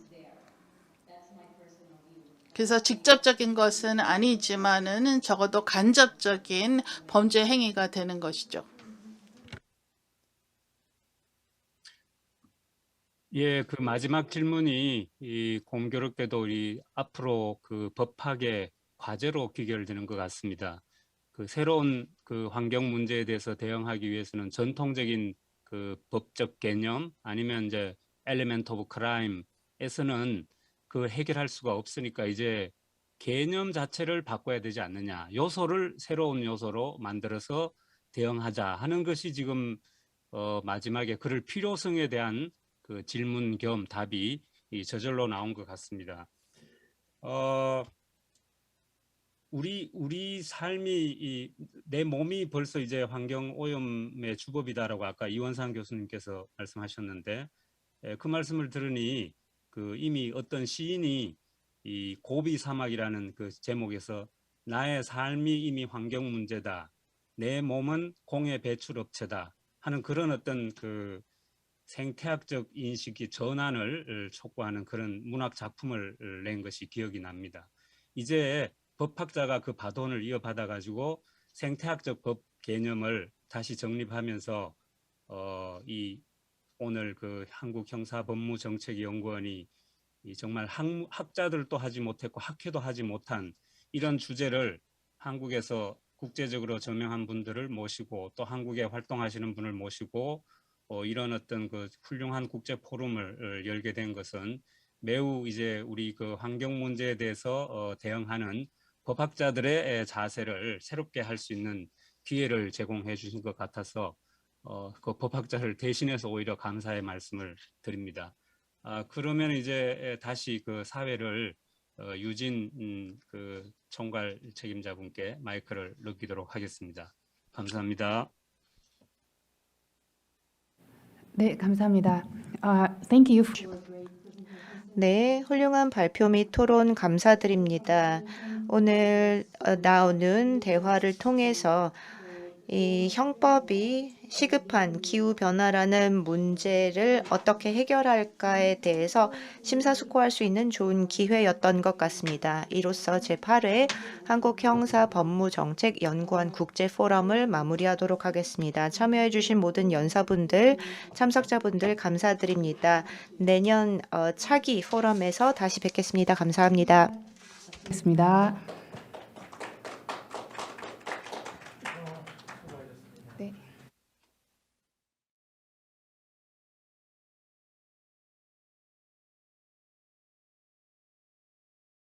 그래서 직접적인 것은 아니지만은 적어도 간접적인 범죄 행위가 되는 것이죠. 예, 그 마지막 질문이 공교롭게도 우리 앞으로 그 법학의 과제로 귀결되는 것 같습니다. 그 새로운 그 환경 문제에 대해서 대응하기 위해서는 전통적인 그 법적 개념 아니면 이제 element of crime에서는 그 해결할 수가 없으니까 이제 개념 자체를 바꿔야 되지 않느냐. 요소를 새로운 요소로 만들어서 대응하자 하는 것이 지금 마지막에 그럴 필요성에 대한 그 질문 겸 답이 저절로 나온 것 같습니다. 우리 삶이 내 몸이 벌써 이제 환경 오염의 주범이다라고 아까 이원상 교수님께서 말씀하셨는데 그 말씀을 들으니 그 이미 어떤 시인이 이 고비 사막이라는 그 제목에서 나의 삶이 이미 환경 문제다. 내 몸은 공해 배출 업체다 하는 그런 어떤 그 생태학적 인식의 전환을 촉구하는 그런 문학 작품을 낸 것이 기억이 납니다. 이제 법학자가 그 바톤을 이어받아 가지고 생태학적 법 개념을 다시 정립하면서 오늘 그 한국형사법무정책연구원이 정말 학자들도 하지 못했고 학회도 하지 못한 이런 주제를 한국에서 국제적으로 저명한 분들을 모시고 또 한국에 활동하시는 분을 모시고 이런 어떤 그 훌륭한 국제 포럼을 열게 된 것은 매우 이제 우리 그 환경 문제에 대해서 대응하는 법학자들의 자세를 새롭게 할 수 있는 기회를 제공해 주신 것 같아서 그 법학자를 대신해서 오히려 감사의 말씀을 드립니다. 그러면 이제 다시 그 사회를 유진 그 총괄 책임자분께 마이크를 넘기도록 하겠습니다. 감사합니다. 네, 감사합니다. Thank you. 네, 훌륭한 발표 및 토론 감사드립니다. 오늘 나오는 대화를 통해서 이 형법이 시급한 기후변화라는 문제를 어떻게 해결할까에 대해서 심사숙고할 수 있는 좋은 기회였던 것 같습니다. 이로써 제8회 한국형사법무정책연구원 국제포럼을 마무리하도록 하겠습니다. 참여해주신 모든 연사분들, 참석자분들 감사드립니다. 내년 차기 포럼에서 다시 뵙겠습니다. 감사합니다. 있습니다.